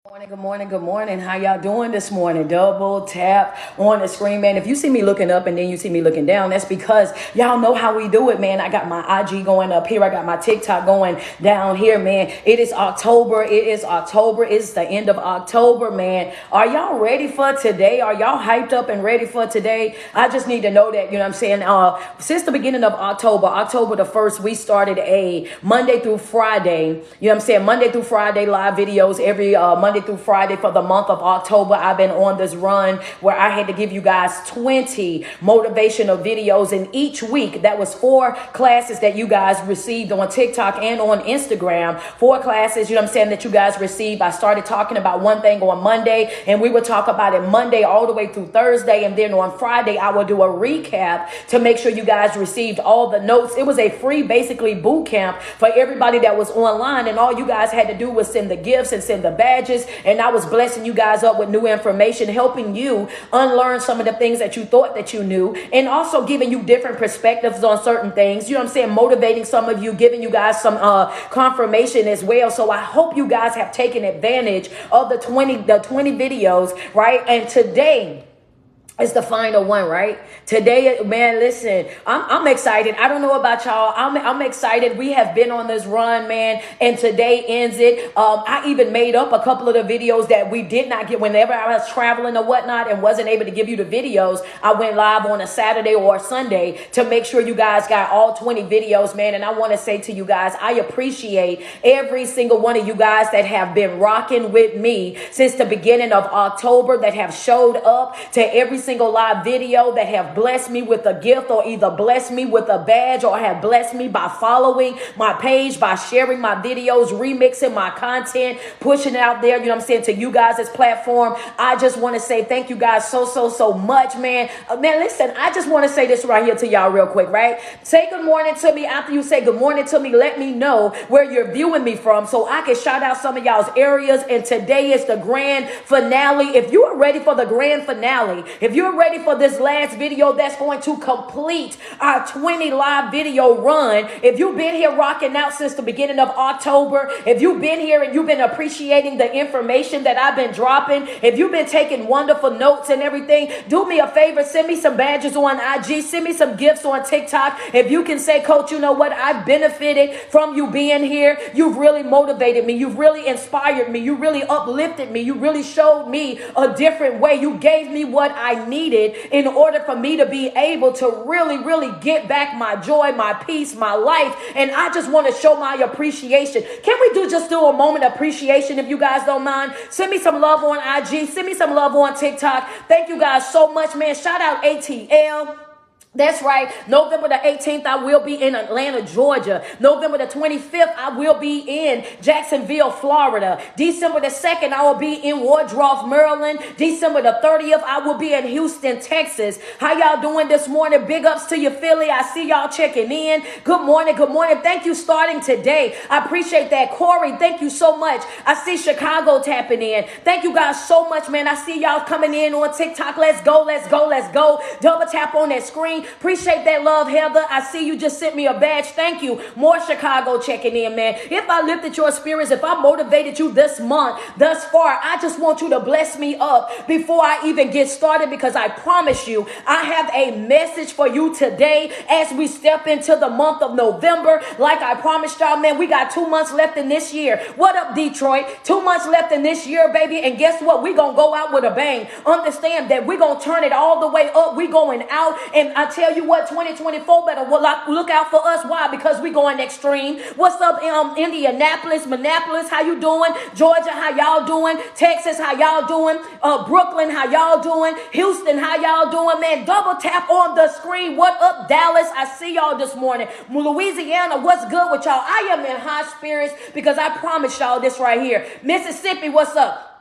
Good morning, good morning. How y'all doing this morning? Double tap on the screen, man. If you see me looking up and then you see me looking down, that's because y'all know how we do it, man. I got my IG going up here. I got my TikTok going down here, man. It is October. It's the end of October, man. Are y'all ready for today? Are y'all hyped up and ready for today? I just need to know that, you know what I'm saying? Since the beginning of October the 1st, we started a Monday through Friday, you know what I'm saying? Monday through Friday live videos every Monday through Friday for the month of October. I've been on this run where I had to give you guys 20 motivational videos in each week. That was 4 classes that you guys received on TikTok and on Instagram. 4 classes, you know what I'm saying, that you guys received. I started talking about one thing on Monday, and we would talk about it Monday all the way through Thursday. And then on Friday, I would do a recap to make sure you guys received all the notes. It was a free, basically, boot camp for everybody that was online. And all you guys had to do was send the gifts and send the badges. And I was blessing you guys up with new information, helping you unlearn some of the things that you thought that you knew, and also giving you different perspectives on certain things. You know what I'm saying? Motivating some of you, giving you guys some confirmation as well. So I hope you guys have taken advantage of the 20 videos, right? And today, it's the final one, right? Today, man, listen, I'm excited. I don't know about y'all. I'm excited. We have been on this run, man, and today ends it. I even made up a couple of the videos that we did not get whenever I was traveling or whatnot and wasn't able to give you the videos. I went live on a Saturday or a Sunday to make sure you guys got all 20 videos, man. And I want to say to you guys, I appreciate every single one of you guys that have been rocking with me since the beginning of October, that have showed up to every single live video, that have blessed me with a gift, or either blessed me with a badge, or have blessed me by following my page, by sharing my videos, remixing my content, pushing it out there, you know what I'm saying, to you guys' as platform. I just want to say thank you guys so much, man. Man, listen, I just want to say this right here to y'all real quick, right? Say good morning to me. After you say good morning to me, let me know where you're viewing me from so I can shout out some of y'all's areas. And today is the grand finale. If you are ready for the grand finale, if you're ready for this last video that's going to complete our 20 live video run, if you've been here rocking out since the beginning of October, if you've been here and you've been appreciating the information that I've been dropping, if you've been taking wonderful notes and everything, do me a favor, send me some badges on IG, send me some gifts on TikTok. If you can say, Coach, you know what, I've benefited from you being here. You've really motivated me. You've really inspired me. You really uplifted me. You really showed me a different way. You gave me what I needed in order for me to be able to really get back my joy, my peace, my life. And I just want to show my appreciation. Can we just do a moment of appreciation, if you guys don't mind? Send me some love on IG. Send me some love on TikTok. Thank you guys so much, man. Shout out ATL. That's right. November the 18th, I will be in Atlanta, Georgia. November the 25th, I will be in Jacksonville, Florida. December the 2nd, I will be in Woodruff, Maryland. December the 30th, I will be in Houston, Texas. How y'all doing this morning? Big ups to you, Philly. I see y'all checking in. Good morning. Good morning. Thank you starting today. I appreciate that. Corey, thank you so much. I see Chicago tapping in. Thank you guys so much, man. I see y'all coming in on TikTok. Let's go. Double tap on that screen. Appreciate that love, Heather. I see you just sent me a badge. Thank you. More Chicago checking in, man. If I lifted your spirits, if I motivated you this month, thus far, I just want you to bless me up before I even get started, because I promise you, I have a message for you today as we step into the month of November. Like I promised y'all, man, we got 2 months left in this year. What up, Detroit? 2 months left in this year, baby. And guess what? We're going to go out with a bang. Understand that we're going to turn it all the way up. We're going out, and I tell you what, 2024 better look out for us. Why? Because we going extreme. What's up, Indianapolis, Minneapolis? How you doing? Georgia, how y'all doing? Texas, how y'all doing? Brooklyn, how y'all doing? Houston, how y'all doing? Man, double tap on the screen. What up, Dallas? I see y'all this morning. Louisiana, what's good with y'all? I am in high spirits because I promise y'all this right here. Mississippi, what's up?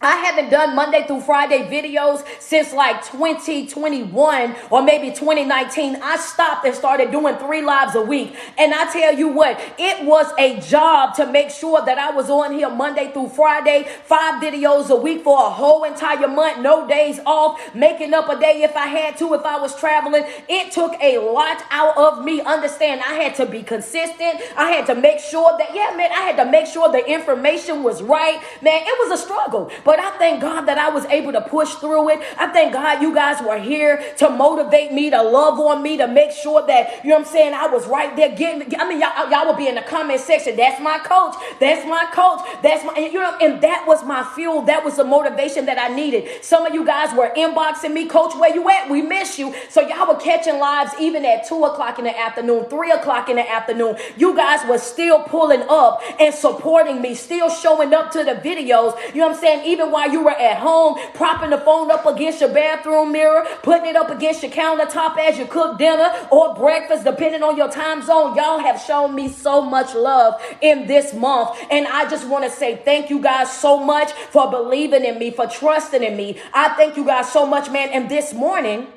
I haven't done Monday through Friday videos since like 2021 or maybe 2019. I stopped and started doing 3 lives a week. And I tell you what, it was a job to make sure that I was on here Monday through Friday, 5 videos a week for a whole entire month, no days off, making up a day if I had to, if I was traveling. It took a lot out of me. Understand, I had to be consistent. I had to make sure that, I had to make sure the information was right. Man, it was a struggle. But I thank God that I was able to push through it. I thank God you guys were here to motivate me, to love on me, to make sure that, I was right there y'all will be in the comment section. That's my coach. That's my coach. That's my, and that was my fuel. That was the motivation that I needed. Some of you guys were inboxing me, coach, where you at? We miss you. So y'all were catching lives even at 2 o'clock in the afternoon, 3 o'clock in the afternoon. You guys were still pulling up and supporting me, still showing up to the videos. Even while you were at home, propping the phone up against your bathroom mirror, putting it up against your countertop as you cook dinner or breakfast, depending on your time zone. Y'all have shown me so much love in this month. And I just want to say thank you guys so much for believing in me, for trusting in me. I thank you guys so much, man. And this morning,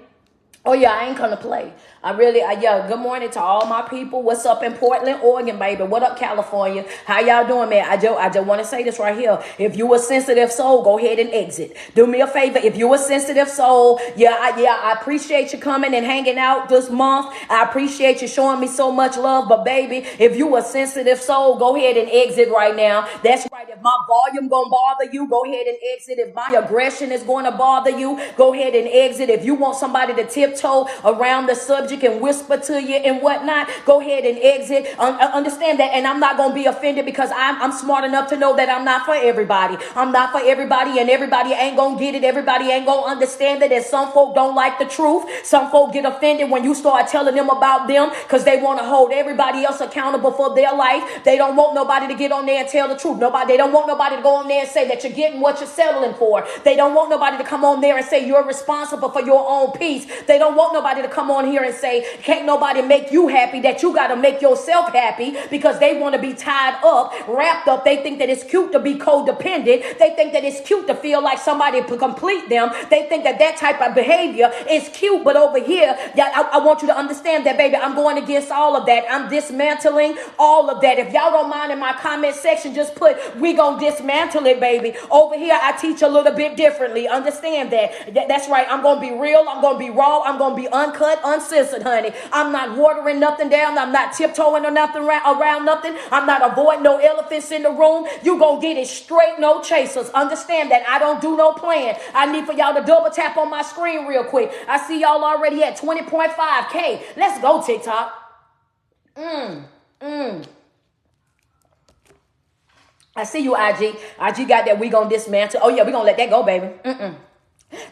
I ain't gonna play. Good morning to all my people. What's up in Portland, Oregon, baby? What up, California? How y'all doing, man? I just want to say this right here. If you a sensitive soul, go ahead and exit. Do me a favor. If you a sensitive soul, I appreciate you coming and hanging out this month. I appreciate you showing me so much love. But baby, if you a sensitive soul, go ahead and exit right now. That's right. If my volume gonna bother you, go ahead and exit. If my aggression is going to bother you, go ahead and exit. If you want somebody to tiptoe around the subject and whisper to you and whatnot, go ahead and exit. Understand that, and I'm not going to be offended because I'm smart enough to know that I'm not for everybody. I'm not for everybody, and everybody ain't going to get it. Everybody ain't going to understand it, and some folk don't like the truth. Some folk get offended when you start telling them about them because they want to hold everybody else accountable for their life. They don't want nobody to get on there and tell the truth. They don't want nobody to go on there and say that you're getting what you're settling for. They don't want nobody to come on there and say you're responsible for your own peace. They don't want nobody to come on here and say can't nobody make you happy, that you got to make yourself happy, because they want to be tied up, wrapped up. They think that it's cute to be codependent. They think that it's cute to feel like somebody to complete them. They think that that type of behavior is cute. But over here, I want you to understand that, baby, I'm going against all of that. I'm dismantling all of that. If y'all don't mind, in my comment section, just put, we gonna dismantle it, baby. Over here, I teach a little bit differently. Understand that. That's right. I'm going to be real. I'm going to be raw. I'm going to be uncut, uncensored, honey. I'm not watering nothing down. I'm not tiptoeing or nothing around nothing. I'm not avoiding no elephants in the room. You gonna get it straight, no chasers. Understand that I don't do no plan. I need for y'all to double tap on my screen real quick. I see y'all already at 20.5K. Let's go, TikTok. I see you, IG. IG got that we gonna dismantle. Oh yeah, we gonna let that go, baby.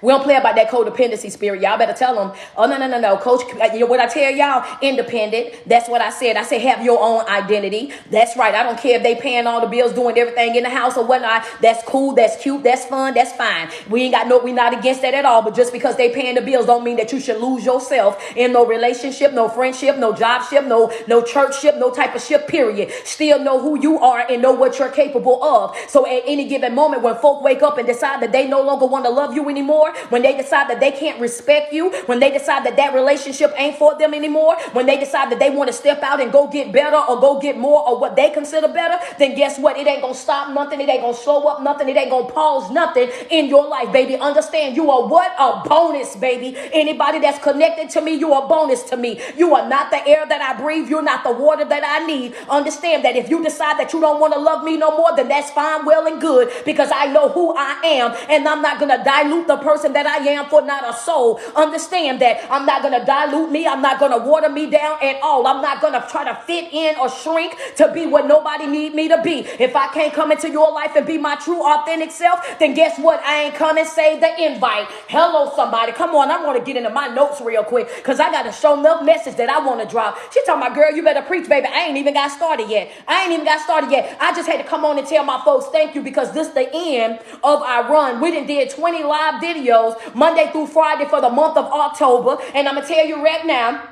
We don't play about that codependency spirit. Y'all better tell them, oh, no. Coach, what I tell y'all, independent. That's what I said. I said, have your own identity. That's right. I don't care if they paying all the bills, doing everything in the house or whatnot. That's cool. That's cute. That's fun. That's fine. We not against that at all. But just because they paying the bills don't mean that you should lose yourself in no relationship, no friendship, no jobship, no churchship, no type of ship, period. Still know who you are and know what you're capable of. So at any given moment, when folk wake up and decide that they no longer want to love you anymore, when they decide that they can't respect you, when they decide that that relationship ain't for them anymore, when they decide that they want to step out and go get better or go get more or what they consider better, then guess what? It ain't going to stop nothing. It ain't going to slow up nothing. It ain't going to pause nothing in your life, baby. Understand, you are what? A bonus, baby. Anybody that's connected to me, you are a bonus to me. You are not the air that I breathe. You're not the water that I need. Understand that if you decide that you don't want to love me no more, then that's fine, well and good, because I know who I am, and I'm not going to dilute the person that I am for not a soul. Understand that I'm not going to dilute me. I'm not going to water me down at all. I'm not going to try to fit in or shrink to be what nobody need me to be. If I can't come into your life and be my true authentic self, then guess what? I ain't coming. Save the invite. Hello, somebody. Come on. I want to get into my notes real quick because I got a show enough message that I want to drop. She talking about, girl, you better preach, baby. I ain't even got started yet. I just had to come on and tell my folks thank you, because this the end of our run. We did 20 live videos Monday through Friday for the month of October. And I'm going to tell you right now,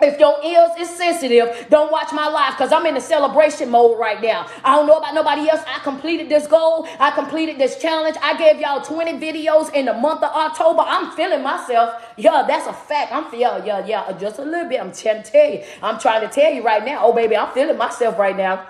If your ears is sensitive, don't watch my live because I'm in the celebration mode right now. I don't know about nobody else. I completed this goal. I completed this challenge. I gave y'all 20 videos in the month of October. I'm feeling myself. Yeah, that's a fact. I'm feeling, yeah, just a little bit. I'm trying to tell you. I'm trying to tell you right now. Oh, baby, I'm feeling myself right now.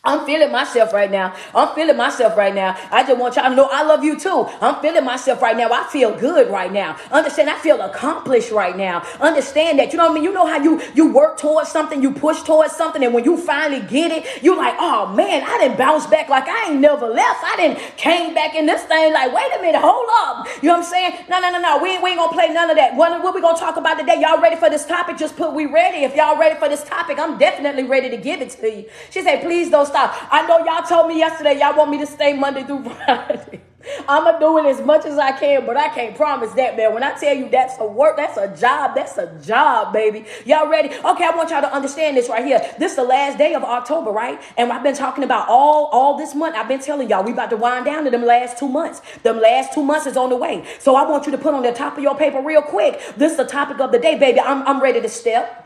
I'm feeling myself right now. I'm feeling myself right now. I just want y'all to know I love you too. I'm feeling myself right now. I feel good right now. Understand, I feel accomplished right now. Understand that, you know what I mean? You know how you work towards something, you push towards something, and when you finally get it, you're like, oh man, I didn't bounce back like I ain't never left. I didn't came back in this thing like, wait a minute, hold up. You know what I'm saying? No. We ain't gonna play none of that. What we gonna talk about today? Y'all ready for this topic? Just put we ready. If y'all ready for this topic, I'm definitely ready to give it to you. She said, please don't stop. I know y'all told me yesterday y'all want me to stay Monday through Friday. I'm going to do it as much as I can, but I can't promise that, man. When I tell you that's a work, that's a job, baby. Y'all ready? Okay, I want y'all to understand this right here. This is the last day of October, right? And I've been talking about all this month. I've been telling y'all we about to wind down to them last 2 months. Them last 2 months is on the way. So I want you to put on the top of your paper real quick. This is the topic of the day, baby. I'm ready to step.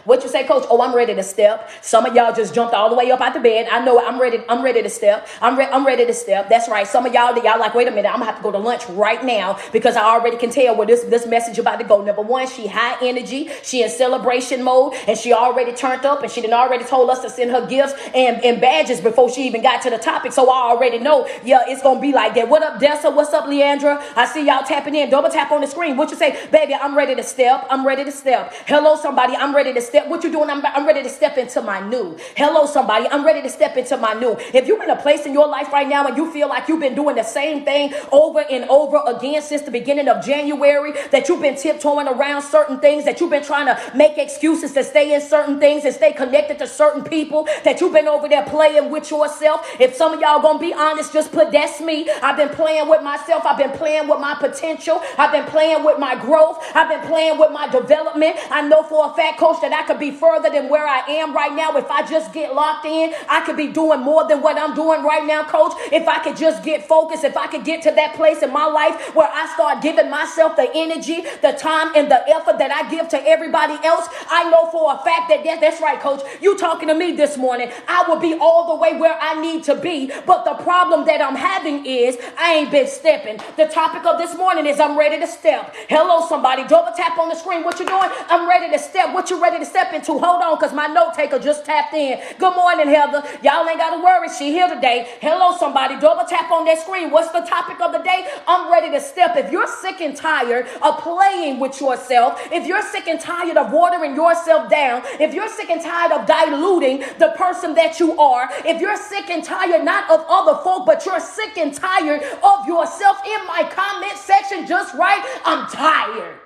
What you say, coach? Oh, I'm ready to step. Some of y'all just jumped all the way up out the bed. I know I'm ready to step. I'm ready to step. That's right. Some of y'all like, wait a minute, I'm gonna have to go to lunch right now because I already can tell where this message about to go. Number one, she high energy, she in celebration mode, and she already turned up, and she done already told us to send her gifts and badges before she even got to the topic. So I already know, yeah, it's gonna be like that. What up, Dessa? What's up, Leandra? I see y'all tapping in. Double tap on the screen. What you say, baby? I'm ready to step. I'm ready to step. Hello, somebody. I'm ready to step. What you doing? I'm ready to step into my new. Hello, somebody. I'm ready to step into my new. If you're in a place in your life right now and you feel like you've been doing the same thing over and over again since the beginning of January, that you've been tiptoeing around certain things, that you've been trying to make excuses to stay in certain things and stay connected to certain people, that you've been over there playing with yourself. If some of y'all gonna be honest, just put that's me. I've been playing with myself. I've been playing with my potential. I've been playing with my growth. I've been playing with my development. I know for a fact, coach, that I could be further than where I am right now. If I just get locked in, I could be doing more than what I'm doing right now, coach. If I could just get focused, if I could get to that place in my life where I start giving myself the energy, the time, and the effort that I give to everybody else, I know for a fact that's right, coach. You talking to me this morning. I will be all the way where I need to be. But the problem that I'm having is I ain't been stepping. The topic of this morning is I'm ready to step. Hello, somebody. Double tap on the screen. What you doing? I'm ready to step. What you ready to step into? Hold on, because my note taker just tapped in. Good morning, Heather. Y'all ain't got to worry. She here today. Hello, somebody. Double tap on that screen. What's the topic of the day? I'm ready to step. If you're sick and tired of playing with yourself, if you're sick and tired of watering yourself down, if you're sick and tired of diluting the person that you are, if you're sick and tired not of other folk, but you're sick and tired of yourself, in my comment section, just write, I'm tired.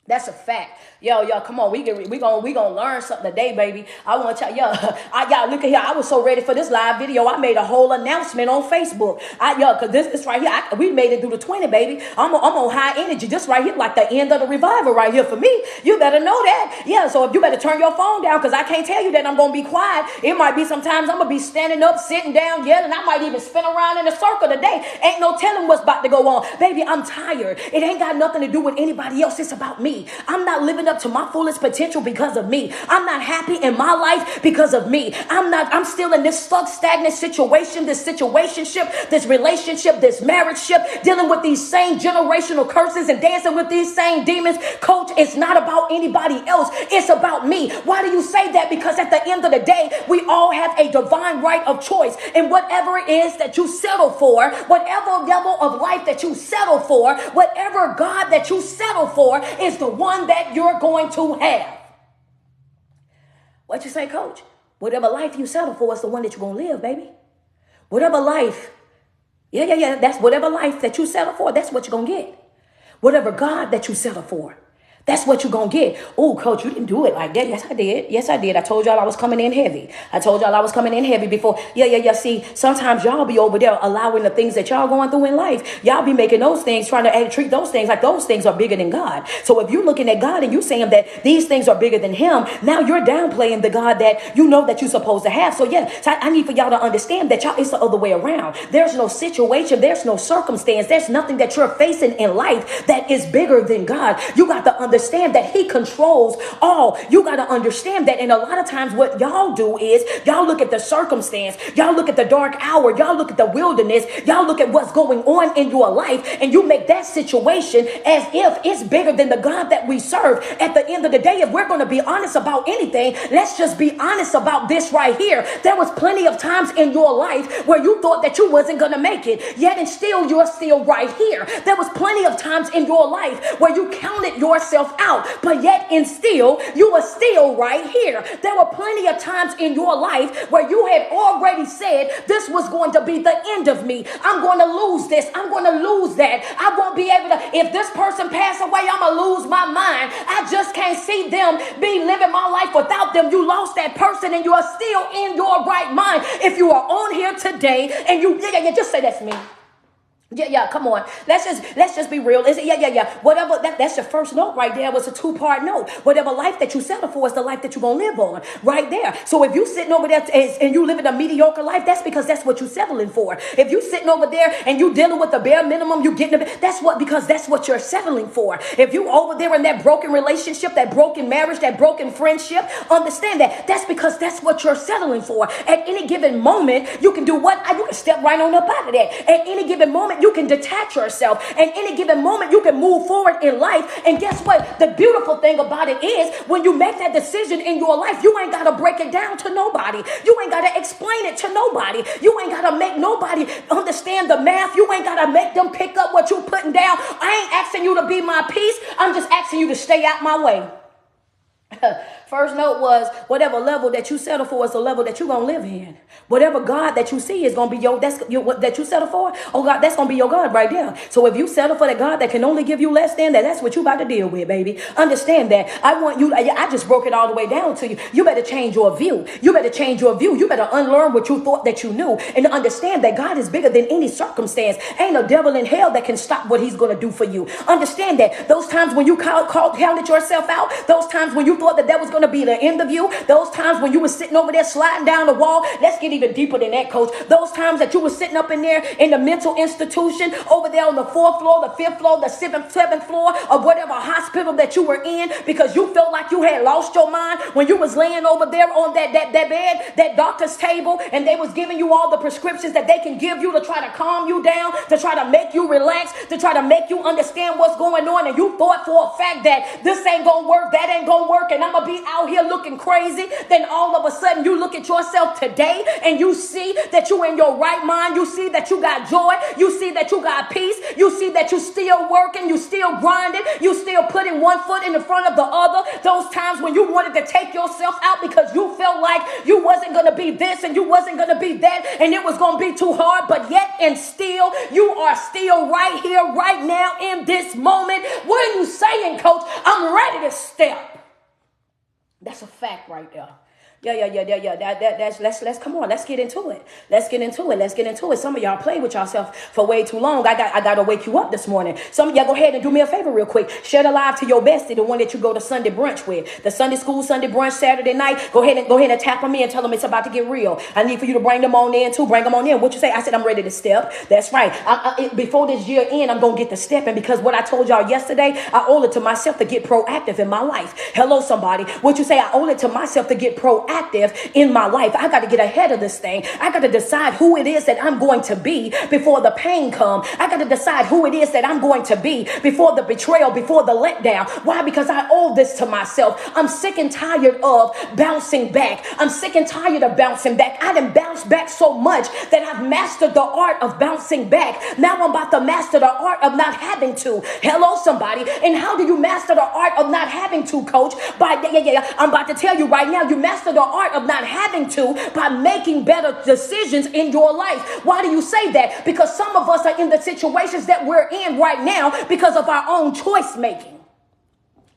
That's a fact. Yo, come on. We gonna learn something today, baby. I want y'all, y'all look at here. I was so ready for this live video. I made a whole announcement on Facebook. Cause this right here, we made it through the 20, baby. I'm on high energy. This right here, like the end of the revival right here for me. You better know that. Yeah, so if you better turn your phone down, because I can't tell you that I'm gonna be quiet. It might be sometimes I'm gonna be standing up, sitting down, yelling. I might even spin around in a circle today. Ain't no telling what's about to go on. Baby, I'm tired. It ain't got nothing to do with anybody else. It's about me. I'm not living up to my fullest potential because of me. I'm not happy in my life because of me. I'm still in this stuck, stagnant situation, this situationship, this relationship, this marriageship, dealing with these same generational curses and dancing with these same demons. Coach, it's not about anybody else. It's about me. Why do you say that? Because at the end of the day, we all have a divine right of choice. And whatever it is that you settle for, whatever level of life that you settle for, whatever God that you settle for is the one that you're going to have. What you say, coach? Whatever life you settle for is the one that you're going to live, baby. Whatever life. Yeah. That's whatever life that you settle for, that's what you're going to get. Whatever God that you settle for, that's what you're going to get. Oh, coach, you didn't do it like that. Yes, I did. Yes, I did. I told y'all I was coming in heavy. Before. Yeah. See, sometimes y'all be over there allowing the things that y'all going through in life. Y'all be making those things, trying to treat those things like those things are bigger than God. So if you're looking at God and you saying that these things are bigger than him, now you're downplaying the God that you know that you're supposed to have. So I need for y'all to understand that it's the other way around. There's no situation. There's no circumstance. There's nothing that you're facing in life that is bigger than God. You got to understand understand that he controls all. You got to understand that. And a lot of times what y'all do is y'all look at the circumstance, y'all look at the dark hour, y'all look at the wilderness, y'all look at what's going on in your life, and you make that situation as if it's bigger than the God that we serve. At the end of the day, if we're going to be honest about anything, let's just be honest about this right here. There was plenty of times in your life where you thought that you wasn't going to make it, yet and still you're still right here. There was plenty of times in your life where you counted yourself out, but yet and still you were still right here. There were plenty of times in your life where you had already said this was going to be the end of me. I'm going to lose this. I'm going to lose that. I won't be able to, if this person pass away, I'm going to lose my mind. I just can't see them be living my life without them. You lost that person and you are still in your right mind. If you are on here today and you, just say that's me. Yeah, come on. Let's just be real. Is it? Yeah. Whatever, that's your first note right there. Was a 2-part note. Whatever life that you settle for is the life that you're going to live on right there. So if you sitting over there and you living a mediocre life, that's because that's what you're settling for. If you sitting over there and you dealing with the bare minimum, you getting because that's what you're settling for. If you over there in that broken relationship, that broken marriage, that broken friendship, understand that's because that's what you're settling for. At any given moment, you can do what? You can step right on up out of that. At any given moment, you can detach yourself. At any given moment, you can move forward in life. And guess what? The beautiful thing about it is when you make that decision in your life, you ain't got to break it down to nobody. You ain't got to explain it to nobody. You ain't got to make nobody understand the math. You ain't got to make them pick up what you putting down. I ain't asking you to be my peace. I'm just asking you to stay out my way. First note was whatever level that you settle for is the level that you're going to live in. Whatever God that you see is going to be that you settle for. Oh God, that's going to be your God right there. So if you settle for the God that can only give you less than that, that's what you about to deal with, baby. Understand that. I just broke it all the way down to you. You better change your view. You better change your view. You better unlearn what you thought that you knew and understand that God is bigger than any circumstance. Ain't a devil in hell that can stop what he's going to do for you. Understand that. Those times when you counted yourself out, those times when you thought that was going to be the end of you, those times when you were sitting over there sliding down the wall, let's get even deeper than that, coach. Those times that you were sitting up in there in the mental institution over there on the 4th floor, the 5th floor, the 7th floor of whatever hospital that you were in because you felt like you had lost your mind when you was laying over there on that bed, that doctor's table, and they was giving you all the prescriptions that they can give you to try to calm you down, to try to make you relax, to try to make you understand what's going on, and you thought for a fact that this ain't gonna work, that ain't gonna work, and I'm gonna be out here looking crazy. Then all of a sudden you look at yourself today and you see that you in your right mind. You see that you got joy. You see that you got peace. You see that you still working. You still grinding. You still putting one foot in the front of the other. Those times when you wanted to take yourself out because you felt like you wasn't going to be this and you wasn't going to be that and it was going to be too hard, but yet and still you are still right here right now in this moment. What are you saying, coach? I'm ready to step. That's a fact right there. Yeah. Let's come on. Let's get into it. Let's get into it. Some of y'all play with yourself for way too long. I got to wake you up this morning. Some of y'all go ahead and do me a favor real quick. Share the live to your bestie, the one that you go to Sunday brunch with, the Sunday school, Sunday brunch, Saturday night. Go ahead and tap on me and tell them it's about to get real. I need for you to bring them on in too. Bring them on in. What you say? I said, I'm ready to step. That's right. Before this year end, I'm going to get the stepping because what I told y'all yesterday, I owe it to myself to get proactive in my life. Hello, somebody. What you say? I owe it to myself to get proactive in my life. I got to get ahead of this thing. I got to decide who it is that I'm going to be before the pain comes. I got to decide who it is that I'm going to be before the betrayal, before the letdown. Why? Because I owe this to myself. I'm sick and tired of bouncing back. I'm sick and tired of bouncing back. I done bounced back so much that I've mastered the art of bouncing back. Now I'm about to master the art of not having to. Hello, somebody. And how do you master the art of not having to, coach? I'm about to tell you right now, you master the art of not having to by making better decisions in your life. Why do you say that? Because some of us are in the situations that we're in right now because of our own choice making,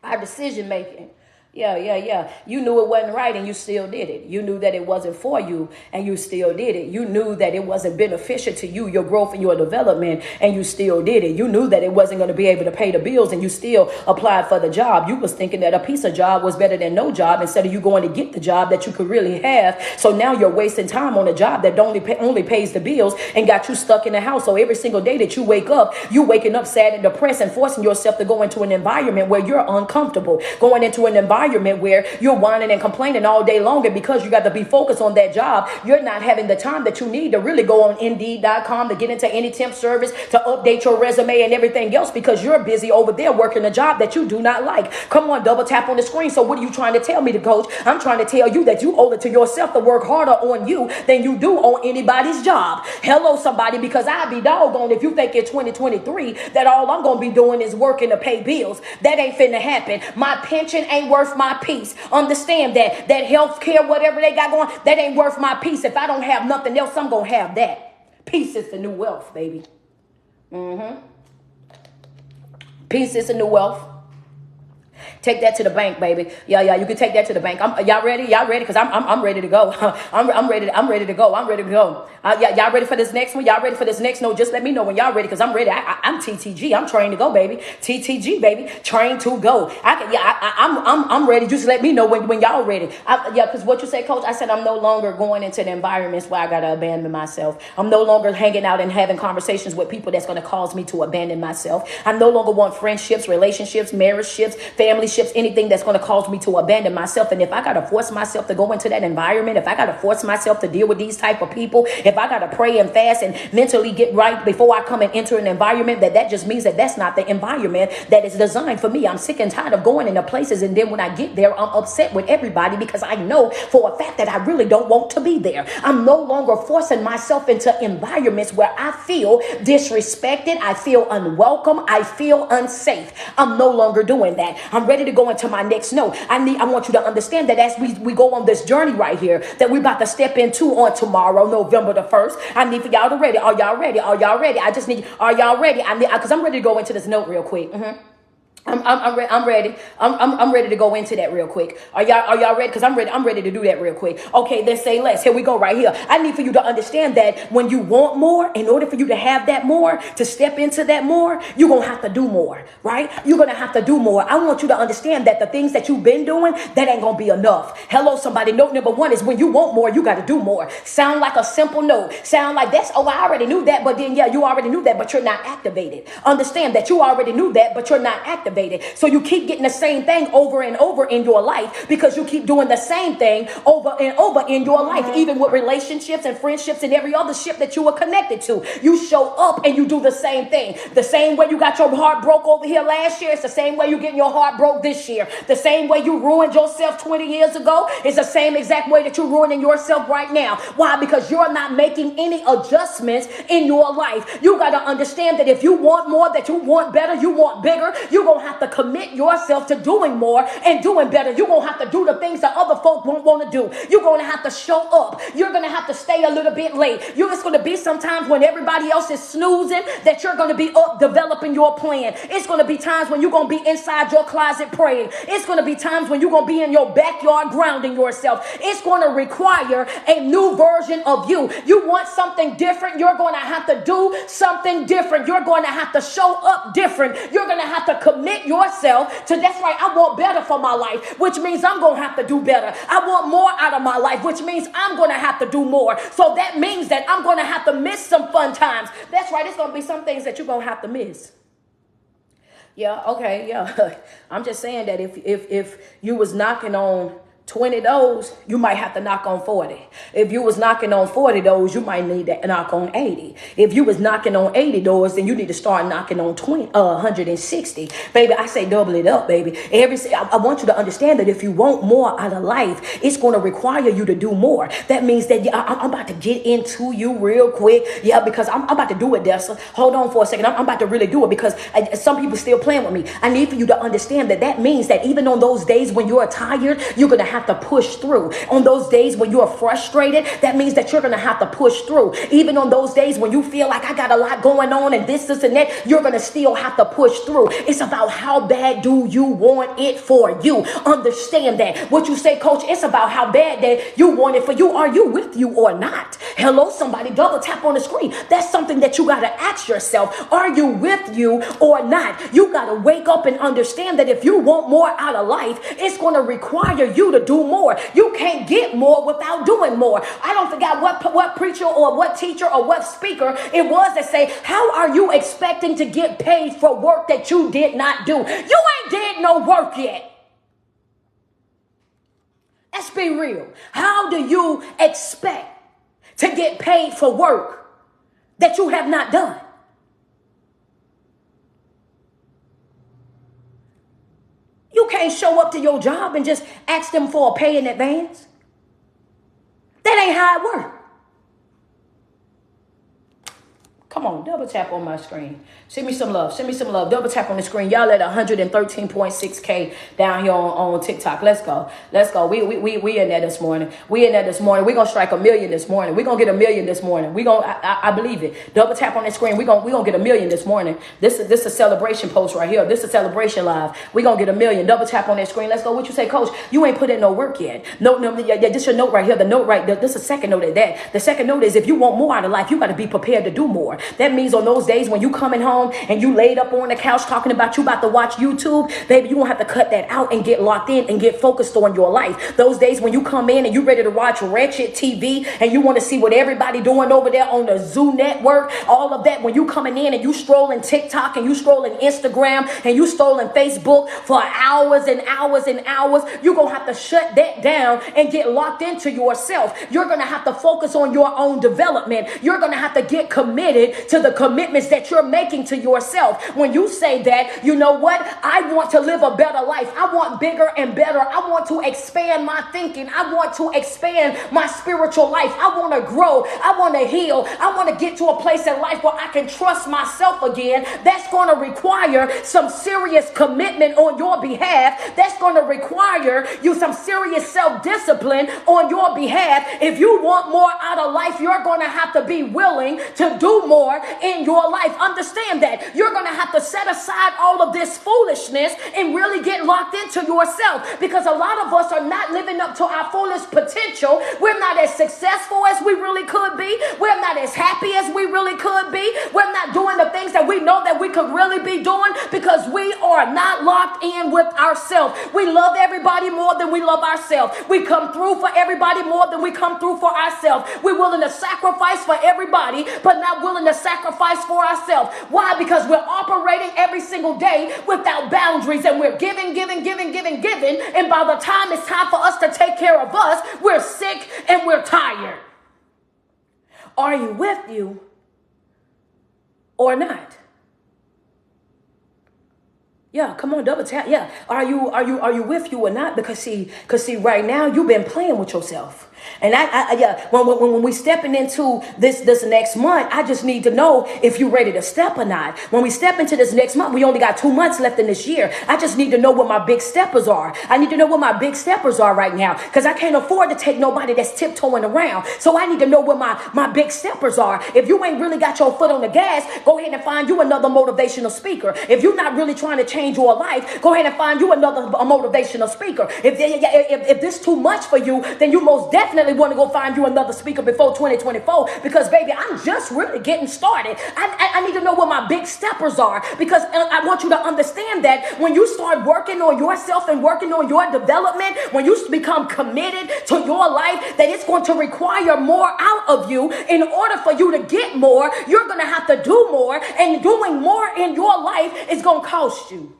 our decision making. Yeah. You knew it wasn't right and you still did it. You knew that it wasn't for you and you still did it. You knew that it wasn't beneficial to you, your growth and your development, and you still did it. You knew that it wasn't going to be able to pay the bills and you still applied for the job. You was thinking that a piece of job was better than no job instead of you going to get the job that you could really have. So now you're wasting time on a job that only pays the bills and got you stuck in the house. So every single day that you wake up, you waking up sad and depressed and forcing yourself to go into an environment where you're uncomfortable, going into an environment where you're whining and complaining all day long, and because you got to be focused on that job, you're not having the time that you need to really go on Indeed.com to get into any temp service, to update your resume and everything else, because you're busy over there working a job that you do not like. Come on, double tap on the screen. So what are you trying to tell me, the coach? I'm trying to tell you that you owe it to yourself to work harder on you than you do on anybody's job. Hello, somebody, because I'd be doggone if you think in 2023 that all I'm going to be doing is working to pay bills. That ain't finna happen. My pension ain't worth my peace. Understand that health care, whatever they got going, that ain't worth my peace. If I don't have nothing else, I'm going to have that. Peace is the new wealth, baby. Peace is the new wealth. Take that to the bank, baby. Yeah. You can take that to the bank. Y'all ready? Y'all ready? Because I'm ready to go. I'm ready to go. I'm ready to go. Y'all ready for this next one? Y'all ready for this next? No, just let me know when y'all ready, because I'm ready. I'm TTG. I'm trained to go, baby. TTG, baby. Trained to go. I'm ready. Just let me know when y'all ready. Because what you say, coach? I said I'm no longer going into the environments where I gotta abandon myself. I'm no longer hanging out and having conversations with people that's gonna cause me to abandon myself. I no longer want friendships, relationships, marriageships, family ships, anything that's going to cause me to abandon myself. And if I got to force myself to go into that environment, if I got to force myself to deal with these type of people, if I got to pray and fast and mentally get right before I come and enter an environment, that just means that that's not the environment that is designed for me. I'm sick and tired of going into places, and then when I get there, I'm upset with everybody because I know for a fact that I really don't want to be there. I'm no longer forcing myself into environments where I feel disrespected, I feel unwelcome, I feel unsafe. I'm no longer doing that. I'm ready to go into my next note. I want you to understand that as we go on this journey right here that we're about to step into on tomorrow, November the 1st, I need for y'all to ready. Are y'all ready? Are y'all ready? Are y'all ready? Because I'm ready to go into this note real quick. I'm ready. I'm ready to go into that real quick. Are y'all ready? Because I'm ready to do that real quick. Okay, then say less. Here we go right here. I need for you to understand that when you want more, in order for you to have that more, to step into that more, you're going to have to do more, right? You're going to have to do more. I want you to understand that the things that you've been doing, that ain't going to be enough. Hello, somebody. Note number one is when you want more, you got to do more. Sound like a simple note. Sound like I already knew that, but then you already knew that, but you're not activated. Understand that you already knew that, but you're not activated. So you keep getting the same thing over and over in your life because you keep doing the same thing over and over in your life, even with relationships and friendships and every other ship that you are connected to. You show up and you do the same thing. The same way you got your heart broke over here last year, it's the same way you getting your heart broke this year. The same way you ruined yourself 20 years ago is the same exact way that you're ruining yourself right now. Why? Because you're not making any adjustments in your life. You got to understand that if you want more, that you want better, you want bigger, you're going to have to commit yourself to doing more and doing better. You're going to have to do the things that other folk won't want to do. You're going to have to show up. You're going to have to stay a little bit late. It's going to be sometimes when everybody else is snoozing that you're going to be up developing your plan. It's going to be times when you're going to be inside your closet praying. It's going to be times when you're going to be in your backyard grounding yourself. It's going to require a new version of you. You want something different, you're going to have to do something different. You're going to have to show up different. You're going to have to commit yourself to, that's right, I want better for my life, which means I'm going to have to do better. I want more out of my life, which means I'm going to have to do more. So that means that I'm going to have to miss some fun times. That's right, it's going to be some things that you're going to have to miss. Yeah, okay, yeah. I'm just saying that if you was knocking on 20 doors, you might have to knock on 40. If you was knocking on 40 doors, you might need to knock on 80. If you was knocking on 80 doors, then you need to start knocking on 160. Baby, I say double it up, baby. I want you to understand that if you want more out of life, it's going to require you to do more. That means that I'm about to get into you real quick. Yeah, because I'm about to do it, Dessa. Hold on for a second. I'm about to really do it because some people still playing with me. I need for you to understand that means that even on those days when you're tired, you're going to have have to push through. On those days when you are frustrated, that means that you're going to have to push through. Even on those days when you feel like I got a lot going on and this and that, you're going to still have to push through. It's about how bad do you want it for you. Understand that. What you say, coach, it's about how bad that you want it for you. Are you with you or not? Hello, somebody, double tap on the screen. That's something that you got to ask yourself. Are you with you or not? You got to wake up and understand that if you want more out of life, it's going to require you to do more. You can't get more without doing more. I don't forget what preacher or what teacher or what speaker it was that say, how are you expecting to get paid for work that you did not do? You ain't did no work yet. Let's be real. How do you expect to get paid for work that you have not done? You can't show up to your job and just ask them for a pay in advance. That ain't how it works. Come on, double tap on my screen. Send me some love. Send me some love. Double tap on the screen. Y'all at 113.6K down here on TikTok. Let's go. Let's go. We in there this morning. We in there this morning. We're gonna strike 1 million this morning. We're gonna get 1 million this morning. I believe it. Double tap on the screen. We're gonna get 1 million this morning. This is a celebration post right here. This is a celebration live. We're gonna get 1 million. Double tap on that screen. Let's go. What you say, coach? You ain't put in no work yet. No, yeah, this your note right here. The note right there. This is a second note of that. The second note is if you want more out of life, you gotta be prepared to do more. That means on those days when you coming home and you laid up on the couch talking about you about to watch YouTube, baby, you won't have to cut that out and get locked in and get focused on your life. Those days when you come in and you ready to watch wretched TV and you want to see what everybody doing over there on the Zoo Network, all of that, when you coming in and you strolling TikTok and you strolling Instagram and you strolling Facebook for hours and hours and hours, you're going to have to shut that down and get locked into yourself. You're going to have to focus on your own development. You're going to have to get committed to the commitments that you're making to yourself. When you say that, you know what? I want to live a better life. I want bigger and better. I want to expand my thinking. I want to expand my spiritual life. I want to grow. I want to heal. I want to get to a place in life where I can trust myself again. That's going to require some serious commitment on your behalf. That's going to require you some serious self-discipline on your behalf. If you want more out of life, you're going to have to be willing to do more in your life. Understand that. You're going to have to set aside all of this foolishness and really get locked into yourself, because a lot of us are not living up to our fullest potential. We're not as successful as we really could be. We're not as happy as we really could be. We're not doing the things that we know that we could really be doing because we are not locked in with ourselves. We love everybody more than we love ourselves. We come through for everybody more than we come through for ourselves. We're willing to sacrifice for everybody, but not willing to sacrifice for ourselves. Why? Because we're operating every single day without boundaries, and we're giving. And by the time it's time for us to take care of us, we're sick and we're tired. Are you with you or not? Yeah, come on, double tap. Yeah, are you with you or not? Because see, right now you've been playing with yourself. And when we stepping into this next month, I just need to know if you're ready to step or not. When we step into this next month, we only got 2 months left in this year. I just need to know what my big steppers are. I need to know what my big steppers are right now, because I can't afford to take nobody that's tiptoeing around. So I need to know what my big steppers are. If you ain't really got your foot on the gas, go ahead and find you another motivational speaker. If you're not really trying to change your life, go ahead and find you another motivational speaker. If this too much for you, then you most definitely want to go find you another speaker before 2024, because baby, I'm just really getting started. I need to know what my big steppers are, because I want you to understand that when you start working on yourself and working on your development, when you become committed to your life, that it's going to require more out of you. In order for you to get more, you're going to have to do more, and doing more in your life is going to cost you.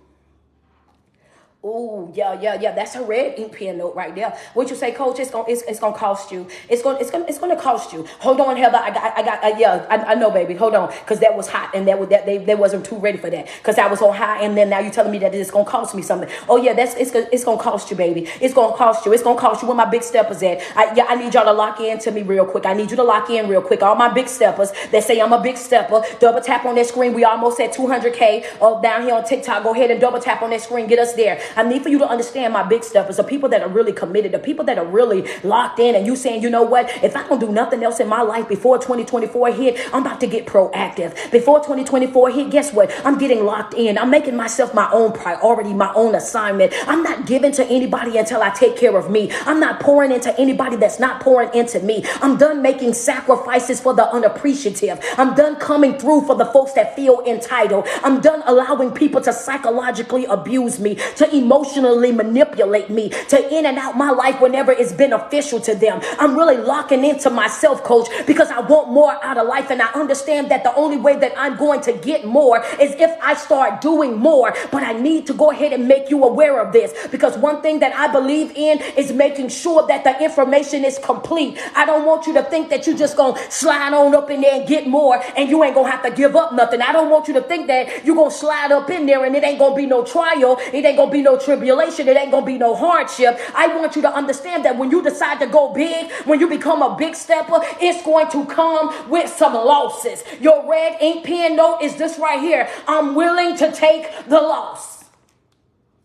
Oh, yeah. That's a red ink pen note right there. What you say, coach? It's gonna cost you. It's gonna cost you. Hold on, Heather. I know, baby. Hold on, because that was hot, and they wasn't too ready for that, because I was on high, and then now you're telling me that it's gonna cost me something. Oh yeah, it's gonna cost you, baby. It's gonna cost you. It's gonna cost you. Where my big steppers at? I need y'all to lock in to me real quick. I need you to lock in real quick. All my big steppers that say I'm a big stepper, double tap on that screen. We almost at 200K down here on TikTok. Go ahead and double tap on that screen. Get us there. I need for you to understand my big steppers, the people that are really committed, the people that are really locked in, and you saying, you know what, if I don't do nothing else in my life before 2024 hit, I'm about to get proactive. Before 2024 hit, guess what? I'm getting locked in. I'm making myself my own priority, my own assignment. I'm not giving to anybody until I take care of me. I'm not pouring into anybody that's not pouring into me. I'm done making sacrifices for the unappreciative. I'm done coming through for the folks that feel entitled. I'm done allowing people to psychologically abuse me, to emotionally manipulate me, to in and out my life whenever it's beneficial to them. I'm really locking into myself, coach, because I want more out of life. And I understand that the only way that I'm going to get more is if I start doing more. But I need to go ahead and make you aware of this, because one thing that I believe in is making sure that the information is complete. I don't want you to think that you just gonna slide on up in there and get more and you ain't gonna have to give up nothing. I don't want you to think that you're gonna slide up in there and it ain't gonna be no trial, it ain't gonna be no tribulation, it ain't gonna be no hardship. I want you to understand that when you decide to go big, when you become a big stepper, it's going to come with some losses. Your red ink pen note is this right here. I'm willing to take the loss.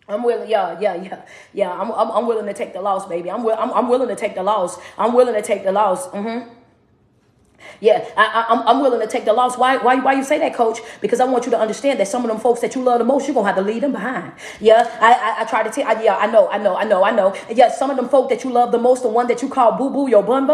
I'm willing, yeah. I'm willing to take the loss, baby. I'm willing to take the loss. I'm willing to take the loss. Yeah, I'm willing to take the loss. Why you say that, coach? Because I want you to understand that some of them folks that you love the most, you're going to have to leave them behind. Yeah, I try to tell, I know. Yeah, some of them folk that you love the most, the one that you call boo-boo, your bun,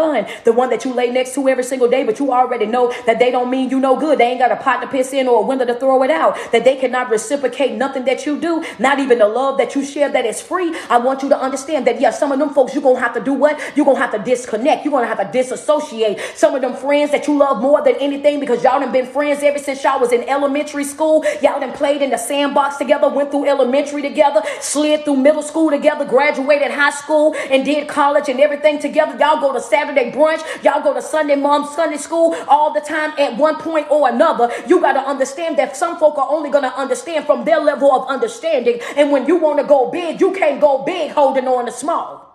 the one that you lay next to every single day, but you already know that they don't mean you no good. They ain't got a pot to piss in or a window to throw it out, that they cannot reciprocate nothing that you do, not even the love that you share that is free. I want you to understand that, yeah, some of them folks, you're going to have to do what? You're going to have to disconnect. You're going to have to disassociate. Some of them friends that you love more than anything, because y'all done been friends ever since y'all was in elementary school. Y'all done played in the sandbox together, went through elementary together, slid through middle school together, graduated high school, and did college and everything together. Y'all go to Saturday brunch. Y'all go to Sunday Sunday school all the time at one point or another. You got to understand that some folk are only going to understand from their level of understanding. And when you want to go big, you can't go big holding on to small.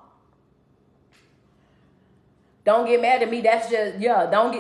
Don't get mad at me. That's just, yeah. Don't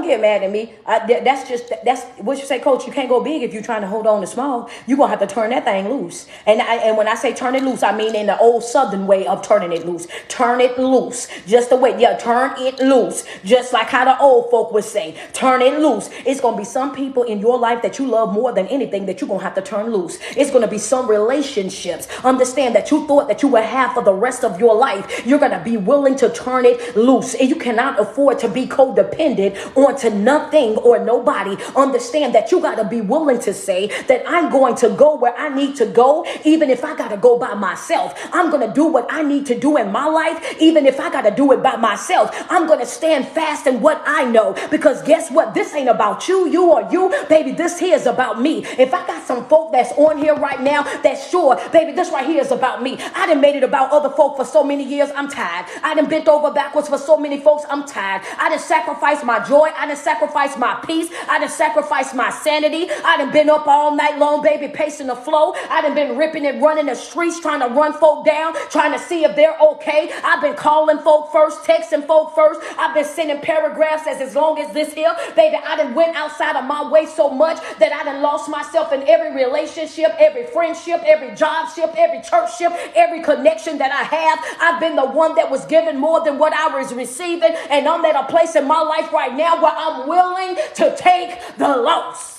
get mad at me. That's what you say, coach. You can't go big if you're trying to hold on to small. You're going to have to turn that thing loose. And when I say turn it loose, I mean in the old Southern way of turning it loose. Turn it loose. Just the way, yeah, turn it loose. Just like how the old folk would say, turn it loose. It's going to be some people in your life that you love more than anything that you're going to have to turn loose. It's going to be some relationships. Understand that you thought that you would have for the rest of your life. You're going to be willing to turn it loose. And you cannot afford to be codependent onto nothing or nobody. Understand that you got to be willing to say that I'm going to go where I need to go, even if I got to go by myself. I'm going to do what I need to do in my life, even if I got to do it by myself. I'm going to stand fast in what I know, because guess what? This ain't about you or you, baby. This here is about me. If I got some folk that's on here right now that's sure, baby, this right here is about me. I done made it about other folk for so many years. I'm tired. I done bent over backwards for so many folks. I'm tired. I done sacrificed my joy. I done sacrificed my peace. I done sacrificed my sanity. I done been up all night long, baby, pacing the flow. I done been ripping and running the streets, trying to run folk down, trying to see if they're okay. I've been calling folk first, texting folk first. I've been sending paragraphs as long as this here. Baby, I done went outside of my way so much that I done lost myself in every relationship, every friendship, every job ship, every church ship, every connection that I have. I've been the one that was given more than what I was receiving. And I'm at a place in my life right now where I'm willing to take the loss.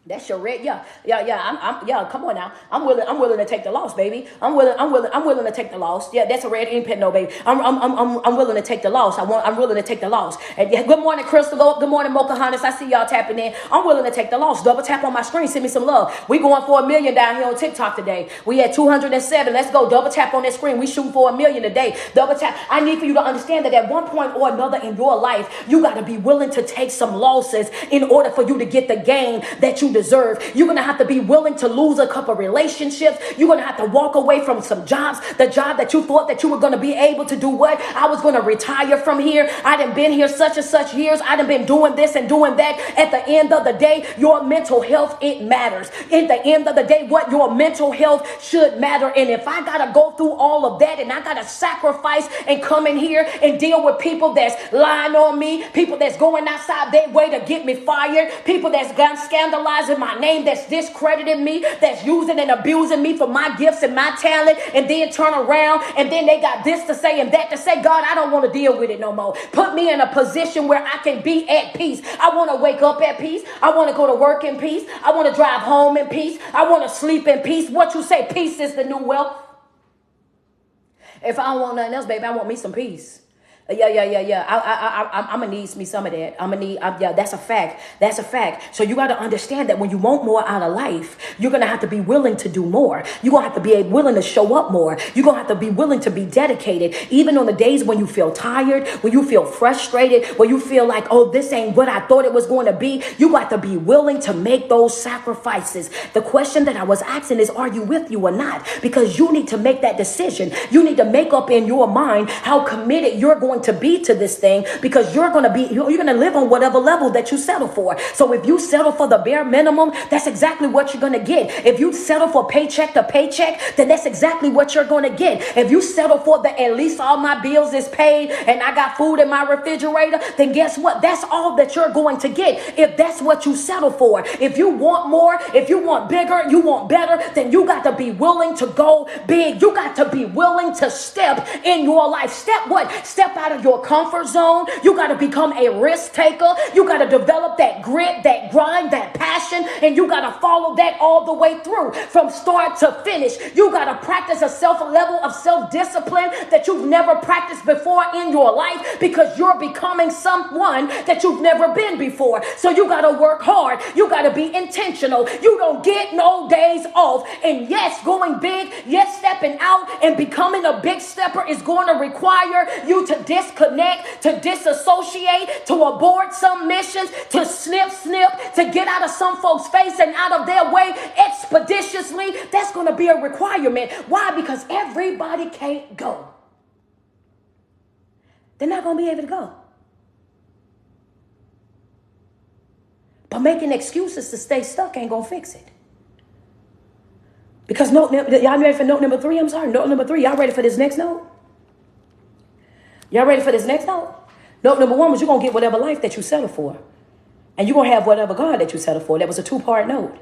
That's your red, yeah. Come on now. I'm willing to take the loss, baby. I'm willing to take the loss. Yeah, that's a red ink pen, no, baby. I'm willing to take the loss. I'm willing to take the loss. And yeah, good morning, Crystal. Good morning, Pocahontas. I see y'all tapping in. I'm willing to take the loss. Double tap on my screen. Send me some love. We going for 1 million down here on TikTok today. We had 207. Let's go. Double tap on that screen. We shooting for 1 million today. Double tap. I need for you to understand that at one point or another in your life, you got to be willing to take some losses in order for you to get the gain that you deserve. You're going to have to be willing to lose a couple relationships. You're going to have to walk away from some jobs. The job that you thought that you were going to be able to do what? I was going to retire from here. I done been here such and such years. I done been doing this and doing that. At the end of the day, your mental health, it matters. At the end of the day, what your mental health should matter. And if I got to go through all of that and I got to sacrifice and come in here and deal with people that's lying on me, people that's going outside their way to get me fired, people that's got scandalized demonizing my name, that's discrediting me, that's using and abusing me for my gifts and my talent, and then turn around and then they got this to say and that to say. God, I don't want to deal with it no more. Put me in a position where I can be at peace. I want to wake up at peace. I want to go to work in peace. I want to drive home in peace. I want to sleep in peace. What you say, peace is the new wealth. If I don't want nothing else, baby, I want me some peace. Yeah. I'm gonna need me some of that. Yeah, that's a fact. That's a fact. So you got to understand that when you want more out of life, you're gonna have to be willing to do more. You're gonna have to be willing to show up more. You're gonna have to be willing to be dedicated, even on the days when you feel tired, when you feel frustrated, when you feel like, oh, this ain't what I thought it was going to be. You got to be willing to make those sacrifices. The question that I was asking is, are you with you or not? Because you need to make that decision. You need to make up in your mind how committed you're going to be to this thing, because you're going to live on whatever level that you settle for. So if you settle for the bare minimum, that's exactly what you're going to get. If you settle for paycheck to paycheck, then that's exactly what you're going to get. If you settle for the at least all my bills is paid and I got food in my refrigerator, then guess what? That's all that you're going to get. If that's what you settle for. If you want more, if you want bigger, you want better, then you got to be willing to go big. You got to be willing to step in your life. Step what? Step out of your comfort zone. You got to become a risk taker. You got to develop that grit, that grind, that passion, and you got to follow that all the way through from start to finish. You got to practice a level of self-discipline that you've never practiced before in your life, because you're becoming someone that you've never been before. So you got to work hard. You got to be intentional. You don't get no days off. And yes, going big, yes, stepping out and becoming a big stepper is going to require you to disconnect, to disassociate, to abort some missions, to snip, to get out of some folks' face and out of their way expeditiously. That's going to be a requirement. Why? Because everybody can't go. They're not going to be able to go. But making excuses to stay stuck ain't going to fix it. Because y'all ready for note number 3? I'm sorry, note number 3. Y'all ready for this next note? Y'all ready for this next note? Note number 1 was you're going to get whatever life that you settle for. And you're going to have whatever God that you settle for. That was a 2-part note.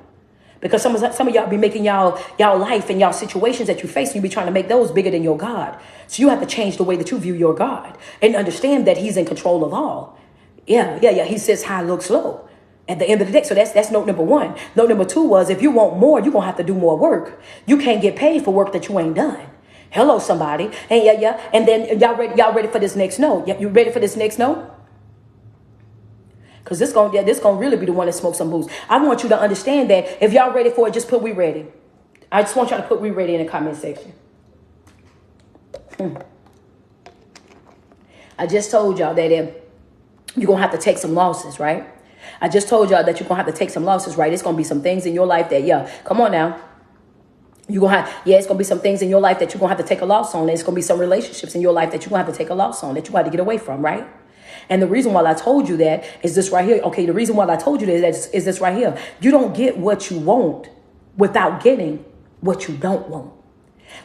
Because some of y'all be making y'all life and y'all situations that you face, and you be trying to make those bigger than your God. So you have to change the way that you view your God and understand that he's in control of all. Yeah. He sits high, looks low at the end of the day. So that's note number 1. Note number 2 was if you want more, you're going to have to do more work. You can't get paid for work that you ain't done. Hello, somebody. And yeah. And then y'all ready for this next note? You ready for this next note? Because this gonna really be the one that smokes some booze. I want you to understand that if y'all ready for it, just put "we ready." I just want y'all to put "we ready" in the comment section. I just told y'all that you're gonna have to take some losses, right? I just told y'all that you're gonna have to take some losses, right? It's gonna be some things in your life that, come on now. You're gonna have, it's gonna be some things in your life that you're gonna have to take a loss on. It's gonna be some relationships in your life that you're gonna have to take a loss on, that you got to get away from, right? And the reason why I told you that is this right here. Okay, the reason why I told you that is this right here. You don't get what you want without getting what you don't want.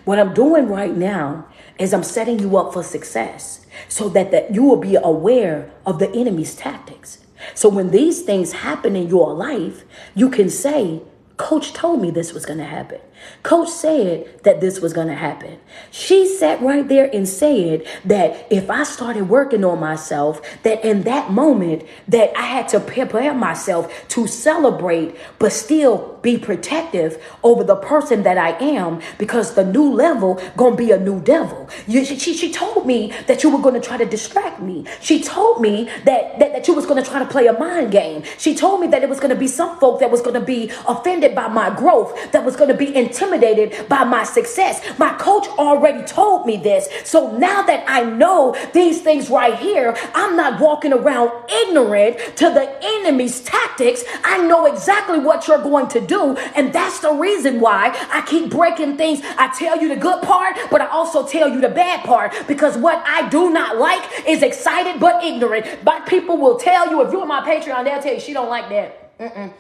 What I'm doing right now is I'm setting you up for success so that you will be aware of the enemy's tactics. So when these things happen in your life, you can say, Coach told me this was going to happen. Coach said that this was going to happen. She sat right there and said that if I started working on myself, that in that moment that I had to prepare myself to celebrate, but still be protective over the person that I am, because the new level going to be a new devil. She told me that you were going to try to distract me. She told me that you was going to try to play a mind game. She told me that it was going to be some folk that was going to be offended by my growth, that was going to be intimidated by my success. My coach already told me this. So now that I know these things right here, I'm not walking around ignorant to the enemy's tactics. I know exactly what you're going to do. And that's the reason why I keep breaking things. I tell you the good part, but I also tell you the bad part, because what I do not like is excited but ignorant. But people will tell you, if you're on my Patreon, they'll tell you she don't like that.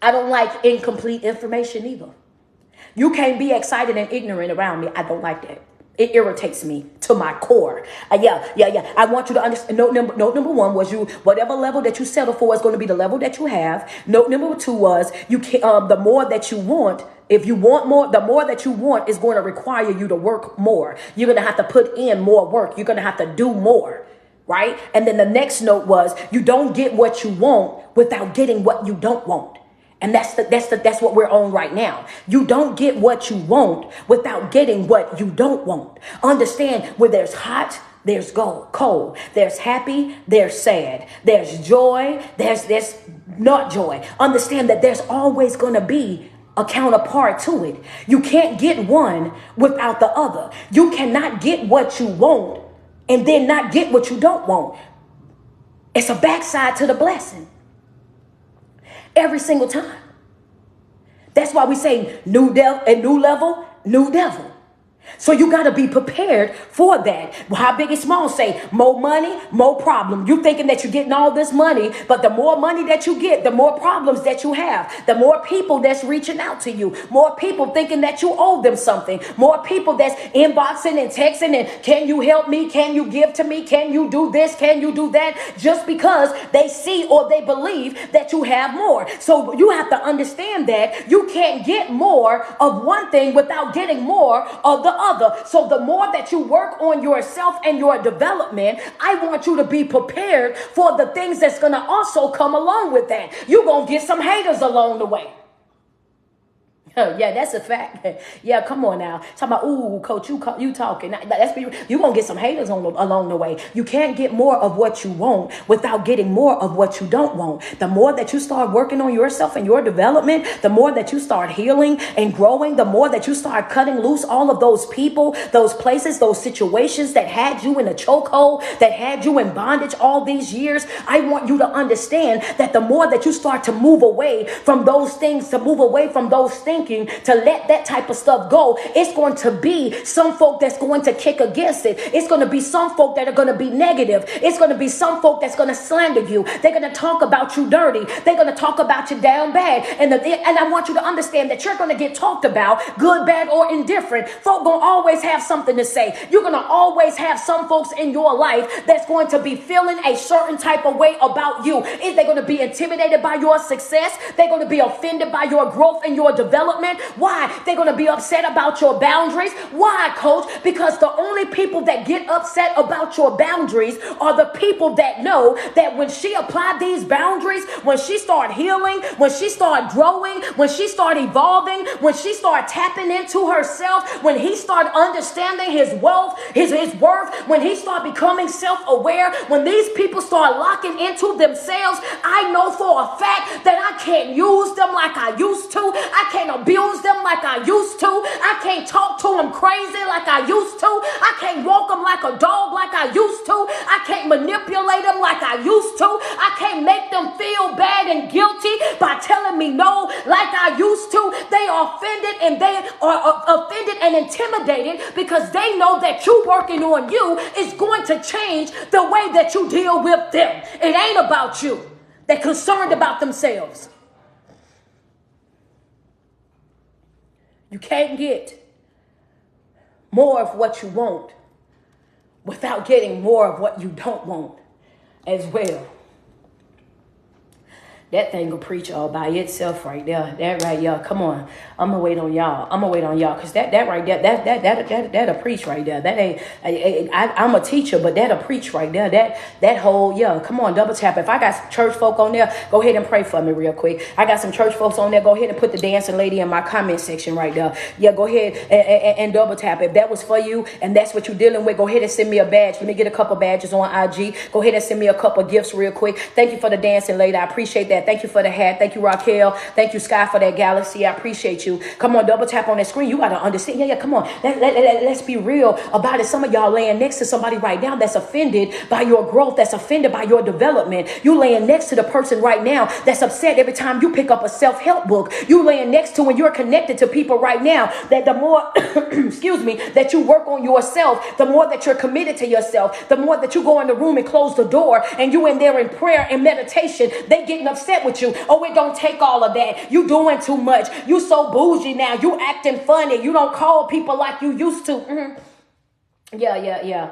I don't like incomplete information either. You can't be excited and ignorant around me. I don't like that. It irritates me to my core. Yeah. I want you to understand. Note number one was whatever level that you settle for is going to be the level that you have. Note number two was the more that you want. If you want more, the more that you want is going to require you to work more. You're going to have to put in more work. You're going to have to do more. Right? And then the next note was you don't get what you want without getting what you don't want. And that's what we're on right now. You don't get what you want without getting what you don't want. Understand, where there's hot, there's cold. There's happy, there's sad. There's joy, there's not joy. Understand that there's always going to be a counterpart to it. You can't get one without the other. You cannot get what you want and then not get what you don't want. It's a backside to the blessing. Every single time. That's why we say new level, new devil. So you got to be prepared for that. How big and small say more money, more problem. You thinking that you're getting all this money, but the more money that you get, the more problems that you have, the more people that's reaching out to you, more people thinking that you owe them something, more people that's inboxing and texting and can you help me? Can you give to me? Can you do this? Can you do that? Just because they see or they believe that you have more. So you have to understand that you can't get more of one thing without getting more of the other. So the more that you work on yourself and your development, I want you to be prepared for the things that's going to also come along with that. You're going to get some haters along the way. Yeah, that's a fact. Yeah, come on now. Talking about, ooh, coach, you talking. You're going to get some haters along the way. You can't get more of what you want without getting more of what you don't want. The more that you start working on yourself and your development, the more that you start healing and growing, the more that you start cutting loose all of those people, those places, those situations that had you in a chokehold, that had you in bondage all these years. I want you to understand that the more that you start to move away from those things, to move away from those thinking, to let that type of stuff go, it's going to be some folk that's going to kick against it. It's going to be some folk that are going to be negative. It's going to be some folk that's going to slander you. They're going to talk about you dirty. They're going to talk about you down bad. And I want you to understand that you're going to get talked about, good, bad, or indifferent. Folk going to always have something to say. You're going to always have some folks in your life that's going to be feeling a certain type of way about you. Is they going to be intimidated by your success? They're going to be offended by your growth and your development. Why? They're going to be upset about your boundaries. Why, coach? Because the only people that get upset about your boundaries are the people that know that when she applied these boundaries, when she started healing, when she started growing, when she started evolving, when she started tapping into herself, when he started understanding his wealth, his worth, when he started becoming self-aware, when these people start locking into themselves, I know for a fact that I can't use them like I used to. I can't abuse them like I used to. I can't talk to them crazy like I used to. I can't walk them like a dog like I used to. I can't manipulate them like I used to. I can't make them feel bad and guilty by telling me no like I used to. They are offended and they are offended and intimidated because they know that you working on you is going to change the way that you deal with them. It ain't about you. They're concerned about themselves. You can't get more of what you want without getting more of what you don't want as well. That thing will preach all by itself right there. That right, y'all. Come on. I'm going to wait on y'all. Because that right there, that'll preach right there. That ain't, I'm a teacher, but that'll preach right there. That whole, yeah, come on, double tap. If I got some church folk on there, go ahead and pray for me real quick. I got some church folks on there. Go ahead and put the dancing lady in my comment section right there. Yeah, go ahead and double tap. If that was for you and that's what you're dealing with, go ahead and send me a badge. Let me get a couple badges on IG. Go ahead and send me a couple gifts real quick. Thank you for the dancing lady. I appreciate that. Thank you for the hat. Thank you, Raquel. Thank you, Sky, for that galaxy. I appreciate you. Come on, double tap on that screen. You got to understand. Yeah, come on. Let's be real about it. Some of y'all laying next to somebody right now that's offended by your growth, that's offended by your development. You laying next to the person right now that's upset every time you pick up a self-help book. You laying next to, when you're connected to people right now, that the more, excuse me, that you work on yourself, the more that you're committed to yourself, the more that you go in the room and close the door and you in there in prayer and meditation, they getting upset with you. Oh, it don't take all of that. You doing too much. You so bougie now. You acting funny. You don't call people like you used to. Yeah.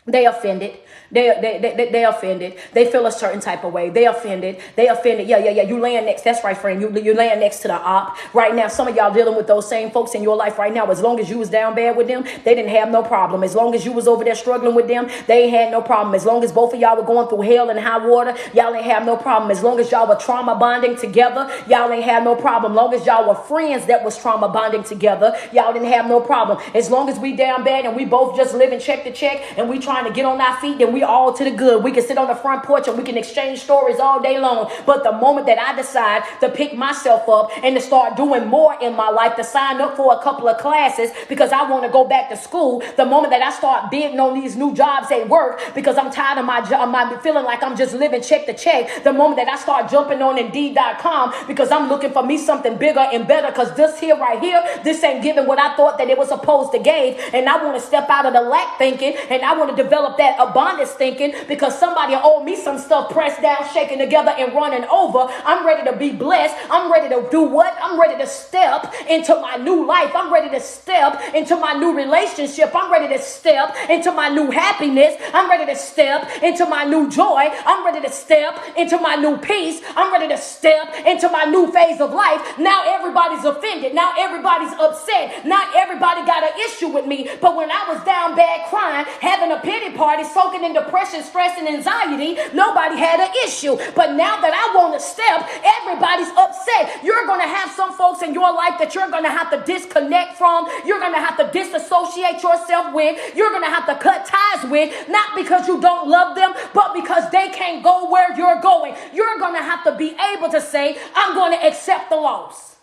They offended. They offended. They feel a certain type of way. They offended. Yeah. You laying next. That's right, friend. You laying next to the op right now. Some of y'all dealing with those same folks in your life right now. As long as you was down bad with them, they didn't have no problem. As long as you was over there struggling with them, they ain't had no problem. As long as both of y'all were going through hell and high water, y'all ain't have no problem. As long as y'all were trauma bonding together, y'all ain't have no problem. Long as y'all were friends that was trauma bonding together, y'all didn't have no problem. As long as we down bad and we both just living check to check and we trying to get on our feet, then we all to the good. We can sit on the front porch and we can exchange stories all day long. But the moment that I decide to pick myself up and to start doing more in my life, to sign up for a couple of classes because I want to go back to school, the moment that I start bidding on these new jobs at work because I'm tired of my job, I'm feeling like I'm just living check to check, the moment that I start jumping on Indeed.com because I'm looking for me something bigger and better because this here right here, this ain't giving what I thought that it was supposed to give, and I want to step out of the lack thinking and I want to develop that abundance thinking because somebody owe me some stuff pressed down, shaken together, and running over. I'm ready to be blessed. I'm ready to do what? I'm ready to step into my new life. I'm ready to step into my new relationship. I'm ready to step into my new happiness. I'm ready to step into my new joy. I'm ready to step into my new peace. I'm ready to step into my new phase of life. Now everybody's offended. Now everybody's upset. Not everybody got an issue with me. But when I was down bad crying, having a pity party, soaking in depression, stress, and anxiety, nobody had an issue. But now that I want to step, everybody's upset. You're going to have some folks in your life that you're going to have to disconnect from. You're going to have to disassociate yourself with. You're going to have to cut ties with, not because you don't love them, but because they can't go where you're going. You're going to have to be able to say, I'm going to accept the loss.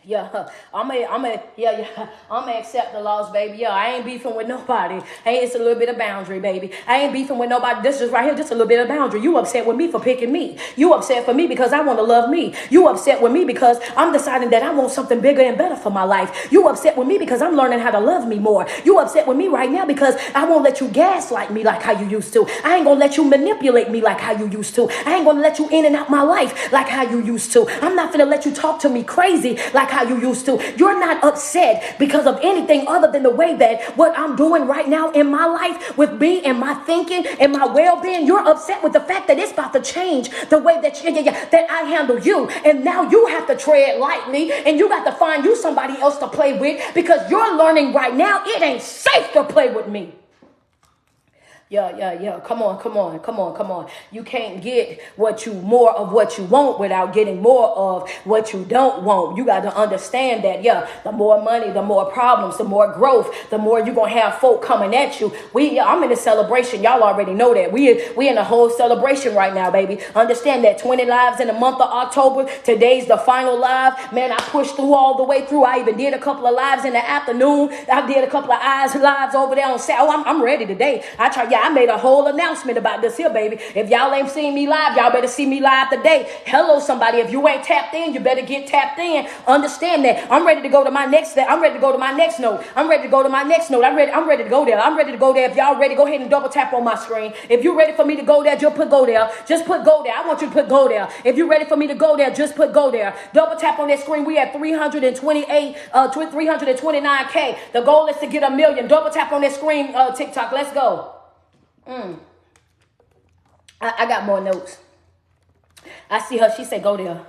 Yeah, I'm gonna accept the loss, baby. Yeah, I ain't beefing with nobody. Hey, it's a little bit of boundary, baby. I ain't beefing with nobody. This is right here, just a little bit of boundary. You upset with me for picking me. You upset with me because I want to love me. You upset with me because I'm deciding that I want something bigger and better for my life. You upset with me because I'm learning how to love me more. You upset with me right now because I won't let you gaslight me like how you used to. I ain't gonna let you manipulate me like how you used to. I ain't gonna let you in and out my life like how you used to. I'm not gonna let you talk to me crazy like how you used to. You're not upset because of anything other than the way that what I'm doing right now in my life with me and my thinking and my well-being. You're upset with the fact that it's about to change the way that that I handle you. And now you have to tread lightly and you got to find you somebody else to play with because you're learning right now it ain't safe to play with me. Yeah. Come on. You can't get more of what you want without getting more of what you don't want. You got to understand that, the more money, the more problems, the more growth, the more you're going to have folk coming at you. I'm in a celebration. Y'all already know that. We in a whole celebration right now, baby. Understand that 20 lives in the month of October. Today's the final live. Man, I pushed through all the way through. I even did a couple of lives in the afternoon. I did a couple of lives over there on Saturday. I'm ready today. I made a whole announcement about this here, baby. If y'all ain't seen me live, y'all better see me live today. Hello, somebody. If you ain't tapped in, you better get tapped in. Understand that. I'm ready to go to my next step. I'm ready to go to my next note. I'm ready to go to my next note. I'm ready to go there. I'm ready to go there. If y'all ready, go ahead and double tap on my screen. If you're ready for me to go there, just put go there. Just put go there. I want you to put go there. If you're ready for me to go there, just put go there. Double tap on that screen. We at 329K. The goal is to get 1 million. Double tap on that screen, TikTok. Let's go. I got more notes. I see her. She said, go there.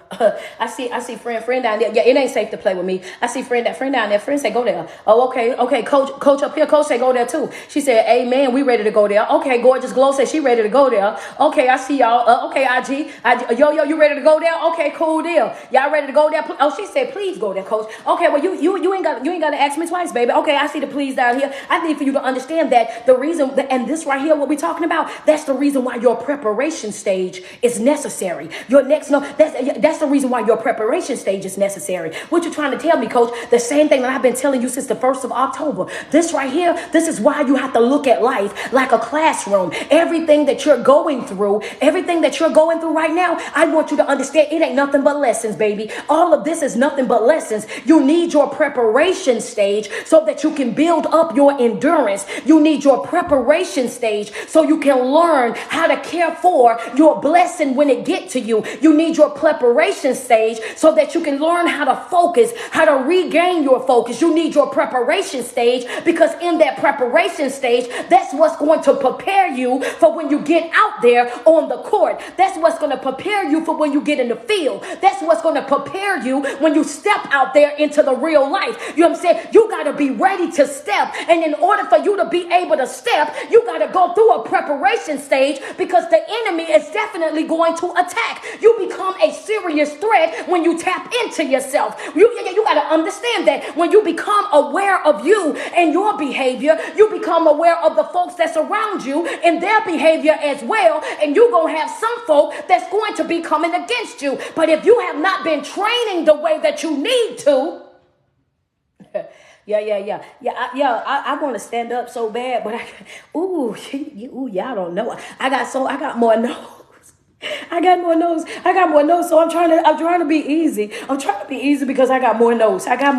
I see friend down there. Yeah, it ain't safe to play with me. I see friend down there. Friend say, go there. Oh, okay. Coach up here. Coach say, go there too. She said, amen. We ready to go there. Okay, gorgeous glow said she ready to go there. Okay, I see y'all. Okay, IG. Yo, you ready to go there? Okay, cool deal. Y'all ready to go there? Oh, she said, please go there, coach. Okay, well, you ain't got to ask me twice, baby. Okay, I see the please down here. I need for you to understand that the reason, and this right here, what we talking about, that's the reason why your preparation stage is necessary. That's the reason why your preparation stage is necessary. What you trying to tell me, coach? The same thing that I've been telling you since the 1st of October. This right here, this is why you have to look at life like a classroom. Everything that you're going through right now, I want you to understand it ain't nothing but lessons, baby. All of this is nothing but lessons. You need your preparation stage so that you can build up your endurance. You need your preparation stage so you can learn how to care for your blessing when it get to you. you. You need your preparation stage so that you can learn how to focus, how to regain your focus. You need your preparation stage because in that preparation stage, that's what's going to prepare you for when you get out there on the court. That's what's going to prepare you for when you get in the field. That's what's going to prepare you when you step out there into the real life. You know what I'm saying? You got to be ready to step. And in order for you to be able to step, you got to go through a preparation stage because the enemy is definitely going to attack. You become a serious threat when you tap into yourself. You got to understand that when you become aware of you and your behavior, you become aware of the folks that's around you and their behavior as well. And you're going to have some folk that's going to be coming against you. But if you have not been training the way that you need to, I want to stand up so bad, but y'all don't know. I got more nose. I got more nose. So I'm trying to be easy. I'm trying to be easy because I got more nose. I got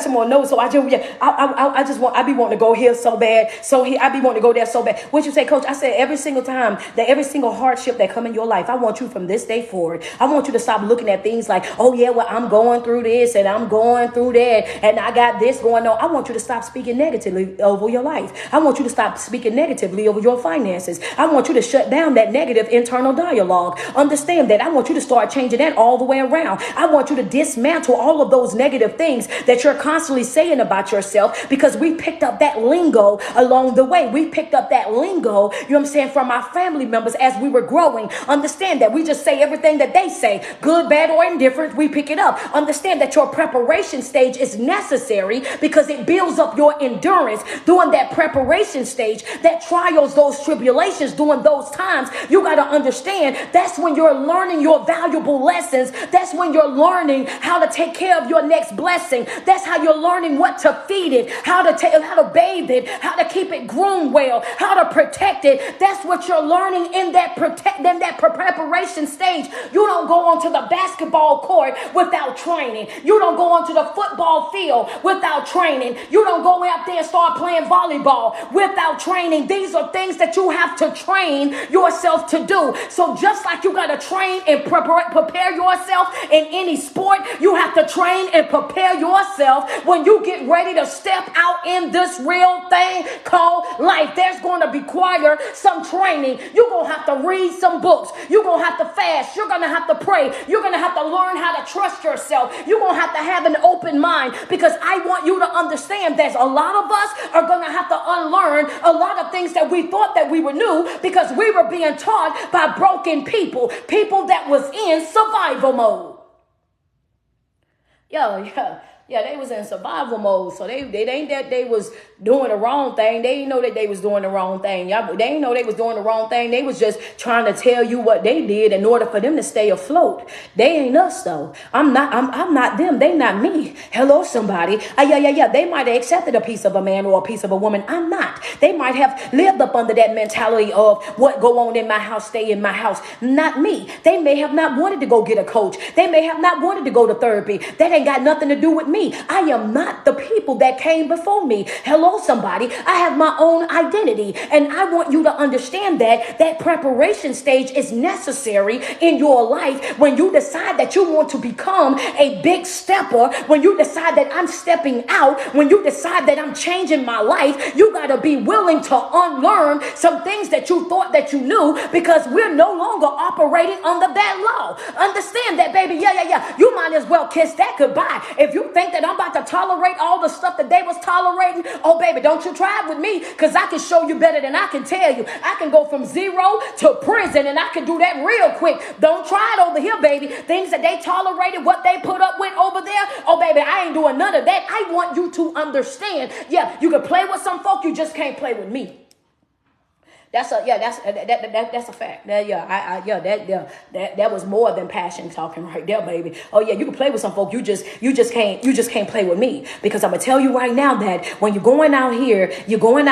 some more nose. So I be wanting to go here so bad. I be wanting to go there so bad. What you say, Coach? I said every single time that every single hardship that come in your life, I want you from this day forward. I want you to stop looking at things like, oh yeah, well, I'm going through this and I'm going through that and I got this going on. I want you to stop speaking negatively over your life. I want you to stop speaking negatively over your finances. I want you to shut down that negative internal dialogue. Understand that. I want you to start changing that all the way around. I want you to dismantle all of those negative things that you're constantly saying about yourself because we picked up that lingo along the way. We picked up that lingo, you know what I'm saying, from our family members as we were growing. Understand that we just say everything that they say, good, bad, or indifferent. We pick it up. Understand that your preparation stage is necessary because it builds up your endurance during that preparation stage, that trials, those tribulations during those times. You got to understand that's when you're learning your valuable lessons. That's when you're learning how to take care of your next blessing. That's how you're learning what to feed it, how to bathe it, how to keep it groomed well, how to protect it. That's what you're learning in that preparation stage. You don't go onto the basketball court without training. You don't go onto the football field without training. You don't go out there and start playing volleyball without training. These are things that you have to train yourself to do. So just like you got to train and prepare yourself in any sport, you have to train and prepare yourself when you get ready to step out in this real thing called life. There's going to require some training. You're going to have to read some books. You're going to have to fast. You're going to have to pray. You're going to have to learn how to trust yourself. You're going to have an open mind because I want you to understand that a lot of us are going to have to unlearn a lot of things that we thought that we were new because we were being taught by broken people that was in survival mode. Yeah, they was in survival mode. So they ain't that they was doing the wrong thing. They didn't know that they was doing the wrong thing. They didn't know they was doing the wrong thing. They was just trying to tell you what they did in order for them to stay afloat. They ain't us though. I'm not them. They not me. Hello, somebody. They might have accepted a piece of a man or a piece of a woman. I'm not. They might have lived up under that mentality of what go on in my house, stay in my house. Not me. They may have not wanted to go get a coach. They may have not wanted to go to therapy. That ain't got nothing to do with me. I am not the people that came before me. Hello, somebody. I have my own identity. And I want you to understand that preparation stage is necessary in your life when you decide that you want to become a big stepper, when you decide that I'm stepping out, when you decide that I'm changing my life. You got to be willing to unlearn some things that you thought that you knew because we're no longer operating under that law. Understand that, baby. You might as well kiss that goodbye. If you think that I'm about to tolerate all the stuff that they was tolerating, oh baby, don't you try it with me because I can show you better than I can tell you. I can go from 0 to prison and I can do that real quick. Don't try it over here, baby. Things that they tolerated, what they put up with over there, oh baby, I ain't doing none of that. I want you to understand. Yeah, you can play with some folk, you just can't play with me. That's a fact. That was more than passion talking right there, baby. Oh yeah, you can play with some folk. You just can't play with me because I'm gonna tell you right now that when you're going out here and you're going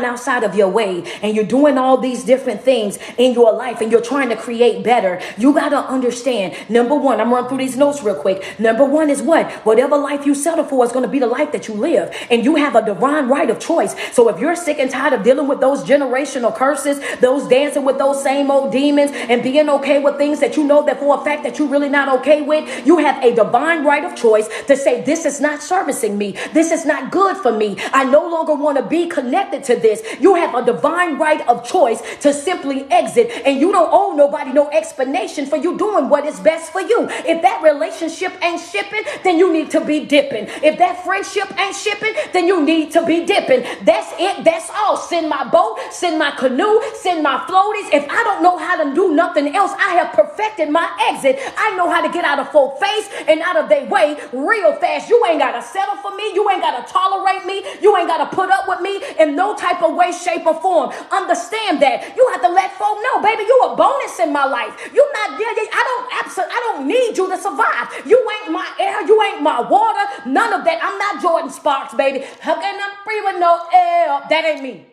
outside of your way and you're doing all these different things in your life and you're trying to create better, you gotta understand. Number one, I'm running through these notes real quick. Number one is what? Whatever life you settle for is gonna be the life that you live, and you have a divine right of choice. So if you're sick and tired of dealing with those generational generational curses, those dancing with those same old demons and being okay with things that you know that for a fact that you're really not okay with, you have a divine right of choice to say, this is not servicing me. This is not good for me. I no longer want to be connected to this. You have a divine right of choice to simply exit, and you don't owe nobody no explanation for you doing what is best for you. If that relationship ain't shipping, then you need to be dipping. If that friendship ain't shipping, then you need to be dipping. That's it. That's all. Send my boat, send my canoe, send my floaties. If I don't know how to do nothing else, I have perfected my exit. I know how to get out of folk face and out of their way real fast. You ain't got to settle for me. You ain't got to tolerate me. You ain't got to put up with me in no type of way, shape, or form. Understand that. You have to let folk know, baby, you a bonus in my life. You not there. I don't need you to survive. You ain't my air. You ain't my water. None of that. I'm not Jordan Sparks, baby. How can I free with no air? That ain't me.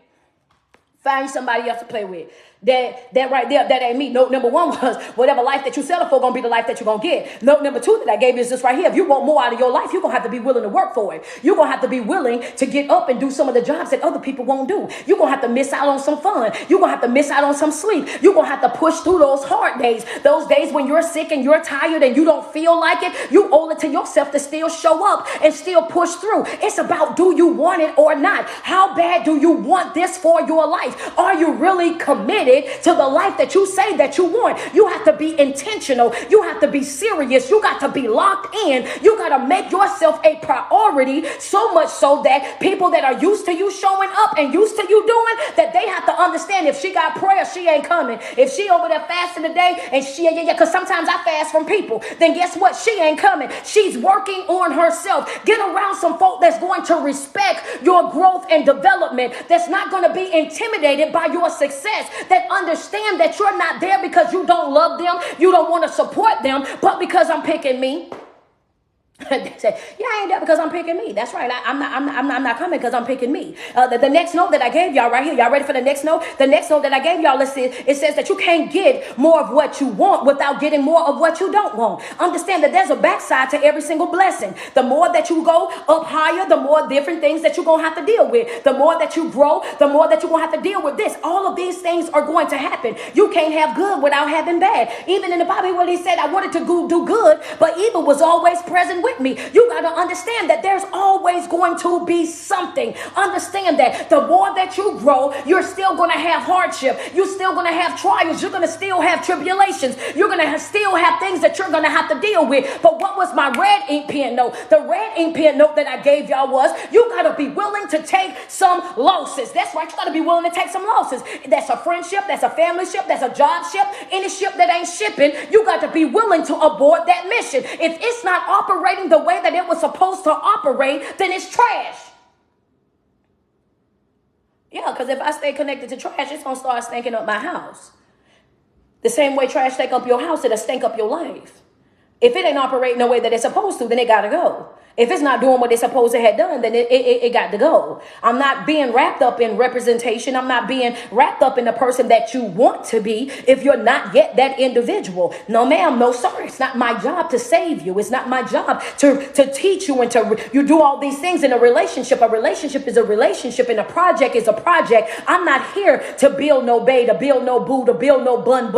Find somebody else to play with. That right there, that ain't me. Note number one was, whatever life that you settle for gonna be the life that you're gonna get. Note number two that I gave you is this right here. If you want more out of your life, you're gonna have to be willing to work for it. You're gonna have to be willing to get up and do some of the jobs that other people won't do. You're gonna have to miss out on some fun. You're gonna have to miss out on some sleep. You're gonna have to push through those hard days. Those days when you're sick and you're tired and you don't feel like it, you owe it to yourself to still show up and still push through. It's about, do you want it or not? How bad do you want this for your life? Are you really committed to the life that you say that you want? You have to be intentional. You have to be serious. You got to be locked in. You got to make yourself a priority, so much so that people that are used to you showing up and used to you doing that, they have to understand, if she got prayer, she ain't coming. If she over there fasting today and because sometimes I fast from people, then guess what? She ain't coming. She's working on herself. Get around some folk that's going to respect your growth and development, that's not going to be intimidated by your success, that understand that you're not there because you don't love them, you don't want to support them, but because I'm picking me. They say, yeah, I ain't there because I'm picking me. That's right. I'm not coming because I'm picking me. The next note that I gave y'all right here. Y'all ready for the next note? The next note that I gave y'all, it says that you can't get more of what you want without getting more of what you don't want. Understand that there's a backside to every single blessing. The more that you go up higher, the more different things that you're going to have to deal with. The more that you grow, the more that you're going to have to deal with this. All of these things are going to happen. You can't have good without having bad. Even in the Bible, when he said, I wanted to do good, but evil was always present with me. You got to understand that there's always going to be something. Understand that the more that you grow, you're still going to have hardship. You're still going to have trials. You're going to still have tribulations. You're going to still have things that you're going to have to deal with. But what was my red ink pen note? The red ink pen note that I gave y'all was, you got to be willing to take some losses. That's right. You got to be willing to take some losses. That's a friendship. That's a family ship. That's a job ship. Any ship that ain't shipping, you got to be willing to abort that mission. If it's not operating the way that it was supposed to operate, then it's trash. Yeah, because if I stay connected to trash, it's going to start stinking up my house. The same way trash stink up your house, it'll stink up your life. If it ain't operating the way that it's supposed to, then it got to go. If it's not doing what it's supposed to have done, then it got to go. I'm not being wrapped up in representation. I'm not being wrapped up in the person that you want to be if you're not yet that individual. No, ma'am. No, sir. It's not my job to save you. It's not my job to teach you and you do all these things in a relationship. A relationship is a relationship and a project is a project. I'm not here to build no bae, to build no boo, to build no bun.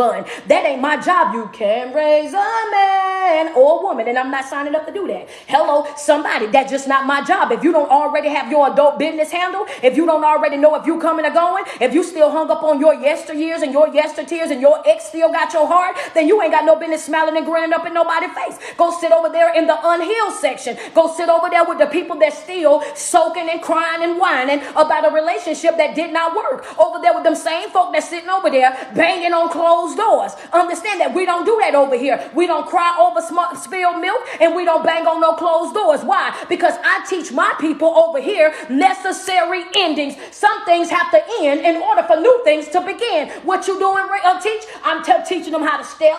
That ain't my job. You can raise a man or a woman, and I'm not signing up to do that. Hello, somebody, that's just not my job. If you don't already have your adult business handled, if you don't already know if you coming or going, if you still hung up on your yesteryears and your yestertears and your ex still got your heart, then you ain't got no business smiling and grinning up in nobody's face. Go sit over there in the unhealed section. Go sit over there with the people that still soaking and crying and whining about a relationship that did not work. Over there with them same folk that's sitting over there banging on closed doors. Understand that we don't do that over here. We don't cry over spilled milk and we don't bang on no closed doors. Why? Because I teach my people over here necessary endings. Some things have to end in order for new things to begin. What you doing, teach? I'm teaching them how to step.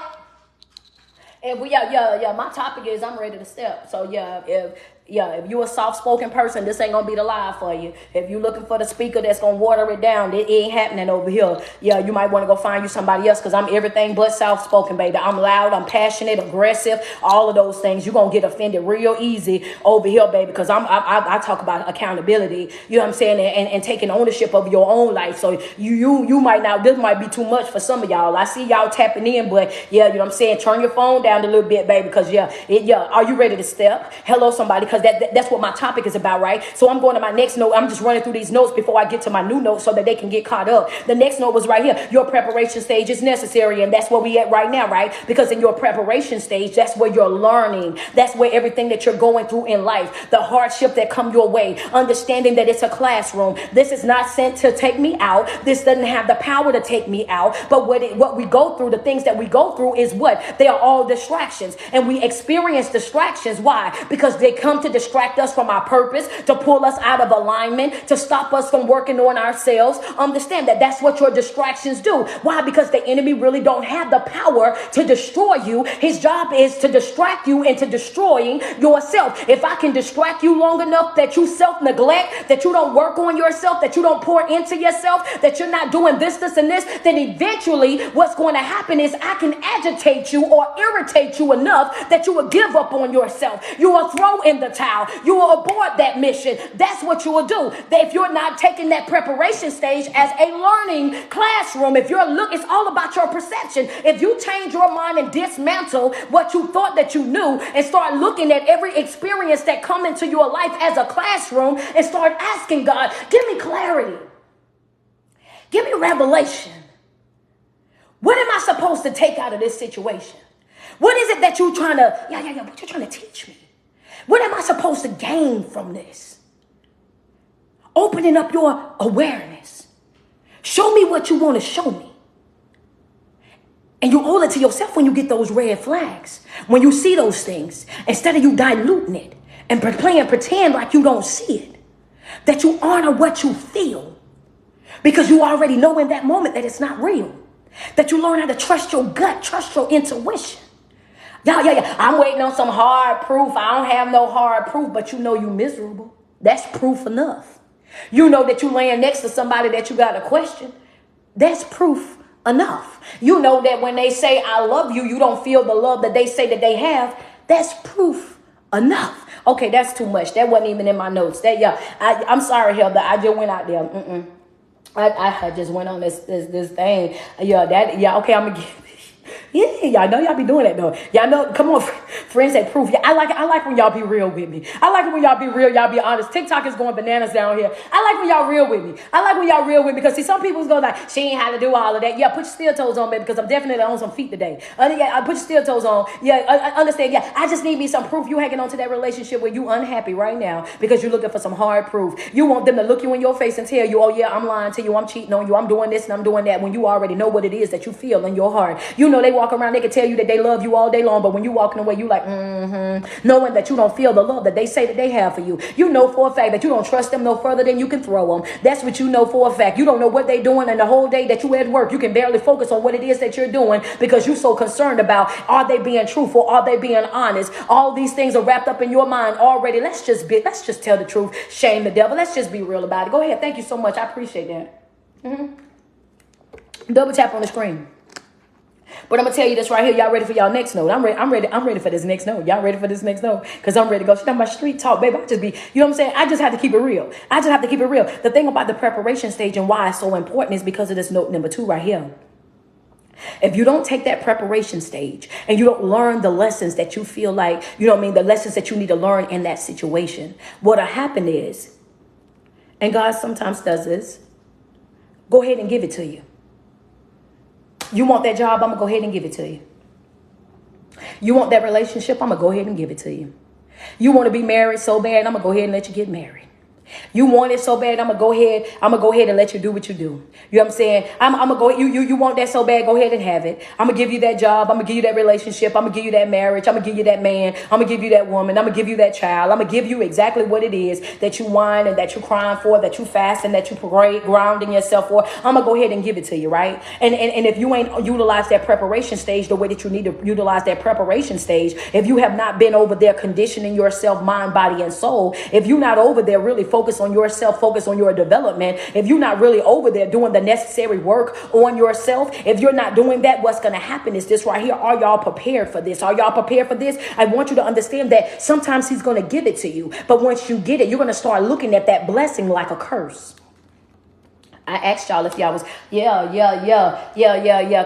And my topic is I'm ready to step. So yeah, if Yeah, if you're a soft-spoken person, this ain't gonna be the live for you. If you're looking for the speaker that's gonna water it down, it ain't happening over here. Yeah, you might want to go find you somebody else, because I'm everything but soft-spoken, baby. I'm loud, I'm passionate, aggressive, all of those things. You're gonna get offended real easy over here, baby, because I talk about accountability, you know what I'm saying, and taking ownership of your own life. So you might not, this might be too much for some of y'all. I see y'all tapping in, but yeah, you know what I'm saying, turn your phone down a little bit, baby, because are you ready to step? Hello, somebody, because that's what my topic is about, right? So I'm going to my next note. I'm just running through these notes before I get to my new notes so that they can get caught up. The next note was right here. Your preparation stage is necessary, and that's where we at right now, right? Because in your preparation stage, that's where you're learning. That's where everything that you're going through in life, the hardship that come your way, understanding that it's a classroom. This is not sent to take me out. This doesn't have the power to take me out. But what we go through, the things that we go through is what? They are all distractions, and we experience distractions. Why? Because they come to distract us from our purpose, to pull us out of alignment, to stop us from working on ourselves. Understand that that's what your distractions do. Why? Because the enemy really don't have the power to destroy you. His job is to distract you into destroying yourself. If I can distract you long enough that you self-neglect, that you don't work on yourself, that you don't pour into yourself, that you're not doing this, and this, then eventually what's going to happen is I can agitate you or irritate you enough that you will give up on yourself. You will throw in the towel. You will abort that mission. That's what you will do. That if you're not taking that preparation stage as a learning classroom, if you're it's all about your perception. If you change your mind and dismantle what you thought that you knew and start looking at every experience that come into your life as a classroom and start asking God, give me clarity. Give me revelation. What am I supposed to take out of this situation? What is it that you're trying to, what you're trying to teach me? What am I supposed to gain from this? Opening up your awareness. Show me what you want to show me. And you owe it to yourself when you get those red flags. When you see those things, instead of you diluting it and playing pretend like you don't see it, that you honor what you feel, because you already know in that moment that it's not real. That you learn how to trust your gut, trust your intuition. Yeah. I'm waiting on some hard proof. I don't have no hard proof, but you know you miserable. That's proof enough. You know that you laying next to somebody that you got a question. That's proof enough. You know that when they say I love you, you don't feel the love that they say that they have. That's proof enough. Okay, that's too much. That wasn't even in my notes. I'm sorry, Heather. I just went out there. I just went on this thing. Okay, I'm gonna get. Yeah, y'all know y'all be doing that though. Y'all know, come on, friends say proof. Yeah, I like when y'all be real with me. I like it when y'all be real, y'all be honest. TikTok is going bananas down here. I like when y'all real with me. I like when y'all real with me, because see, some people's go like, she ain't how to do all of that. Yeah, put your steel toes on, baby, because I'm definitely on some feet today. I put your steel toes on. Yeah, I understand. Yeah, I just need me some proof. You hanging on to that relationship where you unhappy right now because you're looking for some hard proof. You want them to look you in your face and tell you, oh yeah, I'm lying to you, I'm cheating on you, I'm doing this and I'm doing that, when you already know what it is that you feel in your heart. You know they walk around, they can tell you that they love you all day long, but when you walking away, you like, knowing that you don't feel the love that they say that they have for you. You know for a fact that you don't trust them no further than you can throw them. That's what you know for a fact. You don't know what they doing, and the whole day that you at work, you can barely focus on what it is that you're doing because you're so concerned about, are they being truthful? Are they being honest? All these things are wrapped up in your mind already. Let's just tell the truth. Shame the devil. Let's just be real about it. Go ahead. Thank you so much. I appreciate that. Double tap on the screen. But I'm gonna tell you this right here. Y'all ready for y'all next note? I'm ready for this next note. Y'all ready for this next note? Because I'm ready to go. She's talking about street talk, baby. I just be, you know what I'm saying? I just have to keep it real. The thing about the preparation stage and why it's so important is because of this note number 2 right here. If you don't take that preparation stage and you don't learn the lessons that you feel like, you know what I mean, the lessons that you need to learn in that situation, what'll happen is, and God sometimes does this, go ahead and give it to you. You want that job? I'm going to go ahead and give it to you. You want that relationship? I'm going to go ahead and give it to you. You want to be married so bad? I'm going to go ahead and let you get married. You want it so bad, I'm gonna go ahead and let you do what you do. You know what I'm saying? I'm gonna go, you want that so bad, go ahead and have it. I'm gonna give you that job, I'm gonna give you that relationship, I'm gonna give you that marriage, I'm gonna give you that man, I'm gonna give you that woman, I'm gonna give you that child, I'm gonna give you exactly what it is that you whine and that you crying for, that you fast and that you pray, grounding yourself for. I'm gonna go ahead and give it to you, right? And if you ain't utilized that preparation stage the way that you need to utilize that preparation stage, if you have not been over there conditioning yourself, mind, body, and soul, if you're not over there really focused on yourself, focus on your development, if you're not really over there doing the necessary work on yourself, if you're not doing that, what's going to happen is this right here. Are y'all prepared for this? Are y'all prepared for this? I want you to understand that sometimes he's going to give it to you, but once you get it, you're going to start looking at that blessing like a curse. I asked y'all if y'all was, yeah.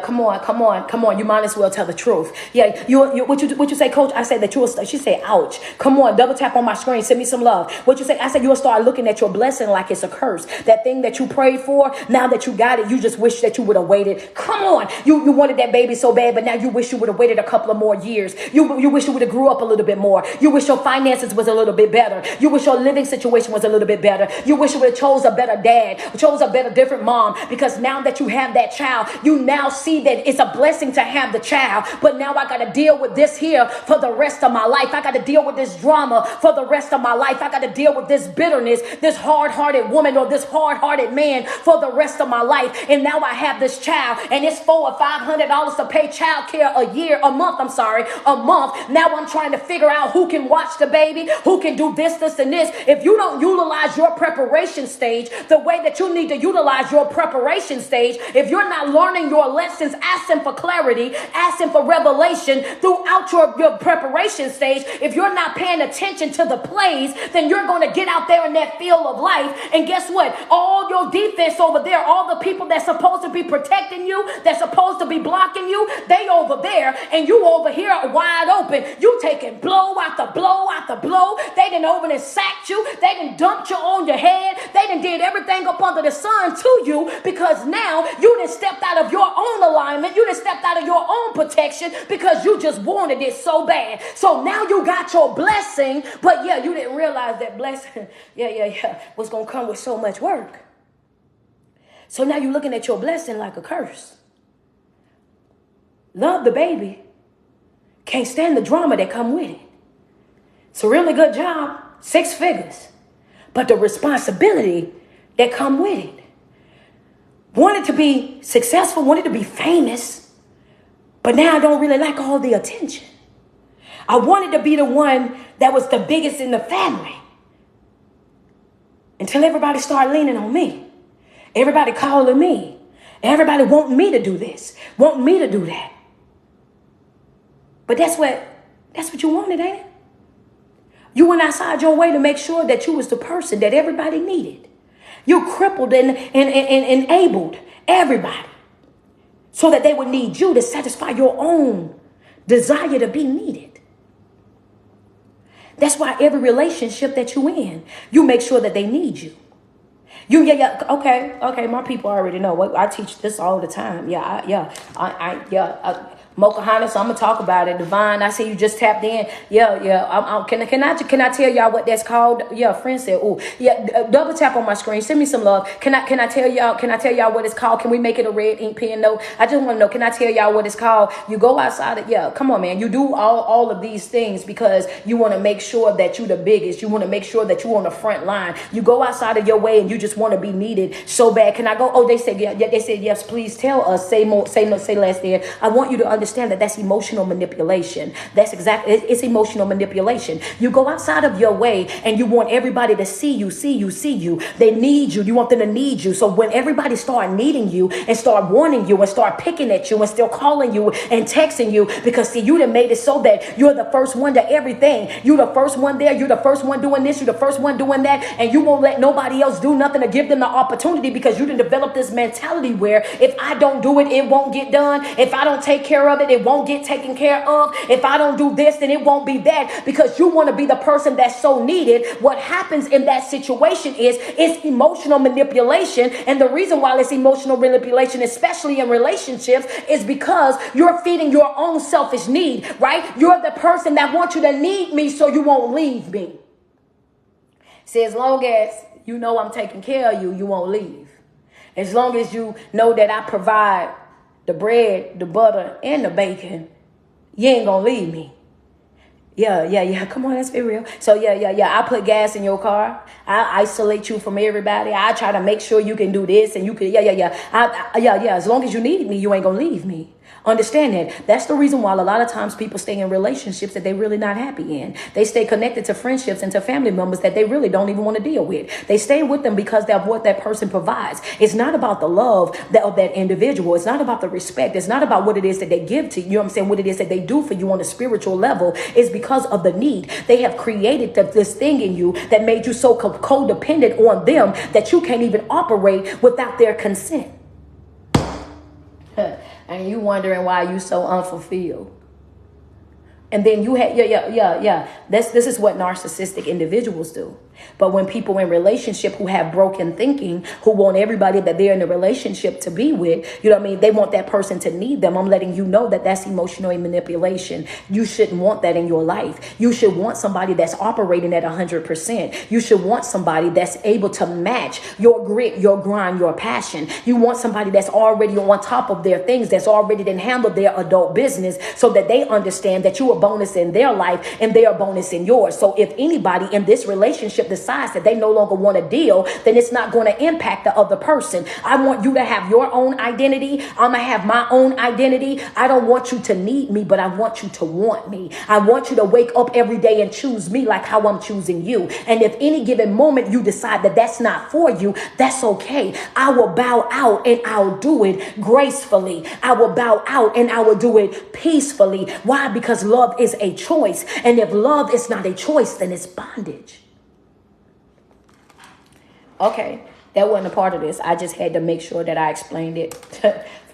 Come on. You might as well tell the truth. Yeah, what you say, coach? I said that she said, ouch. Come on, double tap on my screen. Send me some love. What you say? I said you'll start looking at your blessing like it's a curse. That thing that you prayed for, now that you got it, you just wish that you would have waited. Come on. You wanted that baby so bad, but now you wish you would have waited a couple of more years. You wish you would have grew up a little bit more. You wish your finances was a little bit better. You wish your living situation was a little bit better. You wish you would have chose a better dad, chose a different mom, because now that you have that child, you now see that it's a blessing to have the child, but now I got to deal with this here for the rest of my life. I got to deal with this drama for the rest of my life. I got to deal with this bitterness, this hard-hearted woman or this hard-hearted man for the rest of my life. And now I have this child and it's $400 or $500 to pay child care a month. Now I'm trying to figure out who can watch the baby, who can do this, and this. If you don't utilize your preparation stage the way that you need to utilize your preparation stage, if you're not learning your lessons, asking for clarity, asking for revelation throughout your preparation stage, if you're not paying attention to the plays, then you're going to get out there in that field of life. And guess what? All your defense over there, all the people that's supposed to be protecting you, that's supposed to be blocking you, they over there and you over here wide open. You taking blow after blow after blow. They done over and sacked you. They done dumped you on your head. They done did everything up under the sun to you, because now you done stepped out of your own alignment. You done stepped out of your own protection because you just wanted it so bad. So now you got your blessing, but you didn't realize that blessing, was going to come with so much work. So now you're looking at your blessing like a curse. Love the baby. Can't stand the drama that come with it. It's a really good job, 6 figures. But the responsibility that come with it. Wanted to be successful, wanted to be famous, but now I don't really like all the attention. I wanted to be the one that was the biggest in the family until everybody started leaning on me. Everybody calling me. Everybody wanting me to do this, wanting me to do that. But that's what you wanted, ain't it? You went outside your way to make sure that you was the person that everybody needed. You crippled and enabled everybody so that they would need you to satisfy your own desire to be needed. That's why every relationship that you in, you make sure that they need you. Okay, my people already know. I teach this all the time. Mocha Highness, I'm gonna talk about it. Divine, I see you just tapped in. Can I tell y'all what that's called? Yeah, friend said, double tap on my screen. Send me some love. Can I tell y'all what it's called? Can we make it a red ink pen? No, I just want to know. Can I tell y'all what it's called? You go outside. Come on, man. You do all of these things because you want to make sure that you're the biggest. You want to make sure that you're on the front line. You go outside of your way and you just want to be needed so bad. Can I go? Oh, they said They said yes. Please tell us. Say more. Say no. Say less. There. I want you to understand that that's emotional manipulation. It's emotional manipulation. You go outside of your way and you want everybody to see you. They need you. You want them to need you. So when everybody start needing you and start wanting you and start picking at you and still calling you and texting you, because see, you done made it so that you're the first one to everything. You're the first one there. You're the first one doing this. You're the first one doing that. And you won't let nobody else do nothing to give them the opportunity, because you done develop this mentality where if I don't do it, it won't get done. If I don't take care of it, it won't get taken care of. If I don't do this, then it won't be that, because you want to be the person that's so needed. What happens in that situation is it's emotional manipulation. And the reason why it's emotional manipulation, especially in relationships, is because you're feeding your own selfish need, right? You're the person that wants you to need me so you won't leave me. See, as long as you know I'm taking care of you, you won't leave. As long as you know that I provide the bread, the butter, and the bacon, you ain't gonna leave me. Yeah. Come on, let's be real. So yeah. I put gas in your car. I isolate you from everybody. I try to make sure you can do this and you can. Yeah. As long as you need me, you ain't gonna leave me. Understand that. That's the reason why a lot of times people stay in relationships that they're really not happy in. They stay connected to friendships and to family members that they really don't even want to deal with. They stay with them because of what that person provides. It's not about the love of that individual. It's not about the respect. It's not about what it is that they give to you. You know what I'm saying? What it is that they do for you on a spiritual level is because of the need. They have created this thing in you that made you so codependent on them that you can't even operate without their consent. And you wondering why you so unfulfilled. And then you had, This is what narcissistic individuals do. But when people in relationship who have broken thinking, who want everybody that they're in a relationship to be with, you know what I mean? They want that person to need them. I'm letting you know that that's emotional manipulation. You shouldn't want that in your life. You should want somebody that's operating at 100%. You should want somebody that's able to match your grit, your grind, your passion. You want somebody that's already on top of their things, that's already then handled their adult business so that they understand that you are a bonus in their life and they are a bonus in yours. So if anybody in this relationship decides that they no longer want to deal, then it's not going to impact the other person. I want you to have your own identity. I'm going to have my own identity. I don't want you to need me, but I want you to want me. I want you to wake up every day and choose me like how I'm choosing you. And if any given moment you decide that that's not for you, that's okay. I will bow out and I'll do it gracefully. I will bow out and I will do it peacefully. Why? Because love is a choice. And if love is not a choice, then it's bondage. Okay, that wasn't a part of this. I just had to make sure that I explained it.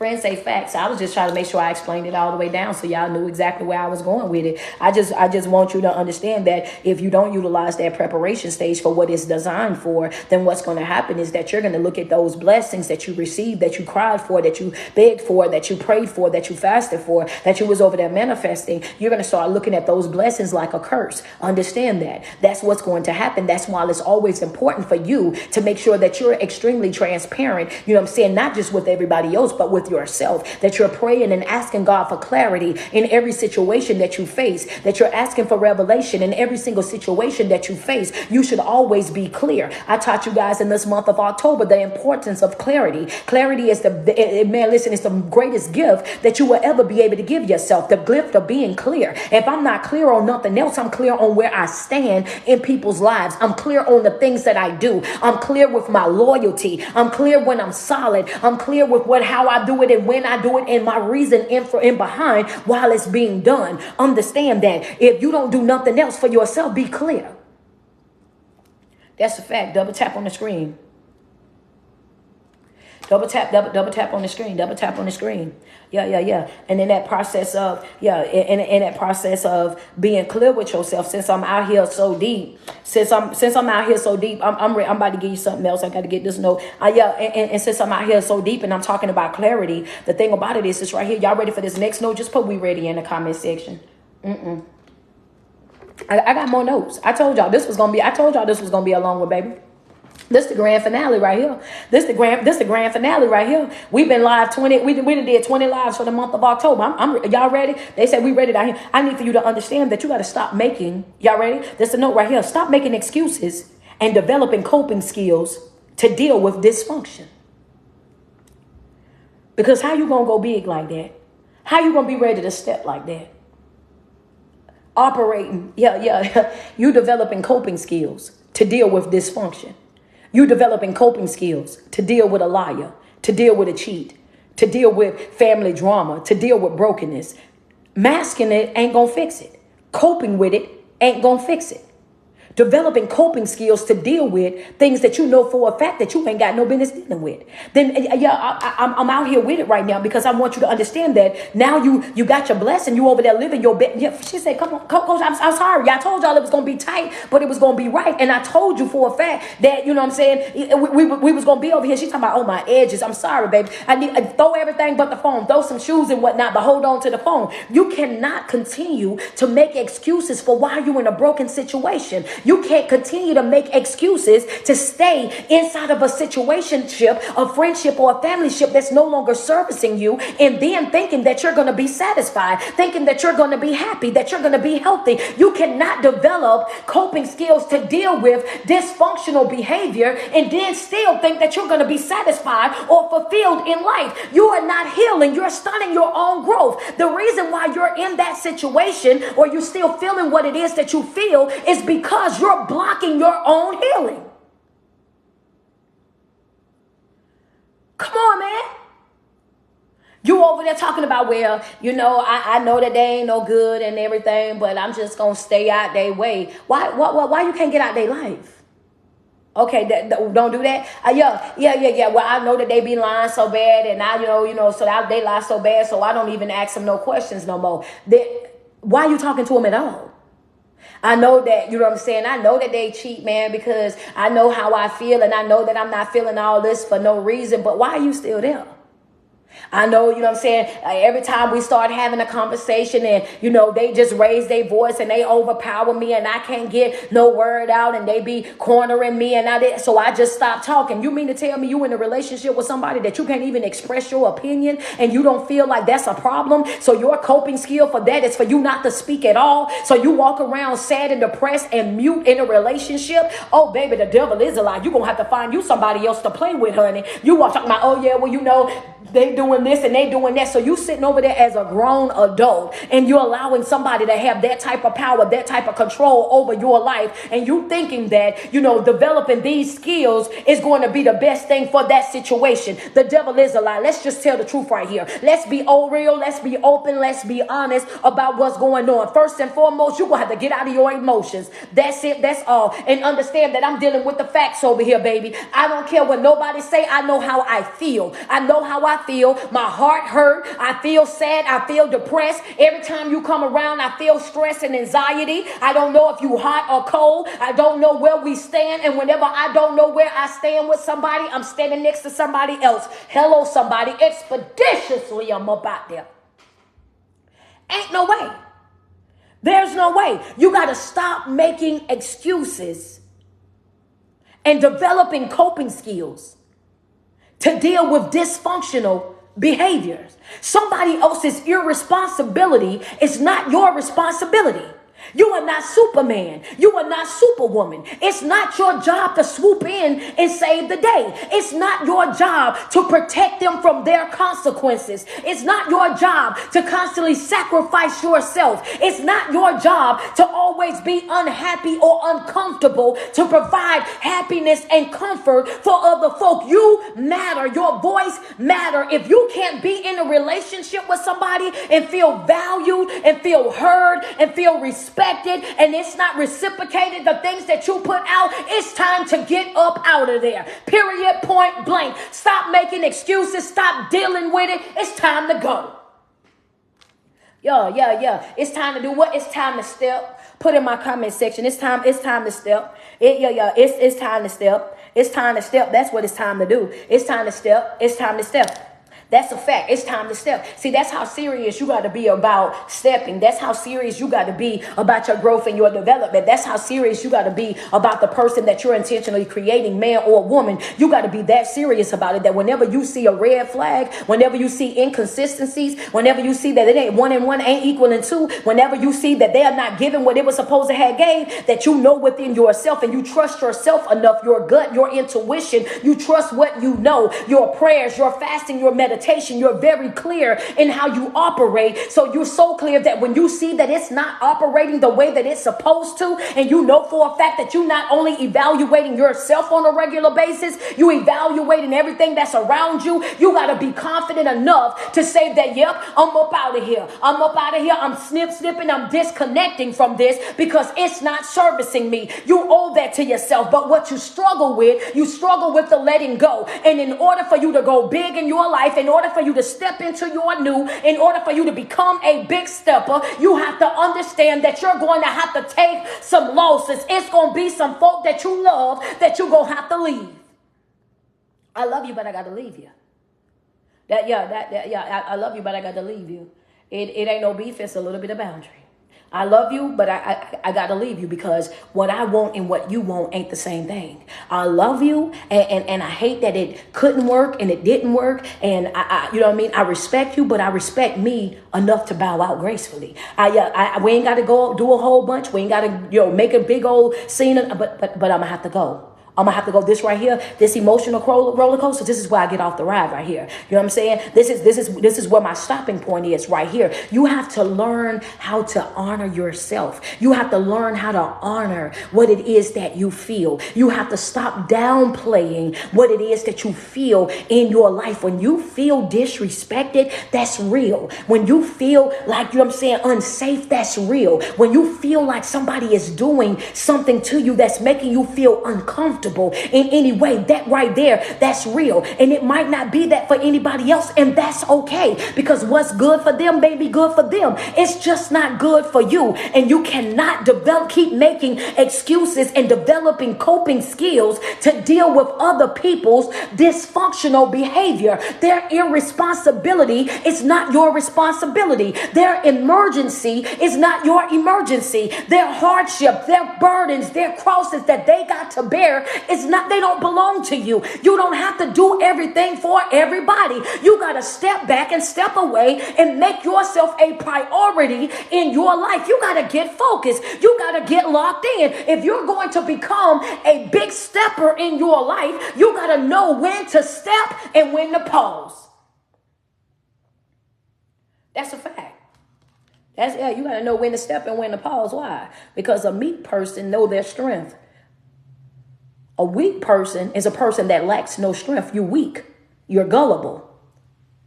Friends say facts. I was just trying to make sure I explained it all the way down so y'all knew exactly where I was going with it. I just want you to understand that if you don't utilize that preparation stage for what it's designed for, then what's going to happen is that you're going to look at those blessings that you received, that you cried for, that you begged for, that you prayed for, that you fasted for, that you was over there manifesting. You're going to start looking at those blessings like a curse. Understand that. That's what's going to happen. That's why it's always important for you to make sure that you're extremely transparent, you know what I'm saying, not just with everybody else, but with yourself, that you're praying and asking God for clarity in every situation that you face, that you're asking for revelation in every single situation that you face. You should always be clear. I taught you guys in this month of October the importance of clarity. Clarity is it's the greatest gift that you will ever be able to give yourself, the gift of being clear. If I'm not clear on nothing else, I'm clear on where I stand in people's lives. I'm clear on the things that I do. I'm clear with my loyalty. I'm clear when I'm solid. I'm clear with how I do it and when I do it and my reason in behind while it's being done. Understand that if you don't do nothing else for yourself, be clear. That's a fact. Double tap on the screen. Double tap on the screen. Double tap on the screen. Yeah. And in that process of, in that process of being clear with yourself, since I'm out here so deep, I'm about to give you something else. I got to get this note. And since I'm out here so deep and I'm talking about clarity, the thing about it is this right here. Y'all ready for this next note? Just put "we ready" in the comment section. I got more notes. I told y'all this was gonna be a long one, baby. This the grand finale right here. This the grand finale right here. We've been live 20. We did 20 lives for the month of October. Y'all ready? They said we ready down here. I need for you to understand that you got to stop making. Y'all ready? This the note right here. Stop making excuses and developing coping skills to deal with dysfunction. Because how you gonna go big like that? How you gonna be ready to step like that? Operating. You developing coping skills to deal with dysfunction. You developing coping skills to deal with a liar, to deal with a cheat, to deal with family drama, to deal with brokenness. Masking it ain't gonna fix it. Coping with it ain't gonna fix it. Developing coping skills to deal with things that you know for a fact that you ain't got no business dealing with. Then I'm out here with it right now because I want you to understand that now you got your blessing. You over there living your best. Yeah, she said, come on, coach, I'm sorry. I told y'all it was going to be tight, but it was going to be right. And I told you for a fact that, you know what I'm saying, we was going to be over here. She's talking about, oh, my edges. I'm sorry, baby. I need throw everything but the phone. Throw some shoes and whatnot, but hold on to the phone. You cannot continue to make excuses for why you're in a broken situation. You can't continue to make excuses to stay inside of a situationship, a friendship, or a family ship that's no longer servicing you, and then thinking that you're going to be satisfied, thinking that you're going to be happy, that you're going to be healthy. You cannot develop coping skills to deal with dysfunctional behavior and then still think that you're going to be satisfied or fulfilled in life. You are not healing. You're stunning your own growth. The reason why you're in that situation or you're still feeling what it is that you feel is because you're blocking your own healing. Come on, man. You over there talking about, well, I know that they ain't no good and everything, but I'm just going to stay out their way. Why you can't get out their life? Okay, don't do that. Yeah. Well, I know that they be lying so bad, and they lie so bad, so I don't even ask them no questions no more. Why are you talking to them at all? I know that, you know what I'm saying? I know that they cheat, man, because I know how I feel, and I know that I'm not feeling all this for no reason, but why are you still there? I know, you know what I'm saying? Every time we start having a conversation and, they just raise their voice and they overpower me and I can't get no word out and they be cornering me so I just stop talking. You mean to tell me you in a relationship with somebody that you can't even express your opinion and you don't feel like that's a problem? So your coping skill for that is for you not to speak at all. So you walk around sad and depressed and mute in a relationship. Oh, baby, the devil is a lie. You're going to have to find you somebody else to play with, honey. You are talking about, oh, yeah, well, they doing this and they doing that. So you sitting over there as a grown adult and you're allowing somebody to have that type of power, that type of control over your life. And you thinking that, developing these skills is going to be the best thing for that situation. The devil is a lie. Let's just tell the truth right here. Let's be real. Let's be open. Let's be honest about what's going on. First and foremost, you're going to have to get out of your emotions. That's it. That's all. And understand that I'm dealing with the facts over here, baby. I don't care what nobody say. I know how I feel. I know how I feel. My heart hurt. I feel sad. I feel depressed. Every time you come around, I feel stress and anxiety. I don't know if you hot or cold. I don't know where we stand. And whenever I don't know where I stand with somebody, I'm standing next to somebody else. Hello, somebody. Expeditiously, I'm up out there. Ain't no way. There's no way. You got to stop making excuses and developing coping skills to deal with dysfunctional behaviors. Somebody else's irresponsibility is not your responsibility. You are not Superman. You are not Superwoman. It's not your job to swoop in and save the day. It's not your job to protect them from their consequences. It's not your job to constantly sacrifice yourself. It's not your job to always be unhappy or uncomfortable to provide happiness and comfort for other folk. You matter. Your voice matter. If you can't be in a relationship with somebody and feel valued and feel heard and feel respected, and it's not reciprocated, the things that you put out, it's time to get up out of there. Period, point blank. Stop making excuses. Stop dealing with it. It's time to go. Yeah. It's time to do what? It's time to step. Put in my comment section. It's time to step. It's time to step. It's time to step. That's what it's time to do. It's time to step. It's time to step. That's a fact. It's time to step. See, that's how serious you got to be about stepping. That's how serious you got to be about your growth and your development. That's how serious you got to be about the person that you're intentionally creating, man or woman. You got to be that serious about it, that whenever you see a red flag, whenever you see inconsistencies, whenever you see that it ain't 1 and 1 ain't equaling 2, whenever you see that they are not giving what it was supposed to have gave, that you know within yourself and you trust yourself enough, your gut, your intuition, you trust what you know, your prayers, your fasting, your meditation. You're very clear in how you operate. So you're so clear that when you see that it's not operating the way that it's supposed to, and you know for a fact that you're not only evaluating yourself on a regular basis, you evaluating everything that's around you, you got to be confident enough to say that, yep, I'm up out of here. I'm up out of here. I'm snipping. I'm disconnecting from this because it's not servicing me. You owe that to yourself. But what you struggle with the letting go. And in order for you to go big in your life, in order for you to step into your new, in order for you to become a big stepper, you have to understand that you're going to have to take some losses. It's going to be some folk that you love that you're going to have to leave. I love you, but I got to leave you. I love you, but I got to leave you. It ain't no beef. It's a little bit of boundary. I love you, but I gotta leave you because what I want and what you want ain't the same thing. I love you, and I hate that it couldn't work and it didn't work. And you know what I mean? I respect you, but I respect me enough to bow out gracefully. We ain't gotta go do a whole bunch. We ain't gotta, make a big old scene, but I'm gonna have to go. I'm gonna have to go. This right here, this emotional roller coaster. This is where I get off the ride right here. You know what I'm saying? This is where my stopping point is right here. You have to learn how to honor yourself. You have to learn how to honor what it is that you feel. You have to stop downplaying what it is that you feel in your life. When you feel disrespected, that's real. When you feel like, unsafe, that's real. When you feel like somebody is doing something to you that's making you feel uncomfortable in any way, that right there, that's real. And it might not be that for anybody else, and that's okay, because what's good for them may be good for them. It's just not good for you. And you cannot keep making excuses and developing coping skills to deal with other people's dysfunctional behavior. Their irresponsibility is not your responsibility. Their emergency is not your emergency. Their hardship, their burdens, their crosses that they got to bear, they don't belong to you. You don't have to do everything for everybody. You got to step back and step away and make yourself a priority in your life. You got to get focused. You got to get locked in. If you're going to become a big stepper in your life, you got to know when to step and when to pause. That's a fact. You got to know when to step and when to pause. Why? Because a meek person know their strength. A weak person is a person that lacks no strength. You're weak. You're gullible.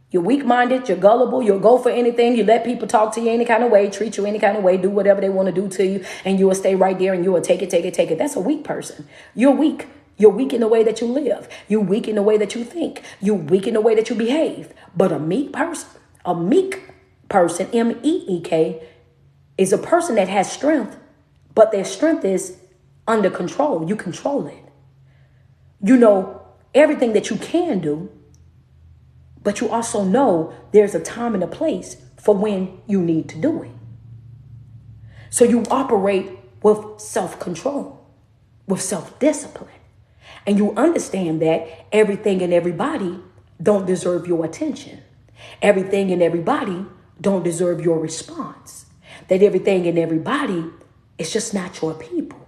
You're weak-minded. You're gullible. You'll go for anything. You let people talk to you any kind of way, treat you any kind of way, do whatever they want to do to you, and you will stay right there and you will take it. That's a weak person. You're weak. You're weak in the way that you live. You're weak in the way that you think. You're weak in the way that you behave. But a meek person, M-E-E-K, is a person that has strength, but their strength is under control. You control it. You know everything that you can do, but you also know there's a time and a place for when you need to do it. So you operate with self-control, with self-discipline. And you understand that everything and everybody don't deserve your attention. Everything and everybody don't deserve your response. That everything and everybody is just not your people.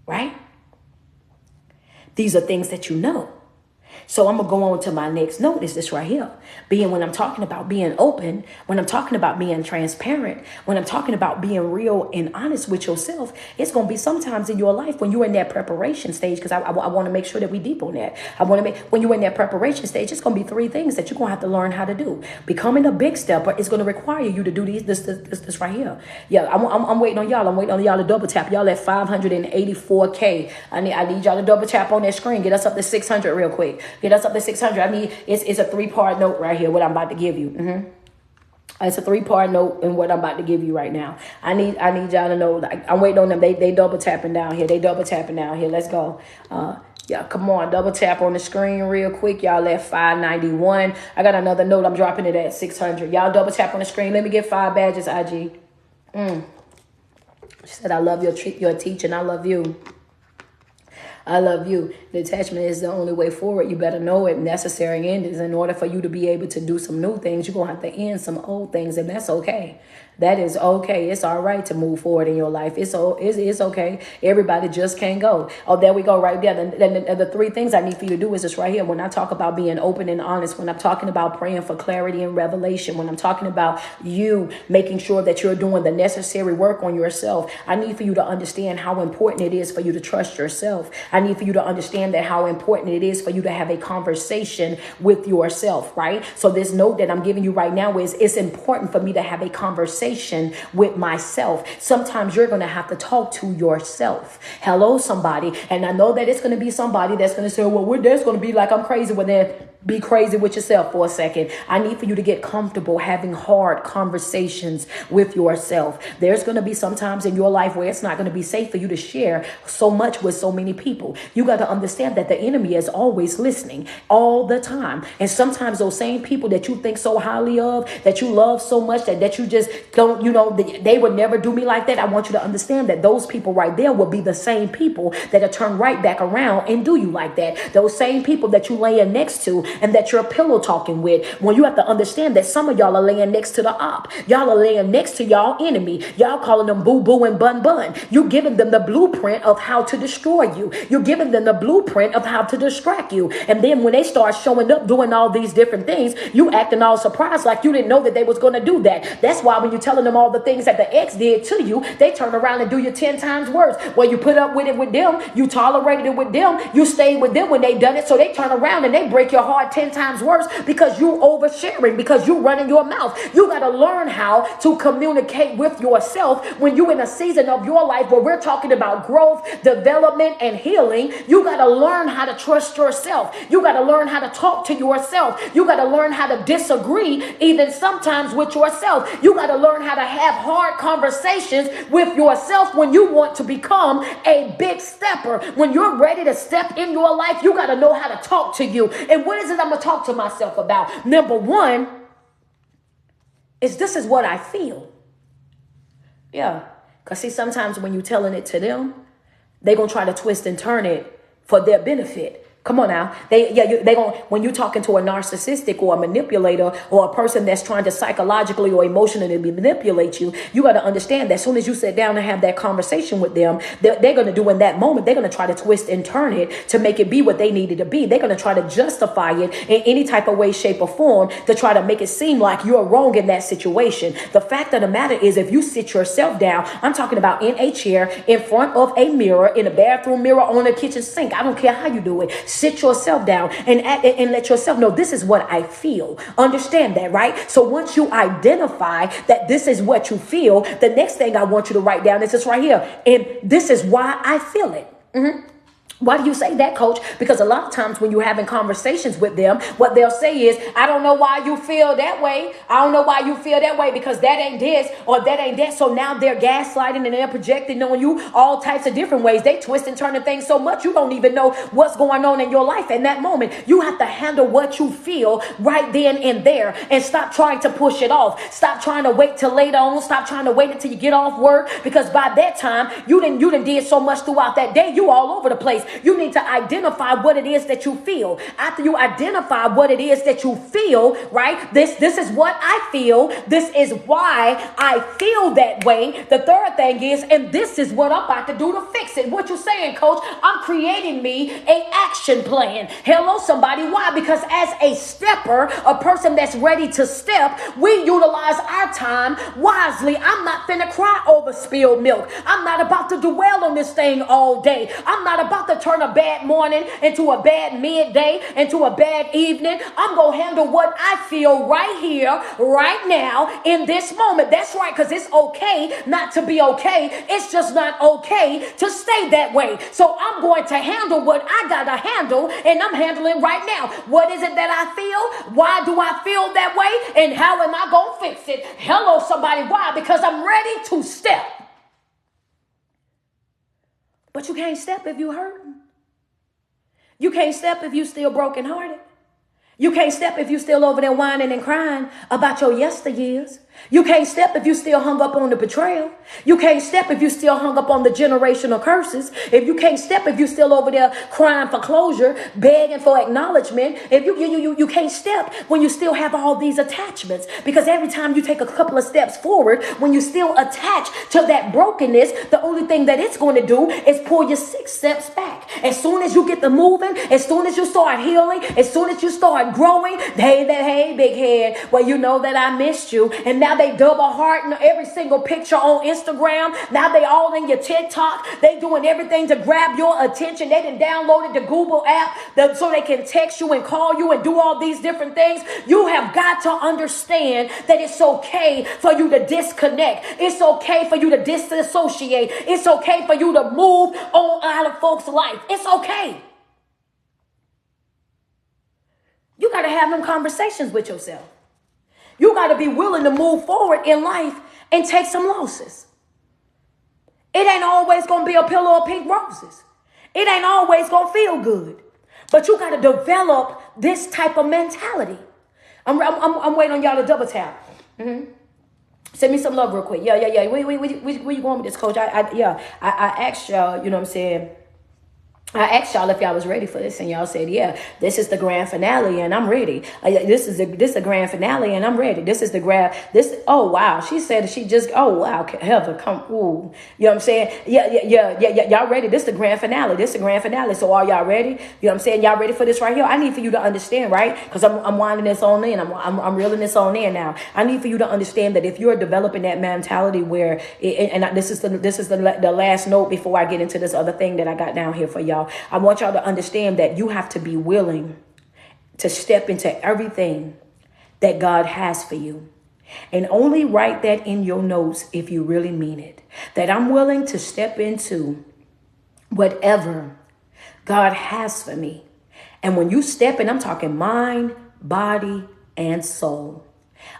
Right? These are things that you know. So I'm going to go on to my next note is this right here. When I'm talking about being open, when I'm talking about being transparent, when I'm talking about being real and honest with yourself, it's going to be sometimes in your life when you're in that preparation stage, because I want to make sure that we deep on that. When you're in that preparation stage, it's going to be 3 things that you're going to have to learn how to do. Becoming a big stepper is going to require you to do this right here. Yeah, I'm waiting on y'all. I'm waiting on y'all to double tap. Y'all at 584K. I need y'all to double tap on that screen. Get us up to 600 real quick. Get us up to 600. It's a 3-part note right here, what I'm about to give you. It's a 3-part note in what I'm about to give you right now. I need y'all to know, like, I'm waiting on them. They double tapping down here. Let's go. Yeah, come on. Double tap on the screen real quick. Y'all at 591. I got another note. I'm dropping it at 600. Y'all double tap on the screen. Let me get 5 badges, IG. She said, I love your teaching. I love you. I love you. Detachment is the only way forward. You better know it. Necessary end is in order for you to be able to do some new things, you're going to have to end some old things, and that's okay. That is okay. It's all right to move forward in your life. It's okay. Everybody just can't go. Oh, there we go right there. The 3 things I need for you to do is this right here. When I talk about being open and honest, when I'm talking about praying for clarity and revelation, when I'm talking about you making sure that you're doing the necessary work on yourself, I need for you to understand how important it is for you to trust yourself. I need for you to understand that how important it is for you to have a conversation with yourself, right? So this note that I'm giving you right now is it's important for me to have a conversation with myself. Sometimes you're going to have to talk to yourself. Hello, somebody. And I know that it's going to be somebody that's going to say, well, that's going to be like I'm crazy with that. be crazy with yourself for a second. I need for you to get comfortable having hard conversations with yourself. There's going to be some times in your life where it's not going to be safe for you to share so much with so many people. You got to understand that the enemy is always listening all the time. And sometimes those same people that you think so highly of, that you love so much, that you just don't, they would never do me like that. I want you to understand that those people right there will be the same people that are turn right back around and do you like that. Those same people that you laying next to and that you're pillow talking with. When you have to understand that some of y'all are laying next to the op. Y'all are laying next to y'all enemy. Y'all calling them boo boo and bun bun. You giving them the blueprint of how to destroy you. You're giving them the blueprint of how to distract you. And then when they start showing up doing all these different things, you acting all surprised like you didn't know that they was going to do that. That's why when you're telling them all the things that the ex did to you, they turn around and do you 10 times worse. Well, you put up with it with them. You tolerated it with them. You stayed with them when they done it. So they turn around and they break your heart 10 times worse because you oversharing, because you running your mouth. You got to learn how to communicate with yourself when you're in a season of your life where we're talking about growth, development, and healing. You got to learn how to trust yourself. You got to learn how to talk to yourself. You got to learn how to disagree even sometimes with yourself. You got to learn how to have hard conversations with yourself when you want to become a big stepper. When you're ready to step in your life, you got to know how to talk to you. And what is it I'm going to talk to myself about? Number one is this is what I feel. Yeah. Because see, sometimes when you're telling it to them, they're going to try to twist and turn it for their benefit. Come on now. They going when you're talking to a narcissistic or a manipulator or a person that's trying to psychologically or emotionally manipulate you, you got to understand that as soon as you sit down and have that conversation with them, they're going to do in that moment, they're going to try to twist and turn it to make it be what they needed to be. They're going to try to justify it in any type of way, shape, or form to try to make it seem like you're wrong in that situation. The fact of the matter is, if you sit yourself down, I'm talking about in a chair, in front of a mirror, in a bathroom mirror, on a kitchen sink. I don't care how you do it. Sit yourself down and let yourself know this is what I feel. Understand that, right? So once you identify that this is what you feel, the next thing I want you to write down is this right here. And this is why I feel it. Mm-hmm. Why do you say that, coach? Because a lot of times when you're having conversations with them, what they'll say is, I don't know why you feel that way. I don't know why you feel that way because that ain't this or that ain't that. So now they're gaslighting and they're projecting on you all types of different ways. They twist and turn things so much you don't even know what's going on in your life in that moment. You have to handle what you feel right then and there and stop trying to push it off. Stop trying to wait till later on. Stop trying to wait until you get off work because by that time you done did so much throughout that day. You all over the place. You need to identify what it is that you feel. After you identify what it is that you feel, right? This is what I feel. This is why I feel that way. The third thing is, and this is what I'm about to do to fix it. What you saying, coach? I'm creating me an action plan. Hello, somebody. Why? Because as a stepper, a person that's ready to step, we utilize our time wisely. I'm not finna cry over spilled milk. I'm not about to dwell on this thing all day. I'm not about to turn a bad morning into a bad midday, into a bad evening. I'm going to handle what I feel right here, right now, in this moment. That's right, because it's okay not to be okay. It's just not okay to stay that way. So I'm going to handle what I got to handle, and I'm handling right now. What is it that I feel? Why do I feel that way? And how am I going to fix it? Hello, somebody. Why? Because I'm ready to step. But you can't step if you hurting. You can't step if you still brokenhearted. You can't step if you still over there whining and crying about your yesteryears. You can't step if you still hung up on the betrayal. You can't step if you still hung up on the generational curses. If you can't step if you still over there crying for closure, begging for acknowledgement. If you can't step when you still have all these attachments. Because every time you take a couple of steps forward, when you still attach to that brokenness, the only thing that it's going to do is pull you 6 steps back. As soon as you get the moving, as soon as you start healing, as soon as you start growing, hey, big head, well, you know that I missed you. And now they double hearting every single picture on Instagram. Now they all in your TikTok. They doing everything to grab your attention. They done downloaded the Google app so they can text you and call you and do all these different things. You have got to understand that it's okay for you to disconnect. It's okay for you to disassociate. It's okay for you to move on out of folks' life. It's okay. You got to have them conversations with yourself. You got to be willing to move forward in life and take some losses. It ain't always going to be a pillow of pink roses. It ain't always going to feel good. But you got to develop this type of mentality. I'm waiting on y'all to double tap. Send me some love real quick. Yeah. Where you going with this, coach? I asked y'all, you know what I'm saying? I asked y'all if y'all was ready for this, and y'all said, yeah, this is the grand finale, and I'm ready. This is the grand finale, and I'm ready. Oh, wow. She said oh, wow, Heather, come, ooh. You know what I'm saying? Yeah. Y'all ready? This is the grand finale. So are y'all ready? You know what I'm saying? Y'all ready for this right here? I need for you to understand, right? Because I'm winding this on in. I'm reeling this on in now. I need for you to understand that if you're developing that mentality where, this is the last note before I get into this other thing that I got down here for y'all. I want y'all to understand that you have to be willing to step into everything that God has for you. And only write that in your notes if you really mean it. That I'm willing to step into whatever God has for me. And when you step in, I'm talking mind, body, and soul.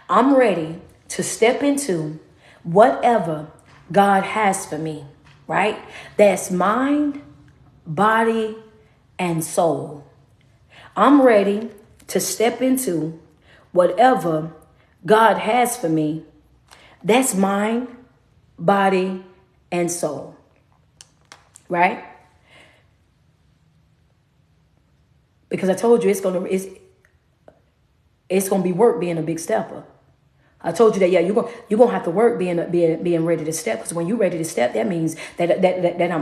I'm ready to step into whatever God has for me, right? That's mind, body, and soul. I'm ready to step into whatever God has for me. That's mind, body, and soul. Right? Because I told you it's gonna be work being a big stepper. I told you that, yeah, you're gonna have to work being ready to step. Because when you're ready to step, that means that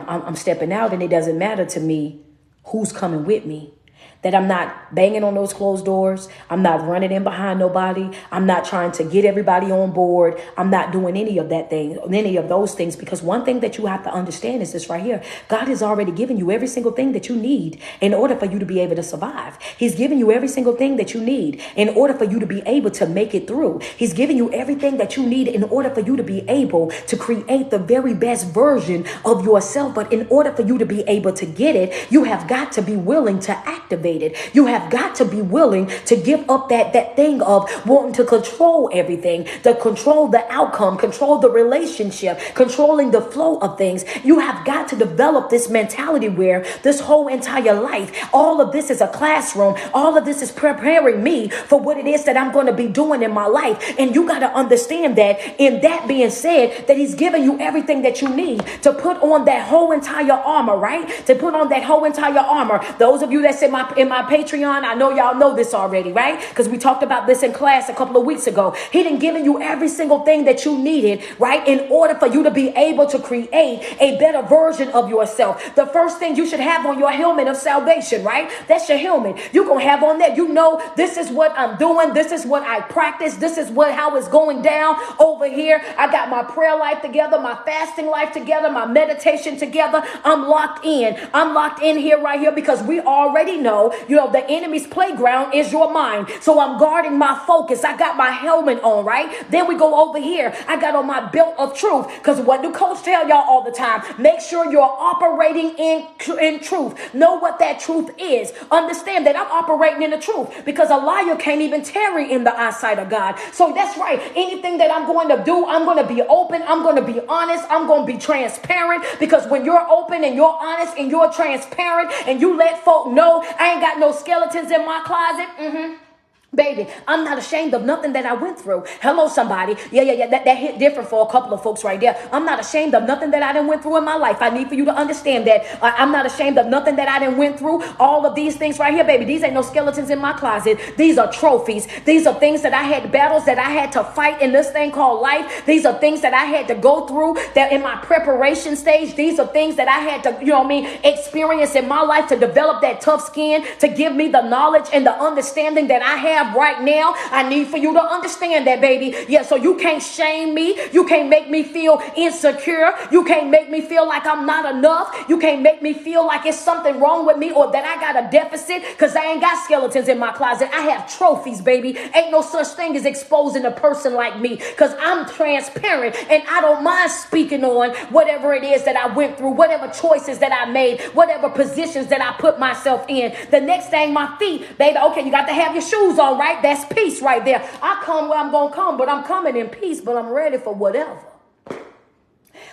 I'm stepping out, and it doesn't matter to me who's coming with me. That I'm not banging on those closed doors. I'm not running in behind nobody. I'm not trying to get everybody on board. I'm not doing any of those things. Because one thing that you have to understand is this right here. God has already given you every single thing that you need in order for you to be able to survive. He's given you every single thing that you need in order for you to be able to make it through. He's giving you everything that you need in order for you to be able to create the very best version of yourself. But in order for you to be able to get it, you have got to be willing to activate it. You have got to be willing to give up that thing of wanting to control everything, to control the outcome, control the relationship, controlling the flow of things. You have got to develop this mentality where this whole entire life, all of this is a classroom. All of this is preparing me for what it is that I'm going to be doing in my life. And you got to understand that, in that being said, that he's giving you everything that you need to put on that whole entire armor, right? To put on that whole entire armor. Those of you that said in my Patreon, I know y'all know this already, right? Because we talked about this in class a couple of weeks ago. He done given you every single thing that you needed, right? In order for you to be able to create a better version of yourself. The first thing you should have on your helmet of salvation, right? That's your helmet. You're going to have on that. You know, this is what I'm doing. This is what I practice. This is how it's going down over here. I got my prayer life together, my fasting life together, my meditation together. I'm locked in. I'm locked in here right here because we already know, the enemy's playground is your mind. So I'm guarding my focus. I got my helmet on, right? Then we go over here. I got on my belt of truth. Because what do coach tell y'all all the time? Make sure you're operating in truth. Know what that truth is. Understand that I'm operating in the truth, because a liar can't even tarry in the eyesight of God. So that's right. Anything that I'm going to do, I'm going to be open. I'm going to be honest. I'm going to be transparent, because when you're open and you're honest and you're transparent and you let folk know I ain't got no skeletons in my closet. Baby, I'm not ashamed of nothing that I went through. Hello, somebody. Yeah. That hit different for a couple of folks right there. I'm not ashamed of nothing that I done went through in my life. I need for you to understand that. I'm not ashamed of nothing that I done went through. All of these things right here, baby. These ain't no skeletons in my closet. These are trophies. These are things that I had, battles that I had to fight in this thing called life. These are things that I had to go through that in my preparation stage. These are things that I had to, experience in my life to develop that tough skin, to give me the knowledge and the understanding that I have have right now. I need for you to understand that, baby. Yeah, so you can't shame me. You can't make me feel insecure. You can't make me feel like I'm not enough. You can't make me feel like it's something wrong with me or that I got a deficit, because I ain't got skeletons in my closet. I have trophies, baby. Ain't no such thing as exposing a person like me, because I'm transparent and I don't mind speaking on whatever it is that I went through, whatever choices that I made, whatever positions that I put myself in. The next thing, my feet, baby, okay, you got to have your shoes on, right? That's peace right there. I come where I'm going to come, but I'm coming in peace, but I'm ready for whatever.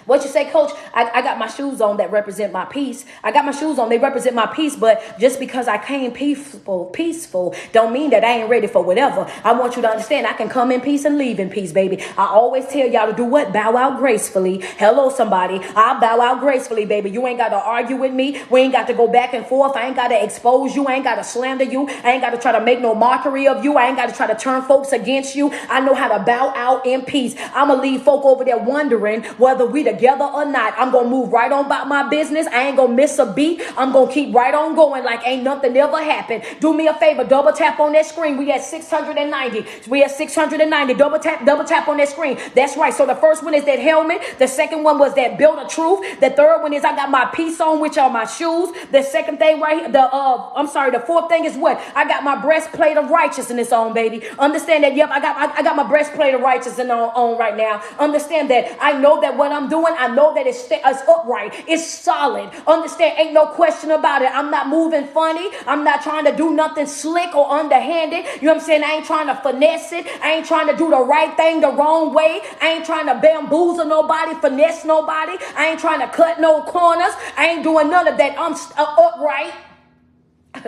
What you say, coach? I got my shoes on that represent my peace. I got my shoes on. They represent my peace. But just because I came peaceful, don't mean that I ain't ready for whatever. I want you to understand I can come in peace and leave in peace, baby. I always tell y'all to do what? Bow out gracefully. Hello, somebody. I bow out gracefully, baby. You ain't got to argue with me. We ain't got to go back and forth. I ain't got to expose you. I ain't got to slander you. I ain't got to try to make no mockery of you. I ain't got to try to turn folks against you. I know how to bow out in peace. I'm going to leave folk over there wondering whether we together or not. I'm going to move right on about my business. I ain't going to miss a beat. I'm going to keep right on going like ain't nothing ever happened. Do me a favor. Double tap on that screen. We at 690. We at 690. Double tap on that screen. That's right. So the first one is that helmet. The second one was that belt of truth. The third one is I got my peace on, which are my shoes. The second thing right here, the fourth thing is what? I got my breastplate of righteousness on, baby. Understand that. Yep, I got my breastplate of righteousness on right now. Understand that. I know that what I'm doing, I know that it's upright. It's solid. Understand, ain't no question about it. I'm not moving funny. I'm not trying to do nothing slick or underhanded. You know what I'm saying? I ain't trying to finesse it. I ain't trying to do the right thing the wrong way. I ain't trying to bamboozle nobody, finesse nobody. I ain't trying to cut no corners. I ain't doing none of that. I'm upright.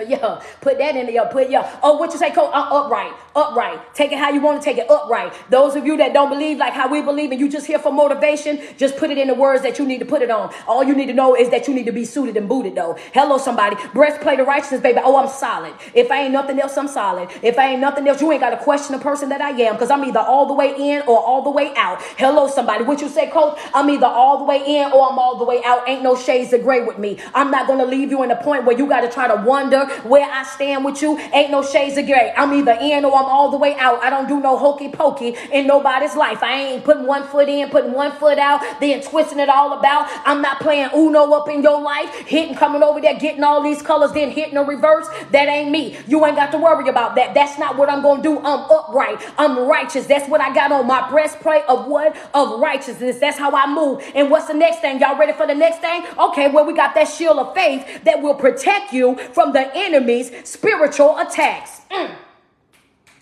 Yeah, put that in there. Oh, what you say, coach? Upright. Take it how you want to take it. Upright. Those of you that don't believe like how we believe and you just here for motivation, just put it in the words that you need to put it on. All you need to know is that you need to be suited and booted, though. Hello, somebody. Breastplate of righteousness, baby. Oh, I'm solid. If I ain't nothing else, I'm solid. If I ain't nothing else, you ain't got to question the person that I am, because I'm either all the way in or all the way out. Hello, somebody. What you say, coach? I'm either all the way in or I'm all the way out. Ain't no shades of gray with me. I'm not going to leave you in a point where you got to try to wonder where I stand with you. Ain't no shades of gray. I'm either in or I'm all the way out. I don't do no hokey pokey in nobody's life. I ain't putting one foot in, putting one foot out, then twisting it all about. I'm not playing Uno up in your life, hitting, coming over there, getting all these colors, then hitting a reverse. That ain't me. You ain't got to worry about that. That's not what I'm going to do. I'm upright. I'm righteous. That's what I got on my breastplate of what? Of righteousness. That's how I move. And what's the next thing? Y'all ready for the next thing? Okay, well, we got that shield of faith that will protect you from the enemy's spiritual attacks.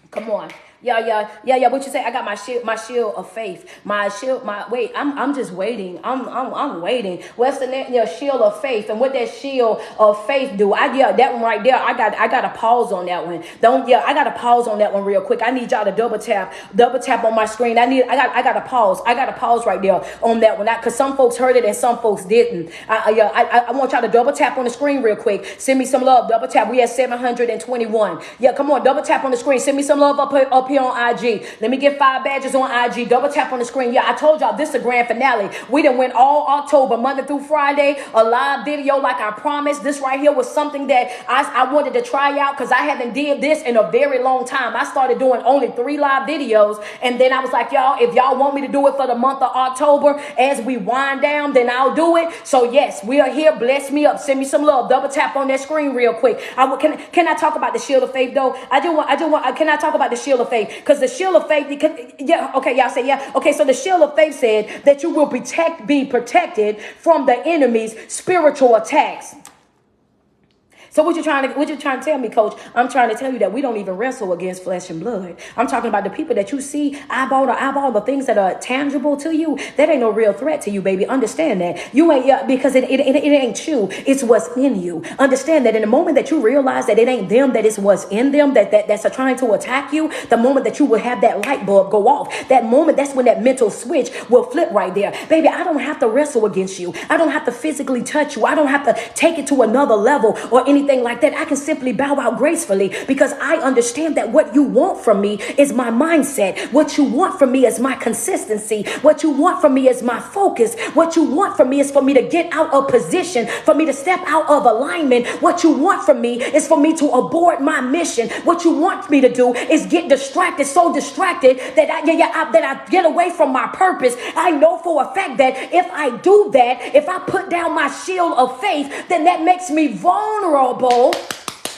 Come on. Yeah. What you say? I got my shield of faith. I'm just waiting. I'm waiting. What's the next? Shield of faith. And what that shield of faith do? That one right there. I got to pause on that one. I got to pause on that one real quick. I need y'all to double tap on my screen. I got to pause. I got to pause right there on that one. Because some folks heard it and some folks didn't. I want y'all to double tap on the screen real quick. Send me some love. Double tap. We at 721. Yeah, come on. Double tap on the screen. Send me some love up here on IG. Let me get 5 badges on IG. Double tap on the screen. Yeah, I told y'all this is a grand finale. We done went all October, Monday through Friday, a live video like I promised. This right here was something that I wanted to try out because I haven't did this in a very long time. I started doing only 3 live videos, and then I was like, y'all, if y'all want me to do it for the month of October as we wind down, then I'll do it. So yes, we are here. Bless me up. Send me some love. Double tap on that screen real quick. Can I talk about the shield of faith though? Can I talk about the shield of faith? Because the shield of faith, y'all say yeah. Okay, so the shield of faith said that you will be protected from the enemy's spiritual attacks. So what you trying to tell me, coach? I'm trying to tell you that we don't even wrestle against flesh and blood. I'm talking about the people that you see eyeball to eyeball, the things that are tangible to you. That ain't no real threat to you, baby. Understand that. You ain't, because it ain't you. It's what's in you. Understand that in the moment that you realize that it ain't them, that it's what's in them that's trying to attack you, the moment that you will have that light bulb go off, that moment, that's when that mental switch will flip right there. Baby, I don't have to wrestle against you. I don't have to physically touch you. I don't have to take it to another level or any anything like that. I can simply bow out gracefully because I understand that what you want from me is my mindset. What you want from me is my consistency. What you want from me is my focus. What you want from me is for me to get out of position, for me to step out of alignment. What you want from me is for me to abort my mission. What you want me to do is get distracted, so distracted that I get away from my purpose. I know for a fact that if I do that, if I put down my shield of faith, then that makes me vulnerable.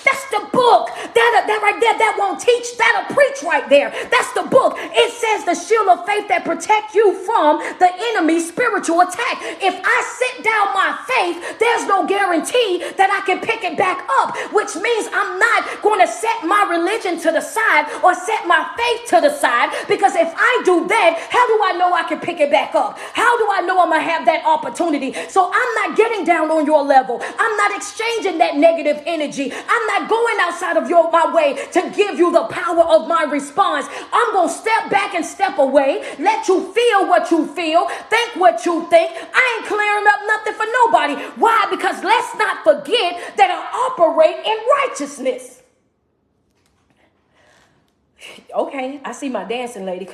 That's the book. That right there, that won't teach. That'll preach right there. That's the book. It says the shield of faith that protects you from the enemy's spiritual attack. If I sit down my faith, there's no guarantee that I can pick it back up, which means I'm not going to set my religion to the side or set my faith to the side, because if I do that, how do I know I can pick it back up? How do I know I'm going to have that opportunity? So I'm not getting down on your level. I'm not exchanging that negative energy. I'm not going outside of my way to give you the power of my response. I'm going to step back and step away, let you feel what you feel, think what you think. I ain't clearing up nothing for nobody. Why? Because let's not forget that I operate in righteousness. Okay, I see my dancing lady.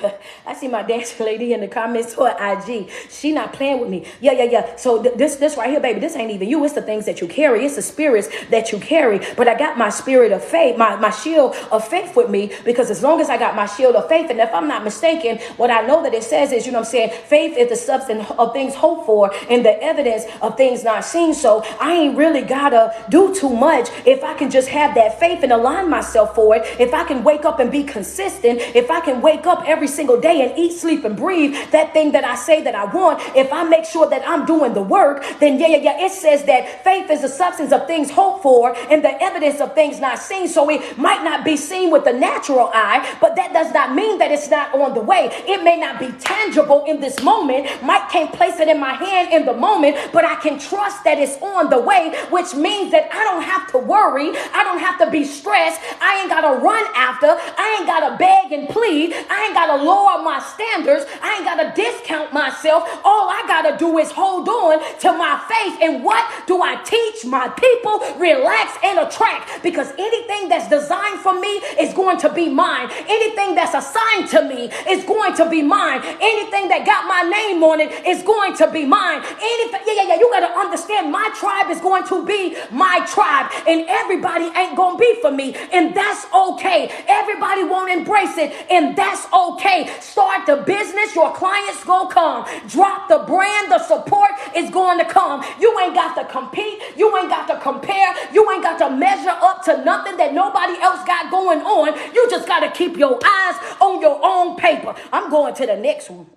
I see my dancing lady in the comments on IG. She not playing with me. Yeah. So this right here, baby, this ain't even you. It's the things that you carry. It's the spirits that you carry. But I got my spirit of faith, my shield of faith with me, because as long as I got my shield of faith, and if I'm not mistaken, what I know that it says is, faith is the substance of things hoped for and the evidence of things not seen. So I ain't really gotta do too much if I can just have that faith and align myself for it. If I can wake up and be consistent, if I can wake up every single day and eat, sleep, and breathe that thing that I say that I want, if I make sure that I'm doing the work, then it says that faith is the substance of things hoped for and the evidence of things not seen. So it might not be seen with the natural eye, but that does not mean that it's not on the way. It may not be tangible in this moment. Mike can't place it in my hand in the moment, but I can trust that it's on the way, which means that I don't have to worry. I don't have to be stressed. I ain't got to run after. I ain't got to beg and plead. I ain't got to lower my standards. I ain't got to discount myself. All I got to do is hold on to my faith. And what do I teach my people? Relax and attract, because anything that's designed for me is going to be mine. Anything that's assigned to me is going to be mine. Anything that got my name on it is going to be mine. Anything, you got to understand, my tribe is going to be my tribe, and everybody ain't going to be for me, and that's okay. Everybody won't embrace it, and that's okay. Start the business, your clients gonna come. Drop the brand, the support is going to come. You ain't got to compete. You ain't got to compare. You ain't got to measure up to nothing that nobody else got going on. You just got to keep your eyes on your own paper. I'm going to the next one.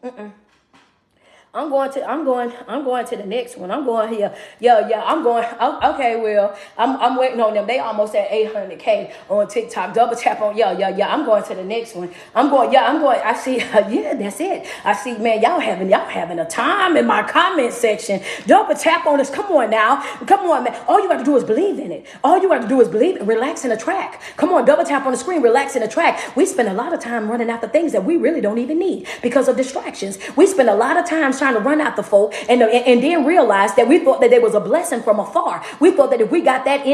I'm going to the next one. I'm going here. I'm going. Okay, well, I'm waiting on them. They almost at 800K on TikTok. Double tap on. I'm going to the next one. I'm going. I see. That's it. I see, man, y'all having a time in my comment section. Double tap on this. Come on now. Come on, man. All you got to do is believe in it. All you got to do is believe it. Relax and attract. Come on, double tap on the screen. Relax and attract. We spend a lot of time running after things that we really don't even need because of distractions. We spend a lot of time trying to run out the folk and then realize that we thought that there was a blessing from afar. We thought that if we got that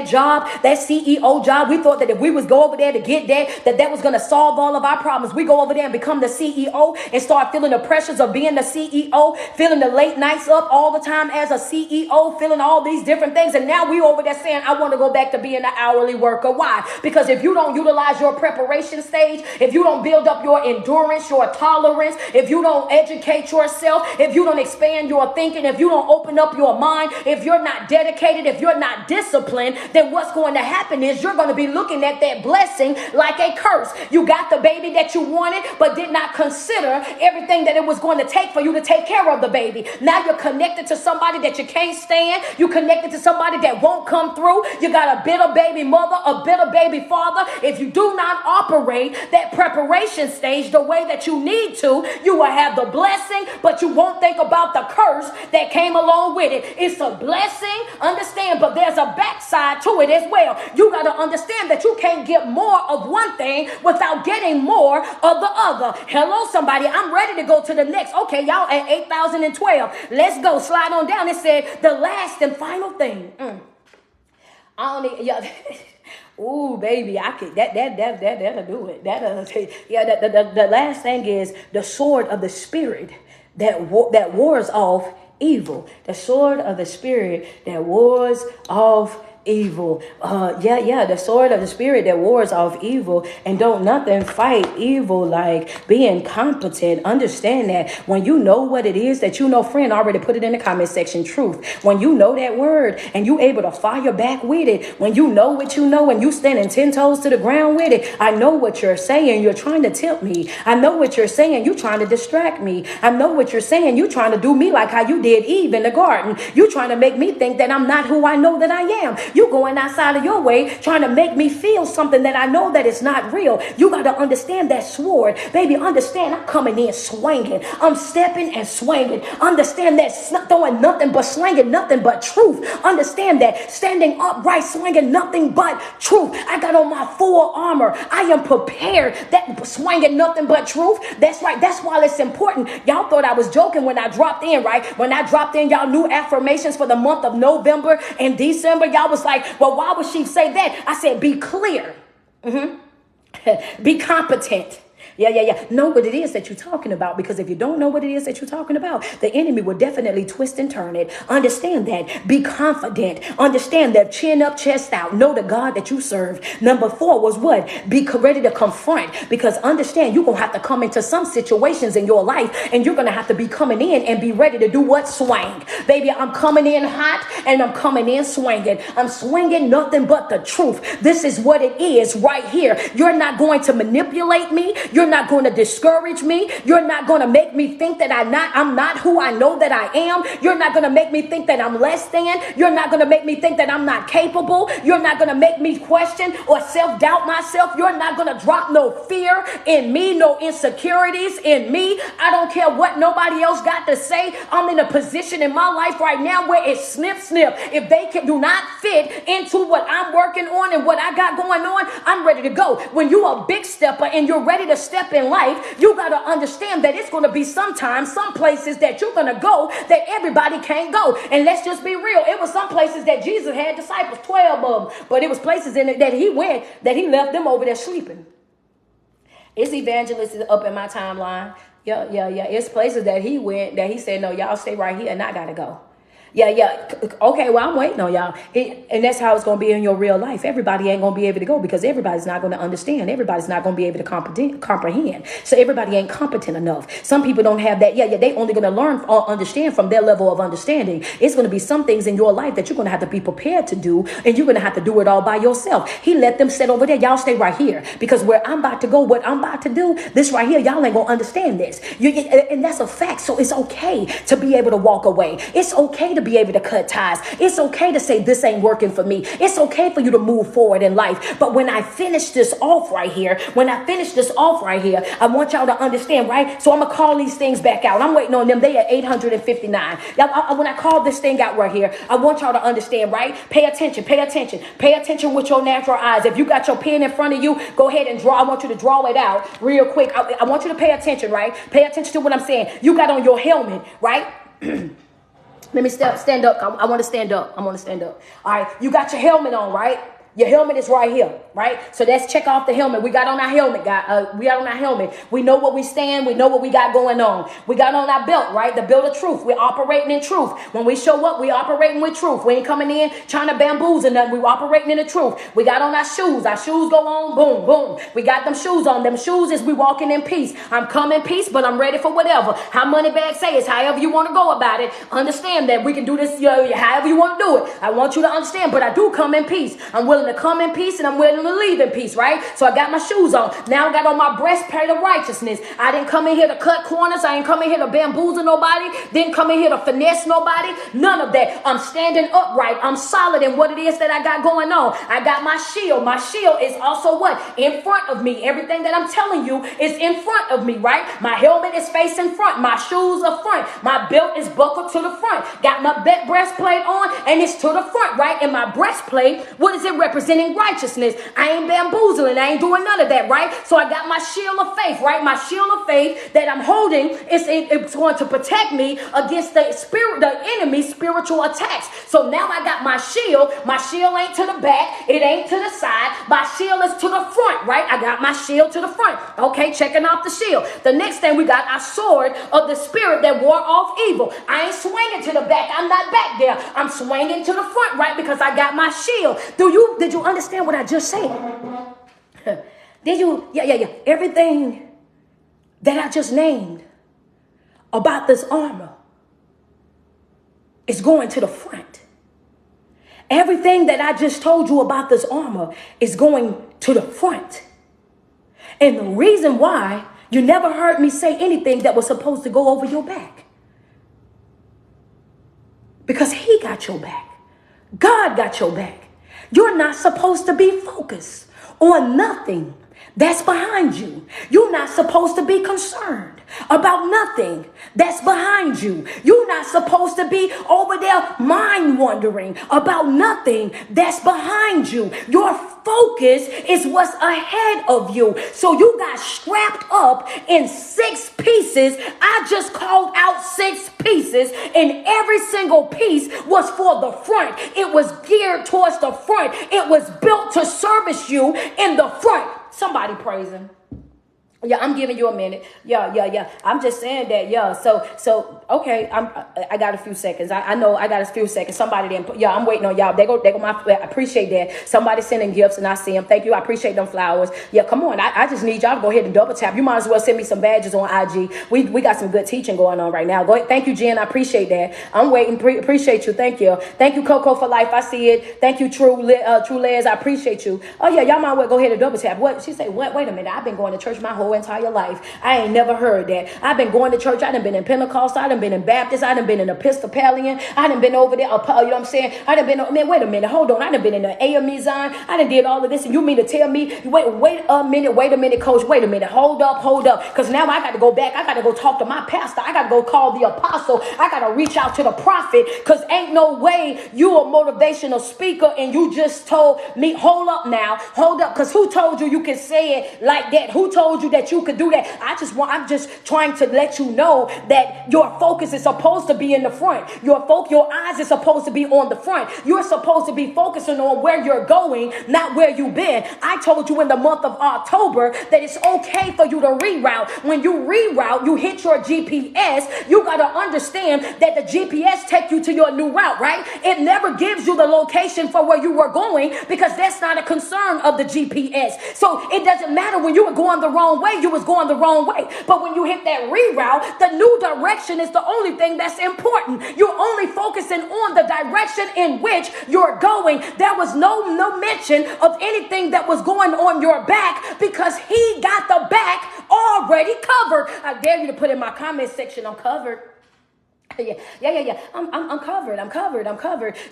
job, that CEO job, we thought that if we was go over there to get that was going to solve all of our problems. We go over there and become the CEO and start feeling the pressures of being the CEO, feeling the late nights up all the time as a CEO, feeling all these different things. And now we over there saying, I want to go back to being an hourly worker. Why? Because if you don't utilize your preparation stage, if you don't build up your endurance, your tolerance, if you don't educate yourself, if you don't expand your thinking, if you don't open up your mind, if you're not dedicated, if you're not disciplined, then what's going to happen is you're going to be looking at that blessing like a curse. You got the baby that you wanted, but did not consider everything that it was going to take for you to take care of the baby. Now you're connected to somebody that you can't stand. You're connected to somebody that won't come through. You got a bitter baby mother, a bitter baby father. If you do not operate that preparation stage the way that you need to, you will have the blessing, but you won't think about the curse that came along with it. It's a blessing, understand, but there's a backside to it as well. You got to understand that you can't get more of one thing without getting more of the other. Hello, somebody. I'm ready to go to the next. Okay, y'all at 8,012. Let's go. Slide on down. It said the last and final thing. I don't need, yeah. Ooh, baby, I could that'll do it. That'll take. Yeah, the last thing is the sword of the spirit that wars off evil. The sword of the spirit that wars off evil. The sword of the spirit that wars off evil. And don't nothing fight evil like being competent. Understand that when you know what it is that you know, friend already put it in the comment section, truth. When you know that word and you able to fire back with it, when you know what you know and you standing 10 toes to the ground with it, I know what you're saying. You're trying to tempt me. I know what you're saying. You're trying to distract me. I know what you're saying. You're trying to do me like how you did Eve in the garden. You're trying to make me think that I'm not who I know that I am. You going outside of your way, trying to make me feel something that I know that it's not real. You got to understand that sword. Baby, understand I'm coming in swinging. I'm stepping and swinging. Understand that throwing nothing but slinging nothing but truth. Understand that standing upright, swinging nothing but truth. I got on my full armor. I am prepared. That swinging nothing but truth. That's right. That's why it's important. Y'all thought I was joking when I dropped in, right? When I dropped in, y'all new affirmations for the month of November and December. Y'all was like, well, why would she say that? I said, be clear. Be competent. Know what it is that you're talking about, because if you don't know what it is that you're talking about, the enemy will definitely twist and turn it. Understand that. Be confident. Understand that. Chin up, chest out. Know the God that you serve. Number 4 was what? Be ready to confront, because understand you're going to have to come into some situations in your life and you're going to have to be coming in and be ready to do what? Swing. Baby, I'm coming in hot and I'm coming in swinging. I'm swinging nothing but the truth. This is what it is right here. You're not going to manipulate me. You're not going to discourage me. You're not going to make me think that I'm not who I know that I am. You're not going to make me think that I'm less than. You're not going to make me think that I'm not capable. You're not going to make me question or self-doubt myself. You're not going to drop no fear in me, no insecurities in me. I don't care what nobody else got to say. I'm in a position in my life right now where it's snip. If they do not fit into what I'm working on and what I got going on, I'm ready to go. When you're a big stepper and you're ready to step in life, you got to understand that it's going to be sometimes some places that you're going to go that everybody can't go. And let's just be real. It was some places that Jesus had disciples, 12 of them, but it was places in it that he went that he left them over there sleeping. It's evangelists up in my timeline. Yeah. It's places that he went that he said, no, y'all stay right here and I got to go. Okay, well, I'm waiting on y'all. And that's how it's going to be in your real life. Everybody ain't going to be able to go because everybody's not going to understand. Everybody's not going to be able to comprehend. So everybody ain't competent enough. Some people don't have that. They only going to learn or understand from their level of understanding. It's going to be some things in your life that you're going to have to be prepared to do, and you're going to have to do it all by yourself. He let them sit over there. Y'all stay right here, because where I'm about to go, what I'm about to do, this right here, y'all ain't going to understand this. And that's a fact. So it's okay to be able to walk away. It's okay to be able to cut ties. It's okay to say this ain't working for me. It's okay for you to move forward in life. But when I finish this off right here, I want y'all to understand, right? So I'm going to call these things back out. I'm waiting on them. They at 859. When I call this thing out right here, I want y'all to understand, right? Pay attention. Pay attention with your natural eyes. If you got your pen in front of you, go ahead and draw. I want you to draw it out real quick. I want you to pay attention, right? Pay attention to what I'm saying. You got on your helmet, right? Let me stand up. I want to stand up. All right. You got your helmet on, right? Your helmet is right here, right? So let's check off the helmet. We got on our helmet, guys. We got on our helmet. We know what we stand. We know what we got going on. We got on our belt, right? The belt of truth. We're operating in truth. When we show up, we operating with truth. We ain't coming in trying to bamboozle nothing. We're operating in the truth. We got on our shoes. Our shoes go on, boom, boom. We got them shoes on. Them shoes is we walking in peace. I'm coming peace, but I'm ready for whatever. How Moneybag say is however you want to go about it. Understand that we can do this however you want to do it. I want you to understand, but I do come in peace. I'm willing to come in peace and I'm willing to leave in peace, right? So I got my shoes on. Now I got on my breastplate of righteousness. I didn't come in here to cut corners. I ain't come in here to bamboozle nobody. Didn't come in here to finesse nobody. None of that. I'm standing upright. I'm solid in what it is that I got going on. I got my shield. My shield is also what? In front of me. Everything that I'm telling you is in front of me, right? My helmet is facing front. My shoes are front. My belt is buckled to the front. Got my breastplate on and it's to the front, right? And my breastplate, what does it represent? representing righteousness. I ain't bamboozling. I ain't doing none of that, right? So I got my shield of faith, right? My shield of faith that I'm holding it's going to protect me against the enemy's spiritual attacks. So now I got my shield. My shield ain't to the back. It ain't to the side. My shield is to the front, right? I got my shield to the front. Okay, checking off the shield. The next thing we got our sword of the spirit that ward off evil. I ain't swinging to the back. I'm not back there. I'm swinging to the front, right? Because I got my shield. Did you understand what I just said? Did you? Yeah. Everything that I just named about this armor is going to the front. Everything that I just told you about this armor is going to the front. And the reason why you never heard me say anything that was supposed to go over your back, because he got your back. God got your back. You're not supposed to be focused on nothing that's behind you. You're not supposed to be concerned about nothing that's behind you. You're not supposed to be over there mind wandering about nothing that's behind you. Your focus is what's ahead of you. So you got strapped up in 6 pieces. I just called out 6 pieces, and every single piece was for the front. It was geared towards the front. It was built to service you in the front. Somebody praise him. Yeah, I'm giving you a minute. Yeah. I'm just saying that. Yeah. So okay. I got a few seconds. I know I got a few seconds. Somebody didn't put. Yeah, I'm waiting on y'all. They go. I appreciate that. Somebody sending gifts and I see them. Thank you. I appreciate them flowers. Yeah, come on. I just need y'all to go ahead and double tap. You might as well send me some badges on IG. We got some good teaching going on right now. Go ahead. Thank you, Jen. I appreciate that. I'm waiting. Appreciate you. Thank you. Thank you, Coco for life. I see it. Thank you, True Les. I appreciate you. Oh yeah, y'all might well go ahead and double tap. What she say? What? Wait a minute. I've been going to church my whole entire life. I ain't never heard that. I've been going to church. I done been in Pentecost. I done been in Baptist. I done been in Episcopalian. I done been over there. You know what I'm saying? I done been, man, wait a minute. Hold on. I done been in the AME Zion. I done did all of this. And you mean to tell me, wait a minute, coach. Wait a minute. Hold up. Because now I got to go back. I got to go talk to my pastor. I got to go call the apostle. I got to reach out to the prophet, because ain't no way you a motivational speaker and you just told me, hold up now. Hold up. Because who told you can say it like that? Who told you that you could do that? I'm just trying to let you know that your focus is supposed to be in the front. Your eyes is supposed to be on the front. You're supposed to be focusing on where you're going, not where you've been. I told you in the month of October that it's okay for you to reroute. When you reroute, you hit your GPS. You got to understand that the GPS take you to your new route, right? It never gives you the location for where you were going, because that's not a concern of the GPS. So it doesn't matter when you were going the wrong way, you was going the wrong way. But when you hit that reroute, the new direction is the only thing that's important. You're only focusing on the direction in which you're going. There was no mention of anything that was going on your back, because he got the back already covered. I dare you to put in my comment section, I'm covered. Yeah. I'm covered.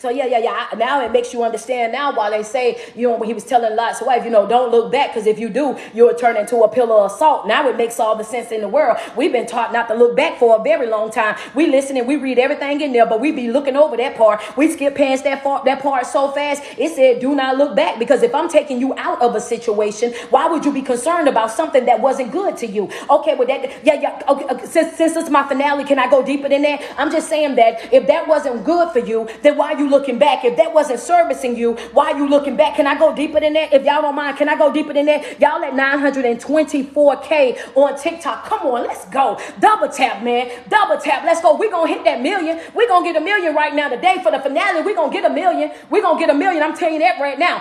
So yeah. Now it makes you understand now why they say, when he was telling Lot's wife, don't look back, because if you do, you'll turn into a pillar of salt. Now it makes all the sense in the world. We've been taught not to look back for a very long time. We listen and we read everything in there, but we be looking over that part. We skip past that part so fast. It said, do not look back, because if I'm taking you out of a situation, why would you be concerned about something that wasn't good to you? Okay, well okay, since it's my finale, can I go deeper than that? I'm just saying that if that wasn't good for you, then why are you looking back? If that wasn't servicing you, why are you looking back? Can I go deeper than that? If y'all don't mind, can I go deeper than that? Y'all at 924K on TikTok. Come on, let's go. Double tap, man. Double tap. Let's go. We're going to hit that million. We're going to get a million right now today for the finale. We're going to get a million. We're going to get a million. I'm telling you that right now.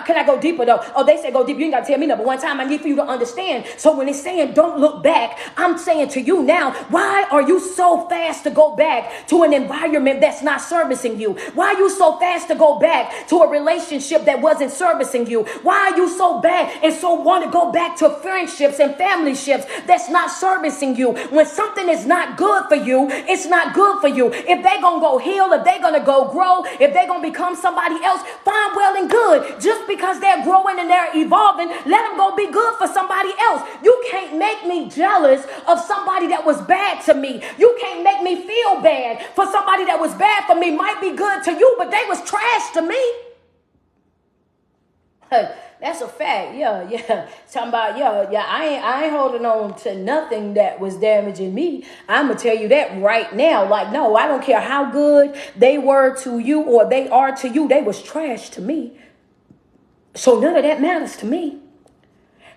Can I go deeper though? Oh, they say go deep. You ain't got to tell me number one time. I need for you to understand. So when it's saying don't look back, I'm saying to you now, why are you so fast to go back to an environment that's not servicing you? Why are you so fast to go back to a relationship that wasn't servicing you? Why are you so bad and so want to go back to friendships and family ships that's not servicing you? When something is not good for you, it's not good for you. If they're going to go heal, if they're going to go grow, if they're going to become somebody else, fine, well and good. Just because they're growing and they're evolving, let them go be good for somebody else. You can't make me jealous of somebody that was bad to me. You can't make me feel bad for somebody that was bad for me. Might be good to you, but they was trash to me. That's a fact. Yeah, yeah. Talking about, yeah. I ain't holding on to nothing that was damaging me. I'm gonna tell you that right now. Like, no, I don't care how good they were to you or they are to you. They was trash to me. So none of that matters to me.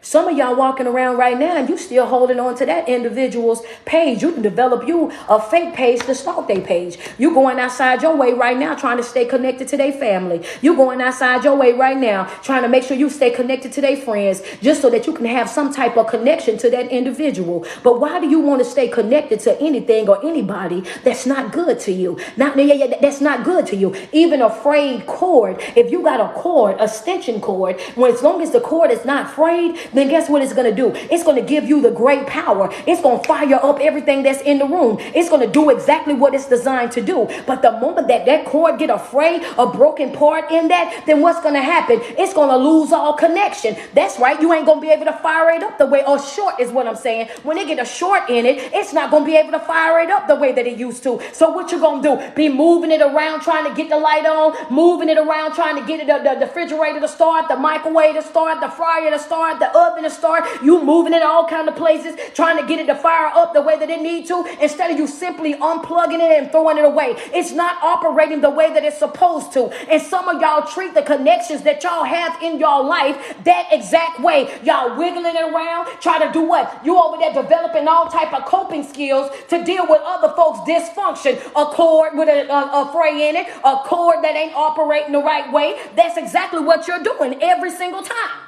Some of y'all walking around right now and you still holding on to that individual's page. You can develop you a fake page to stalk their page. You going outside your way right now trying to stay connected to their family. You going outside your way right now trying to make sure you stay connected to their friends just so that you can have some type of connection to that individual. But why do you want to stay connected to anything or anybody that's not good to you? That's not good to you. Even a frayed cord, if you got a cord, a extension cord, when as long as the cord is not frayed, then guess what it's going to do? It's going to give you the great power. It's going to fire up everything that's in the room. It's going to do exactly what it's designed to do. But the moment that cord get afraid, a broken part in that, then what's going to happen? It's going to lose all connection. That's right. You ain't going to be able to fire it up the way, or short is what I'm saying. When it get a short in it, it's not going to be able to fire it up the way that it used to. So what you going to do? Be moving it around, trying to get the light on, moving it around, trying to get it, the refrigerator to start, the microwave to start, the fryer to start, the oven to start. You moving it all kind of places, trying to get it to fire up the way that it need to, instead of you simply unplugging it and throwing it away. It's not operating the way that it's supposed to. And some of y'all treat the connections that y'all have in your life that exact way. Y'all wiggling it around, try to do what? You over there developing all type of coping skills to deal with other folks' dysfunction. A cord with a fray in it, a cord that ain't operating the right way. That's exactly what you're doing every single time.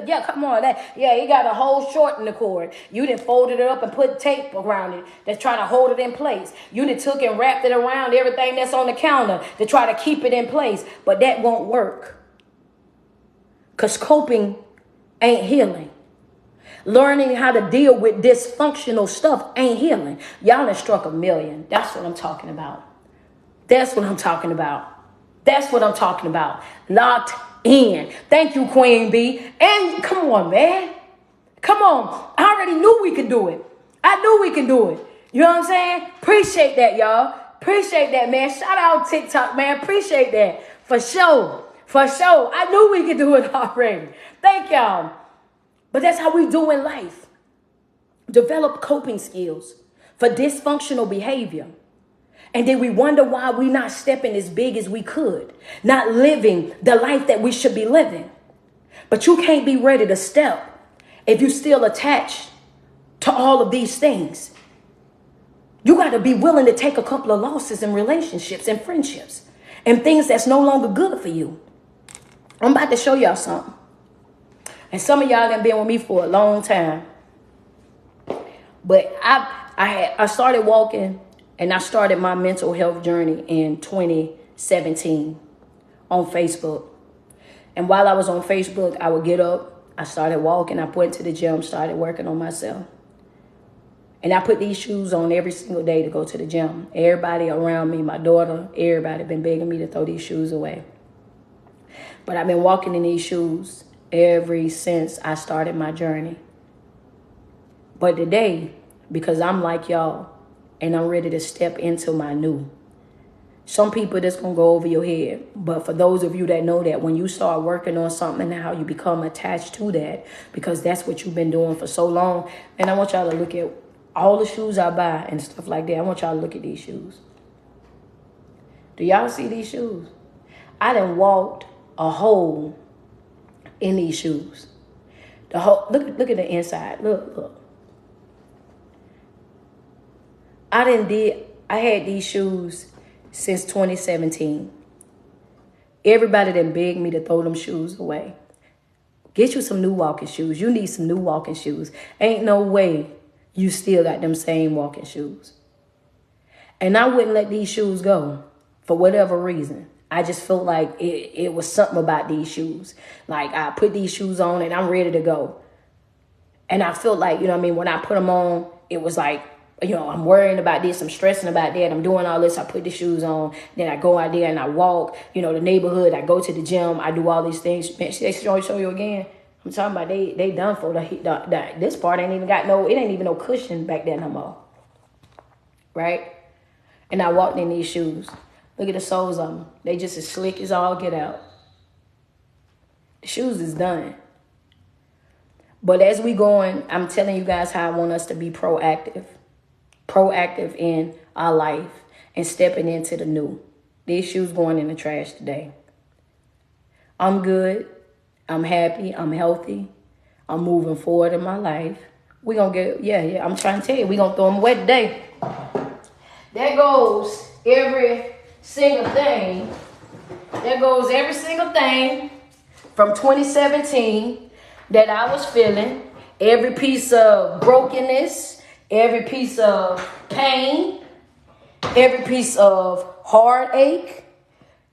Yeah, come on. You got a whole short in the cord. You done folded it up and put tape around it that's trying to hold it in place. You done took and wrapped it around everything that's on the counter to try to keep it in place. But that won't work. Because coping ain't healing. Learning how to deal with dysfunctional stuff ain't healing. Y'all done struck a million. That's what I'm talking about. That's what I'm talking about. That's what I'm talking about. Locked in. Thank you, Queen B. And come on, man. Come on. I already knew we could do it. I knew we could do it. You know what I'm saying? Appreciate that, y'all. Appreciate that, man. Shout out TikTok, man. Appreciate that. For sure. For sure. I knew we could do it already. Thank y'all. But that's how we do in life. Develop coping skills for dysfunctional behavior. And then we wonder why we're not stepping as big as we could, not living the life that we should be living. But you can't be ready to step if you're still attached to all of these things. You got to be willing to take a couple of losses in relationships and friendships and things that's no longer good for you. I'm about to show y'all something. And some of y'all have been with me for a long time. But I started walking. And I started my mental health journey in 2017 on Facebook. And while I was on Facebook, I would get up, I started walking, I went to the gym, started working on myself. And I put these shoes on every single day to go to the gym. Everybody around me, my daughter, everybody been begging me to throw these shoes away. But I've been walking in these shoes ever since I started my journey. But today, because I'm like y'all, and I'm ready to step into my new. Some people, that's going to go over your head. But for those of you that know that when you start working on something and how you become attached to that, because that's what you've been doing for so long. And I want y'all to look at all the shoes I buy and stuff like that. I want y'all to look at these shoes. Do y'all see these shoes? I done walked a hole in these shoes. The whole, look at the inside. Look. I had these shoes since 2017. Everybody done begged me to throw them shoes away. Get you some new walking shoes. You need some new walking shoes. Ain't no way you still got them same walking shoes. And I wouldn't let these shoes go for whatever reason. I just felt like it was something about these shoes. Like I put these shoes on and I'm ready to go. And I felt like, when I put them on, it was like, I'm worrying about this, I'm stressing about that, I'm doing all this, I put the shoes on, then I go out there and I walk, the neighborhood, I go to the gym, I do all these things. Man, they show you again. I'm talking about they done for this part ain't even got it ain't even no cushion back there no more. Right? And I walked in these shoes. Look at the soles of them. They just as slick as all get out. The shoes is done. But as we going, I'm telling you guys how I want us to be proactive. Proactive in our life and stepping into the new. These shoes going in the trash today. I'm good. I'm happy. I'm healthy. I'm moving forward in my life. We gonna get, yeah. I'm trying to tell you, we gonna throw them away today. There goes every single thing. There goes every single thing from 2017 that I was feeling. Every piece of brokenness, every piece of pain, every piece of heartache,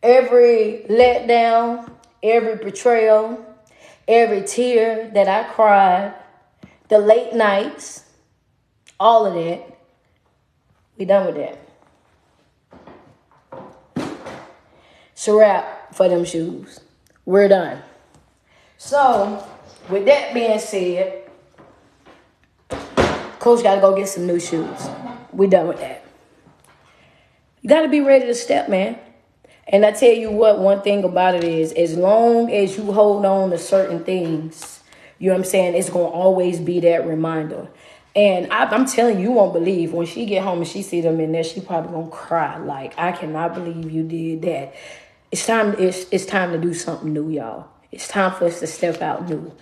every letdown, every betrayal, every tear that I cried, the late nights, all of that. We done with that. It's a wrap for them shoes. We're done. So, with that being said, Coach got to go get some new shoes. We done with that. You got to be ready to step, man. And I tell you what, one thing about it is, as long as you hold on to certain things, you know what I'm saying, it's going to always be that reminder. And I'm telling you, you won't believe when she get home and she see them in there, she probably going to cry. Like, I cannot believe you did that. It's time to do something new, y'all. It's time for us to step out new.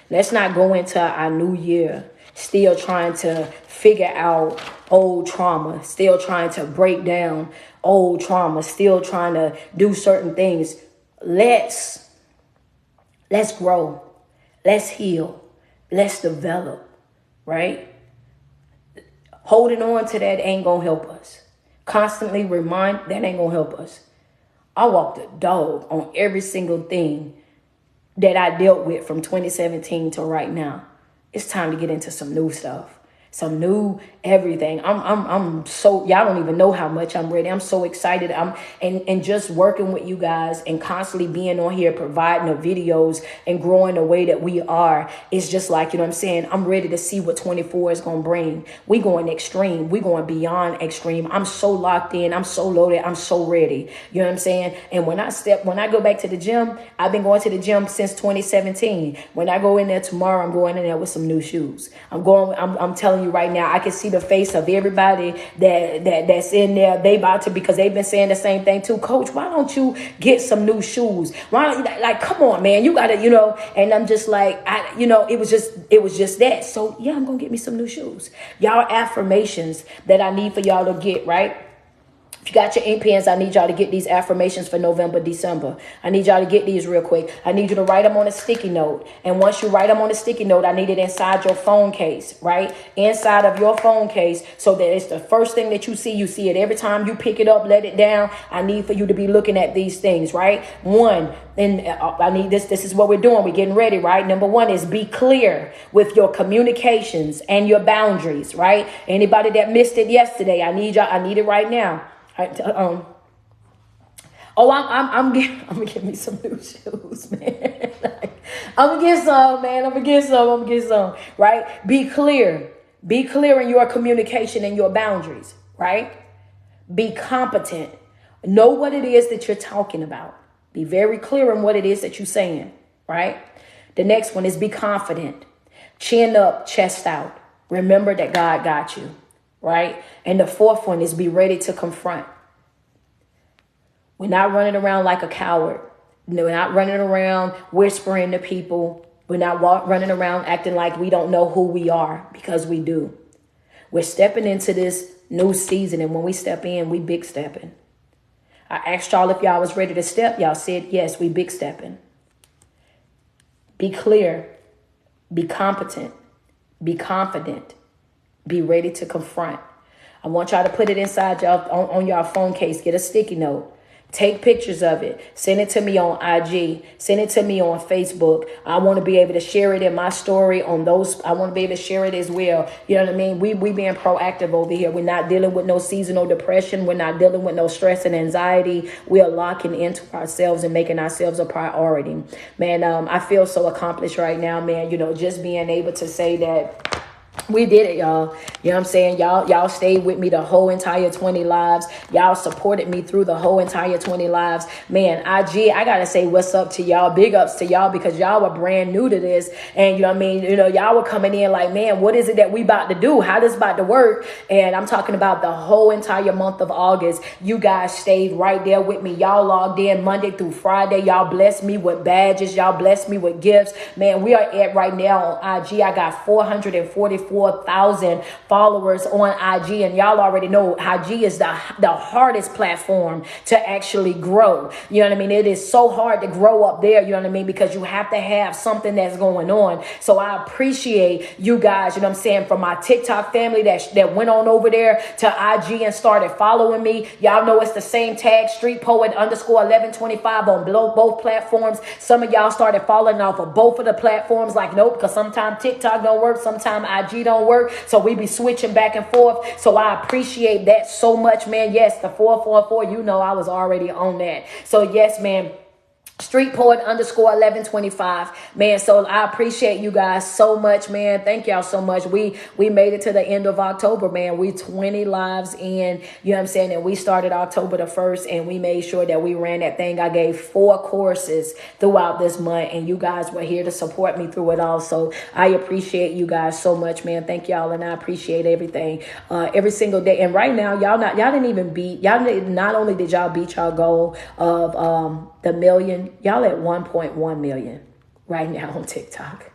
Let's not go into our new year still trying to figure out old trauma, still trying to break down old trauma, still trying to do certain things. Let's grow. Let's heal. Let's develop, right? Holding on to that ain't gonna help us. Constantly remind, that ain't gonna help us. I walked the dog on every single thing that I dealt with from 2017 to right now. It's time to get into some new stuff. Some new everything. I'm so, y'all don't even know how much I'm ready. I'm so excited. And just working with you guys and constantly being on here, providing the videos and growing the way that we are. It's just like, you know what I'm saying? I'm ready to see what 24 is going to bring. We going extreme. We going beyond extreme. I'm so locked in. I'm so loaded. I'm so ready. You know what I'm saying? And when I go back to the gym, I've been going to the gym since 2017. When I go in there tomorrow, I'm going in there with some new shoes. I'm telling you right now, I can see the face of everybody that's in there. They about to, because they've been saying the same thing too. Coach, why don't you get some new shoes? Why don't you, like, come on, man, you gotta, you know. And I'm just like, it was just that. So yeah, I'm gonna get me some new shoes. Y'all, affirmations that I need for y'all to get, right? If you got your ink pens, I need y'all to get these affirmations for November, December. I need y'all to get these real quick. I need you to write them on a sticky note. And once you write them on a sticky note, I need it inside your phone case, right? Inside of your phone case, so that it's the first thing that you see. You see it every time you pick it up, let it down. I need for you to be looking at these things, right? One, and I need this. This is what we're doing. We're getting ready, right? Number one is be clear with your communications and your boundaries, right? Anybody that missed it yesterday, I need y'all. I need it right now. I'm gonna get me some new shoes, man. I'm gonna get some, man. I'm gonna get some. Right? Be clear in your communication and your boundaries. Right? Be competent. Know what it is that you're talking about. Be very clear in what it is that you're saying. Right? The next one is be confident. Chin up, chest out. Remember that God got you. Right? And the fourth one is be ready to confront. We're not running around like a coward. We're not running around whispering to people. We're not running around acting like we don't know who we are, because we do. We're stepping into this new season, and when we step in, we big stepping. I asked y'all if y'all was ready to step. Y'all said yes, we big stepping. Be clear. Be competent. Be confident. Be ready to confront. I want y'all to put it inside y'all on your phone case. Get a sticky note. Take pictures of it. Send it to me on IG. Send it to me on Facebook. I want to be able to share it in my story on those. I want to be able to share it as well. You know what I mean? We being proactive over here. We're not dealing with no seasonal depression. We're not dealing with no stress and anxiety. We are locking into ourselves and making ourselves a priority. Man, I feel so accomplished right now, man. You know, just being able to say that We did it, y'all. You know what I'm saying? Y'all stayed with me the whole entire 20 lives. Y'all supported me through the whole entire 20 lives. Man, IG, I gotta say what's up to y'all. Big ups to y'all, because y'all were brand new to this. And you know what I mean? You know, y'all were coming in like, man, what is it that we about to do? How this about to work? And I'm talking about the whole entire month of August. You guys stayed right there with me. Y'all logged in Monday through Friday. Y'all blessed me with badges. Y'all blessed me with gifts. Man, we are at right now on IG. I got 444,000 followers on IG, and y'all already know IG is the hardest platform to actually grow. You know what I mean? It is so hard to grow up there, you know what I mean? Because you have to have something that's going on. So I appreciate you guys, you know what I'm saying, from my TikTok family that went on over there to IG and started following me. Y'all know it's the same tag, Street Poet _ 1125 on both platforms. Some of y'all started following off of both of the platforms, like, nope, because sometimes TikTok don't work, sometimes IG don't work. So we be switching back and forth. So I appreciate that so much, man. Yes, the 444, you know, I was already on that. So yes, man. Street Poet _ 1125, man. So I appreciate you guys so much, man. Thank y'all so much. We made it to the end of October, man. We 20 lives in, you know what I'm saying? And we started October the 1st, and we made sure that we ran that thing. I gave 4 courses throughout this month, and you guys were here to support me through it all. So I appreciate you guys so much, man. Thank y'all, and I appreciate everything every single day. And right now, y'all didn't even beat, not only did y'all beat y'all goal of the million, y'all at 1.1 million right now on TikTok.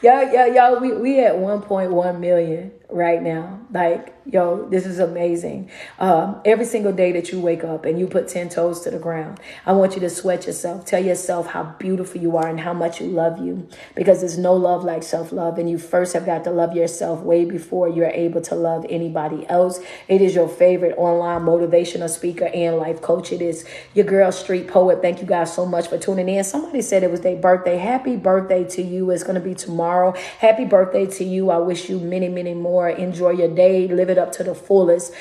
Y'all, we at 1.1 million right now. Like, yo, this is amazing. Every single day that you wake up and you put 10 toes to the ground, I want you to sweat yourself. Tell yourself how beautiful you are and how much you love you, because there's no love like self-love. And you first have got to love yourself way before you're able to love anybody else. It is your favorite online motivational speaker and life coach. It is your girl, Street Poet. Thank you guys so much for tuning in. Somebody said it was their birthday. Happy birthday to you. It's going to be tomorrow. Happy birthday to you. I wish you many, many more. Enjoy your day. Live it up to the fullest.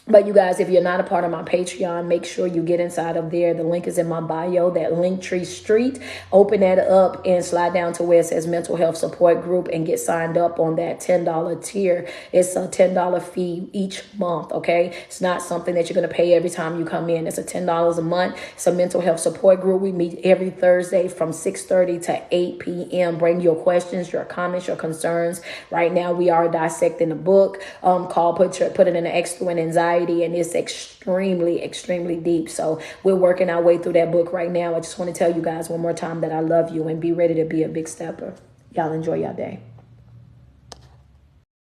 But you guys, if you're not a part of my Patreon, make sure you get inside of there. The link is in my bio, that Linktree Street. Open that up and slide down to where it says mental health support group and get signed up on that $10 tier. It's a $10 fee each month, okay? It's not something that you're going to pay every time you come in. It's a $10 a month. It's a mental health support group. We meet every Thursday from 6:30 to 8 p.m. Bring your questions, your comments, your concerns. Right now, we are dissecting a book called Put It in an Excellent Anxiety. And it's extremely, extremely deep. So we're working our way through that book right now. I just want to tell you guys one more time that I love you, and be ready to be a big stepper. Y'all enjoy your day.